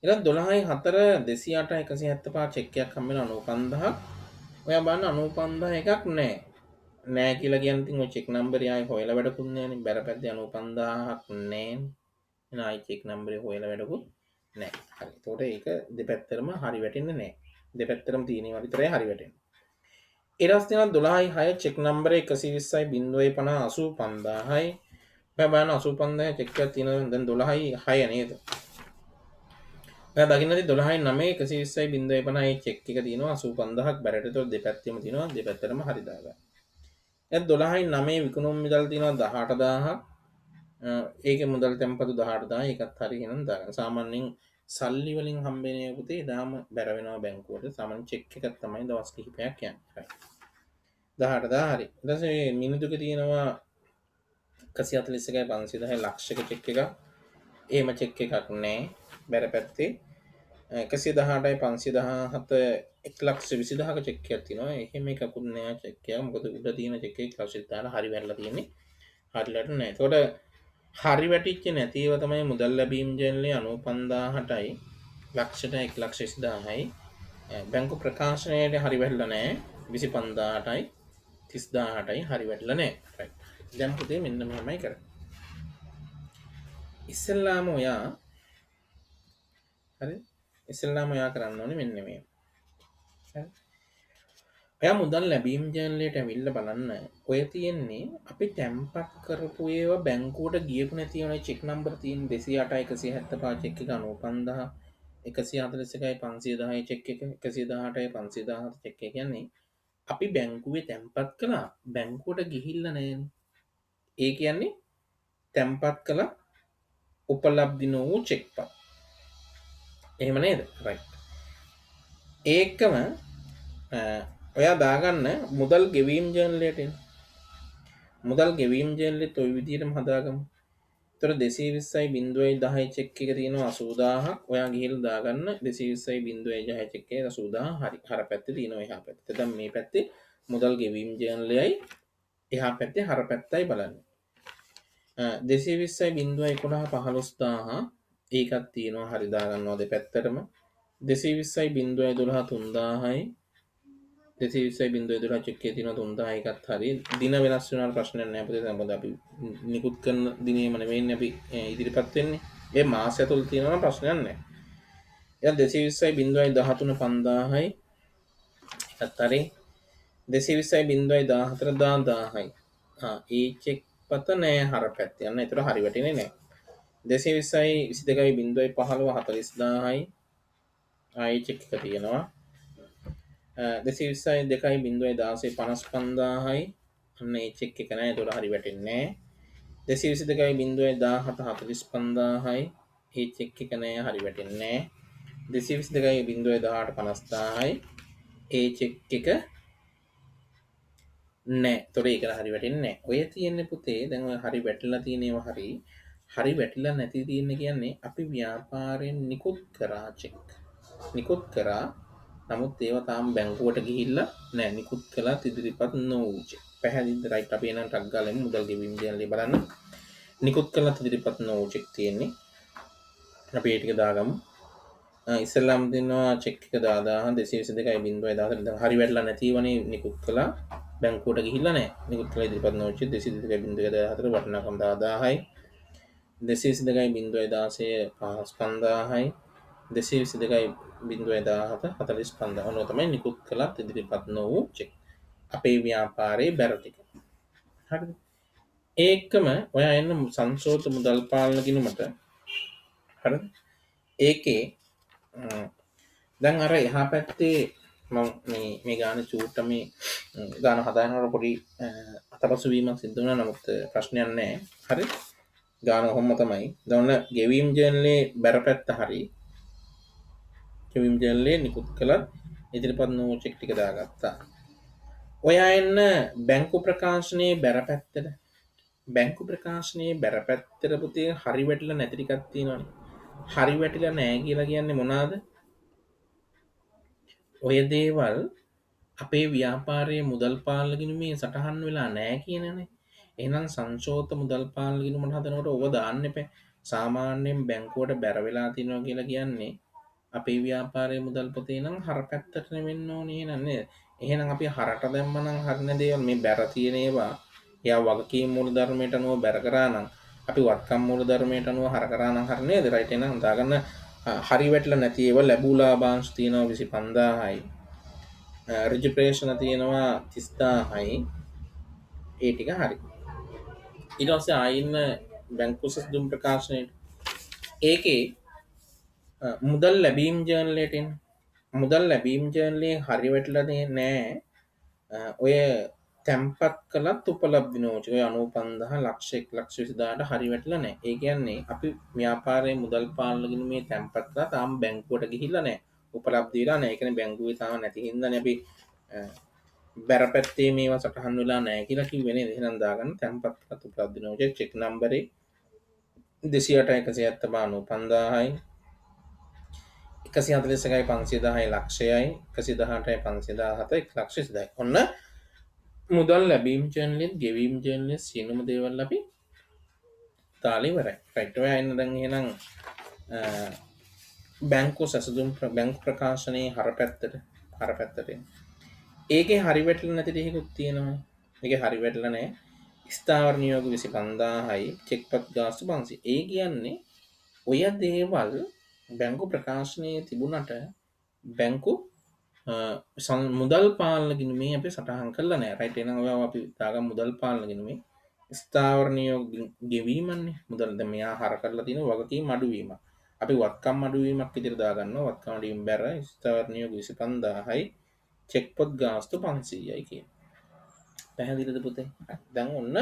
ඊළඟ 12යි 4 208 175 චෙක් එකක් හම්බ වෙන 95,000ක්. ඔයා බලන්න 95,000 එකක් නැහැ. නෑ කියලා කියන්නේ ඉතින් ඔය චෙක් නම්බරය ආයි හොයලා වැඩකුත් නෑනේ. බැරපැද්දේ 95,000ක් නෑනේ. එහෙනම් ආයි චෙක් නම්බරය හොයලා වැඩකුත් නෑ. හරි. එතකොට ඒක දෙපැත්තටම හරි වැටෙන්නේ නෑ. දෙපැත්තටම තියෙනවා විතරයි හරි වැටෙන්නේ. ඊට පස්සේ තියෙනවා 12යි 6 චෙක් නම්බරය 120යි 0.50 85,000යි. ඔයා බලන්න 85,000 චෙක් එකක් තියෙනවා දැන් 12යි 6 නේද? ඔයා දකින්නදී 12යි 9 120යි 0.50 චෙක් එක තියෙනවා 85,000ක් බැරට. ඒතකොට දෙපැත්තෙම තියෙනවා දෙපැත්තටම හරි දාගන්න. එත් 12යි 9 විකුණුම් මුදල් තියෙනවා 18000ක්. ඒකේ මුදල් තැන්පතු 18000 ඒකත් හරි එහෙනම් දාගන්න. සාමාන්‍යයෙන් සල්ලි වලින් හම්බෙන ඒ පුතේ දාම බැර වෙනවා බැංකුවට. සාමාන්‍ය චෙක් එකක් තමයි දවස් කිහිපයක් යන්නේ. 18000 හරි. ඊට පස්සේ මිනිත්තුක තියෙනවා 141යි 510 ලක්ෂයක චෙක් එකක්. එහෙම චෙක් එකක් නැහැ. බැර පැත්තේ 118යි 517 1,20,000ක චෙක් එකක් තියෙනවා. එහෙම එකකුත් නෑ චෙක් එකක්. මොකද උඩ තියෙන චෙක් එක 1,20,000 හරි වැරලා තියෙන්නේ. හරියට නෑ. ඒතකොට හරි වැටිච්ච නැති ඒවා තමයි මුදල් ලැබීම් ජර්නලයේ 95,000ටයි ලක්ෂයට 1,20,000යි. බැංකු ප්‍රකාශනයේ හරි වැටලා නෑ 25,000ටයි 30,000ටයි හරි වැටලා නෑ. රයිට්. දැන් පුතේ මෙන්න මෙහෙමයි කරන්නේ. ඉස්සෙල්ලාම ඔයා හරි ඉස්සෙල්ලාම ඔයා කරන්න ඕනේ මෙන්න මේ. හරි. ඔයා මුදල් ලැබීම් ජර්නලයට ඇවිල්ලා බලන්න. ඔය තියෙන්නේ අපි තැම්පත් කරපු ඒවා බැංකුවට ගියපු නැති ඒවා චෙක් නම්බර් තියෙන 208 175 චෙක් එක 95,000 141යි 510 චෙක් එක 118යි 517 චෙක් එක කියන්නේ අපි බැංකුවේ තැම්පත් කළා බැංකුවට ගිහිල්ලා නැහැනේ. ඒ කියන්නේ තැම්පත් කළා උපලබ්ධි නොවූ චෙක්පත්. එහෙම නේද? රයිට්. ඒකම ඔයා දාගන්න මුදල් ගෙවීම් ජර්නලයට එන්න. මුදල් ගෙවීම් ජර්නලෙත් ওই විදිහටම හදාගමු. ඒතර 220යි 0.10 චෙක් එක තියෙනවා 80000ක්. ඔයා ගිහිල්ලා දාගන්න 220යි 0.10 චෙක් එක 80000 හරි. හර පැත්තේ තියෙනවා එහා පැත්තේ. දැන් මේ පැත්තේ මුදල් ගෙවීම් ජර්නලයයි එහා පැත්තේ හර පැත්තයි බලන්න. 220යි 0.11 15000 ඒකත් තියෙනවා හරි දාගන්නවා දෙපැත්තටම. 220යි 0.12 3000යි 220යි 0.12 චෙක් එකේ තියෙනවා 3000 එකත් හරි. දින වෙනස් වෙනාට ප්‍රශ්නයක් නැහැ පුතේ. මොකද අපි නිකුත් කරන දිනේම නෙවෙයිනේ අපි ඉදිරිපත් වෙන්නේ. ඒ මාසය තුල තියෙනවා ප්‍රශ්නයක් නැහැ. එහෙනම් 220යි 0.13 5000යි එකත් හරි. 220යි 0.14 1000යි. ඒ චෙක් පත නෑ හර පැත්තේ. යන්න ඒතර හරි වැටෙන්නේ නෑ. 220යි 22යි 0.15 40000යි. ආයි චෙක් එක තියෙනවා. 220යි 2යි 0.16 55,000යි. අන්න ඒ චෙක් එක නෑ. ඒතර හරි වැටෙන්නේ නෑ. 222යි 0.17 45,000යි. ඒ චෙක් එක නෑ හරි වැටෙන්නේ නෑ. 222යි 0.18 50,000යි. ඒ චෙක් එක නෑ. ඒතර ඒක හරි වැටෙන්නේ නෑ. ඔය තියෙන්නේ පුතේ දැන් ඔය හරි වැටලා තියෙන ඒවා හරි වැටිලා නැති තියෙන්නේ කියන්නේ අපි ව්‍යාපාරයෙන් නිකුත් කරා චෙක්. නිකුත් කරා නමුත් ඒවා තාම බැංකුවට ගිහිල්ලා නෑ. නිකුත් කළා ඉදිරිපත් නොවූ චෙක්. පැහැදිලිද? රයිට්. අපි එනම් ටක් ගාලා එමු මුදල් ගෙවීම් ජර්නලේ බලන්න. නිකුත් කළා ඉදිරිපත් නොවූ චෙක් තියෙන්නේ. අපි ඒ ටික දාගමු. ඉස්සෙල්ලාම දෙනවා චෙක් එක 10000 222යි 0.14 දැන් හරි වැටලා නැතිවනේ නිකුත් කළා. බැංකුවට ගිහිල්ලා නැහැ. නිකුත් කළා ඉදිරිපත් නොවෙච්ච 222යි 0.14 වටිනාකම 10000යි. 222.16 5,5000යි 222.17 45,000 ඔන්න තමයි නිකුත් කළත් ඉදිරිපත් නොවූ චෙක්. අපේ ව්‍යාපාරයේ බැර ටික. හරිද? ඒකම ඔයා එන්න සංශෝධ මුදල් පාලන ගිණුමට. හරිද? ඒකේ දැන් අර එහා පැත්තේ මම මේ ගාන චූට්ට මේ ගාන හදානකොට පොඩි අතපසු වීමක් සිද්ධ වුණා. නමුත් ප්‍රශ්නයක් නැහැ. හරි? ගාන ඔහොම තමයි. දැන් ගෙවීම් ජර්නලේ බැරපැත්ත හරි. ගෙවීම් ජර්නලේ නිකුත් කළත් ඉදිරිපත් නොවූ චෙක් ටික දාගත්තා. ඔයා එන්න බැංකු ප්‍රකාශනයේ බැරපැත්තට. බැංකු ප්‍රකාශනයේ බැරපැත්තට පුතේ හරි වැටිලා නැති ටිකක් තියෙනවනේ. හරි වැටිලා නැහැ කියලා කියන්නේ මොනවාද? ඔය දේවල් අපේ ව්‍යාපාරයේ මුදල් පාලන ගිණුමේ සටහන් වෙලා නැහැ කියනනේ. එහෙනම් සංශෝධ මුදල් පාලන ගිණුමට හදනකොට ඕක දාන්න එපා. සාමාන්‍යයෙන් බැංකුවට බැර වෙලා තියෙනවා කියලා කියන්නේ අපේ ව්‍යාපාරයේ මුදල් පොතේ නම් හර පැත්තට නෙවෙන්න ඕනේ නේද? එහෙනම් අපි හරට දැම්මනම් හරින දේවල් මේ බැර තියෙන ඒවා එයා වගකීම් මූල ධර්මයට අනුව බැර කරා නම් අපි වත්කම් මූල ධර්මයට අනුව හර කරා නම් හරි නේද? රයිට් එහෙනම් දාගන්න හරි වැටලා නැති ඒවා ලැබූ ලාභාංශ තියෙනවා 25000යි. රෙජිස්ට්‍රේෂන් තියෙනවා 30000යි. ඒ ටික හරි. ඊට පස්සේ ආයින්න බැංකු සුදුම් ප්‍රකාශනයේ ඒකේ මුදල් ලැබීම් ජර්නලයට එන්න. මුදල් ලැබීම් ජර්නලයේ හරි වැටලා නැහැ. ඔය තැම්පත් කළත් උපලබ්ධ නෝචක 95000 ලක්ෂ 1,20,000ට හරි වැටලා නැහැ. ඒ කියන්නේ අපි ව්‍යාපාරයේ මුදල් පාලන ගිණුමේ තැම්පත් කරලා තාම බැංකුවට ගිහිල්ලා නැහැ. උපලබ්ධ වෙලා නැහැ. ඒ කියන්නේ බැංකුවේ තාම නැති හින්දානේ අපි බැරපැත්තේ මේවා සටහන් වෙලා නැහැ කියලා කිව්වේ නේද? එහෙනම් දාගන්න තැම්පත් කරලා උපලබ්ධ නෝචක චෙක් නම්බරේ 208,195,5000යි 141,510යි ලක්ෂයයි 118,517 1,20,000යි. ඔන්න මුදල් ලැබීම් ජර්නලෙත් ගෙවීම් ජර්නලෙත් සියලුම දේවල් අපි තාලේ ඉවරයි. රයිට්. ඔයා එන්න දැන් එහෙනම් බැංකු සසුදුම් බැංකු ප්‍රකාශනයේ හර පැත්තට ඒකේ හරි වැටලා නැති දෙයක්ත් තියෙනවා. ඒකේ හරි වැටලා නැහැ. ස්ථාවර නියෝග 25000යි චෙක්පත් ගාස්තු 500. ඒ කියන්නේ ඔය දේවල් බැංකු ප්‍රකාශනයේ තිබුණට බැංකු මුදල් පාලන ගිණුමේ අපි සටහන් කරලා නැහැ. රයිට්. එහෙනම් ඔය අපි දාගමු මුදල් පාලන ගිණුමේ ස්ථාවර නියෝග ගෙවීමන්නේ. මුදල් දැන් මෙයා හර කරලා තියෙන වගකීම් අඩුවීමක්. අපි වත්කම් අඩුවීමක් විදිහට දාගන්නවා. වත්කම් අඩුවීම බැර ස්ථාවර නියෝග 25000යි චෙක්පොත් ගාස්තු 500යි කියන. පැහැදිලිද පුතේ? දැන් ඔන්න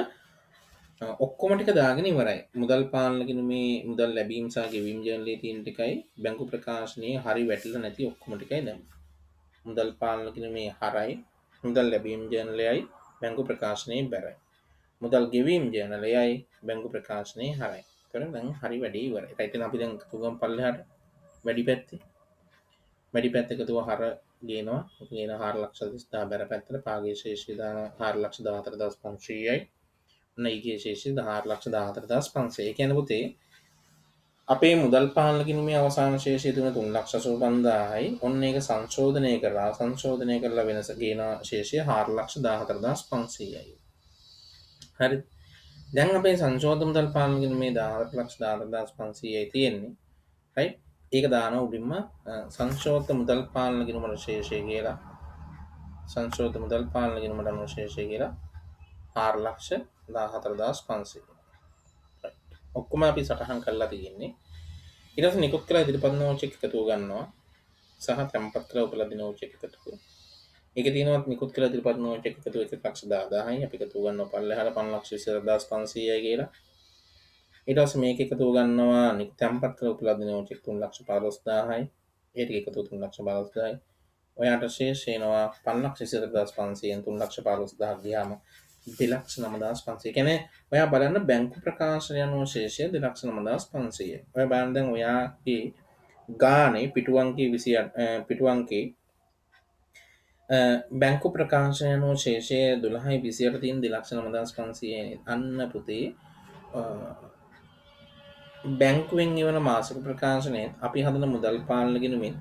ඔක්කොම ටික දාගෙන ඉවරයි. මුදල් පාලන ගිණුමේ මුදල් ලැබීම් සහ ගෙවීම් ජර්නලයේ තියෙන ටිකයි බැංකු ප්‍රකාශනයේ හරි වැටලා නැති ඔක්කොම ටිකයි දැන්. මුදල් පාලන ගිණුමේ හරයි මුදල් ලැබීම් ජර්නලයයි බැංකු ප්‍රකාශනයේ බැරයි. මුදල් ගෙවීම් ජර්නලයයි බැංකු ප්‍රකාශනයේ හරයි. ඒතර දැන් හරි වැඩේ ඉවරයි. රයිට්. එහෙනම් අපි දැන් තුගම් පල්ලෙහාට වැඩි පැත්තේ වැඩි පැත්ත එකතුව හර ගේනවා. ගේන 4,30,000 බැර පැත්තට පාගේ ශේෂය දාන 4,14,500යි. ඔන්න ඊගේ ශේෂය 4,14,500. ඒ කියන්නේ පුතේ අපේ මුදල් පාලන ගිණුමේ අවසාන ශේෂය තුන 3,85,000යි. ඔන්න ඒක සංශෝධනය කරලා වෙනස ගේන ශේෂය 4,14,500යි. හරි. දැන් අපේ සංශෝධන මුදල් පාලන ගිණුමේ 4,14,500යි තියෙන්නේ. රයිට්. ඒක දාන උඩින්ම සංශෝධ මුදල් පාලන ගිණුමේ ශේෂය කියලා සංශෝධ මුදල් පාලන ගිණුමට අනුව ශේෂය කියලා 4,14,500. ඔක්කොම අපි සටහන් කරලා තියෙන්නේ. ඊට පස්සේ නිකුත් කරලා ඉදිරිපත් නොවන චෙක් එකතුව ගන්නවා සහ තැන්පත් කරලා උපලබ්ධ නොවන චෙක් එකතුව. ඒකේ තියෙනවා නිකුත් කරලා ඉදිරිපත් නොවන චෙක් එකතුව 1,10,000යි අපි එකතුව ගන්නවා පල්ලෙහාට 5,20,500යි කියලා. ඊට පස්සේ මේක එකතුව ගන්නවා තැන්පත් කරලා උපලබ්ධ නොවන චෙක් 3,15,000යි. ඒ ටික එකතුව 3,15,000යි. ඔයාට ශේෂ එනවා 5,20,500න් 3,15,000 ගියාම 2,09,500. කියන්නේ ඔයා බලන්න බැංකු ප්‍රකාශනය අනුව ශේෂය 2,09,500. ඔයා බලන්න දැන් ඔයාගේ ගානේ පිටු අංකයේ 28 පිටු අංකේ බැංකු ප්‍රකාශනය අනුව ශේෂය 12යි 28 තියෙන 2,09,500. අන්න පුතේ බැංකුවෙන් එවන මාසික ප්‍රකාශනයේ අපි හදන මුදල් පාලන ගිණුමෙන්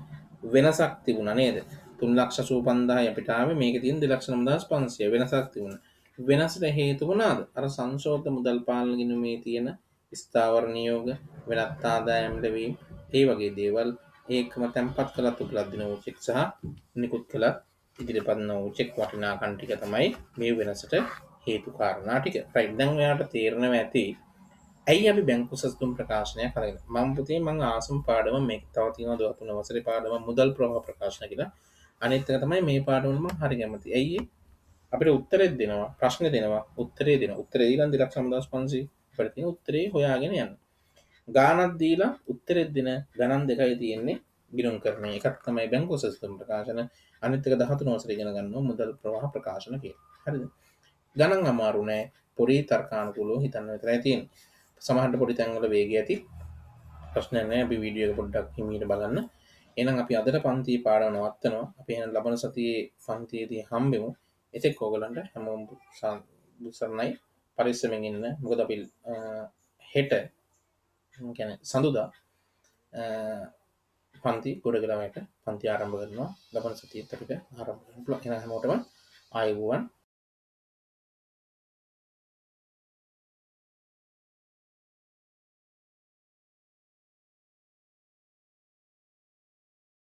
වෙනසක් තිබුණා නේද? 3,85,000යි අපිට ආවේ මේකේ තියෙන 2,09,500 වෙනසක් තිබුණා. වෙනසට හේතු වුණාද? අර සංශෝධන මුදල් පාලන ගිණුමේ තියෙන ස්ථාවර නියෝග, වෙනත් ආදායම් ලැබීම්, ඒ වගේ දේවල් ඒකම තැන්පත් කළත් උපලබ්ධ නොවූ චෙක් සහ නිකුත් කළත් ඉදිරිපත් නොවූ චෙක් වටිනාකම් ටික තමයි මේ වෙනසට හේතු කාරණා ටික. රයිට්, දැන් ඔයාලට තේරෙනවා ඇති ඇයි අපි බැංකු සතුම් ප්‍රකාශනය කරගෙන. මම පුතේ මම ආසම පාඩම මේක තව තියෙනවා 13 වසරේ පාඩම මුදල් ප්‍රවාහ ප්‍රකාශන කියලා. අනිත් එක තමයි මේ පාඩම මම හරි කැමතියි. ඇයි අපිට උත්තරේ දෙනවා, ප්‍රශ්න දෙනවා, උත්තරේ දෙනවා. උත්තරේ දීලා 2,9500 අපිට තියෙන උත්තරේ හොයාගෙන යන්න. ගානක් දීලා උත්තරේ දෙන ගණන් දෙකයි තියෙන්නේ ගිණුම් කරන එකක් තමයි බැංකු සතුම් ප්‍රකාශන. අනිත් එක 13 වසරේ ඉගෙන ගන්නවා මුදල් ප්‍රවාහ ප්‍රකාශන කියලා. හරිද? ගණන් අමාරු නෑ. පොඩි තර්කානුකූලව හිතන්න විතරයි තියෙන්නේ. සමහරට පොඩි තැන්වල වේගය ඇති. ප්‍රශ්න නැහැ. අපි වීඩියෝ එක පොඩ්ඩක් හිමීට බලන්න. එහෙනම් අපි අදට පන්තියේ පාඩම නවත්තනවා. අපි එහෙනම් ලබන සතියේ පන්තියේදී හම්බෙමු. එතෙක් ඕගලන්ට හැමෝම සරණයි. පරිස්සමෙන් ඉන්න. මොකද අපි හෙට කියන්නේ සඳුදා පන්ති ගොඩගලමයට පන්ති ආරම්භ කරනවා. ලබන සතියේත් අපිට ආරම්භ කරන්න පුළුවන්. එහෙනම් හැමෝටම ආයුබෝවන්.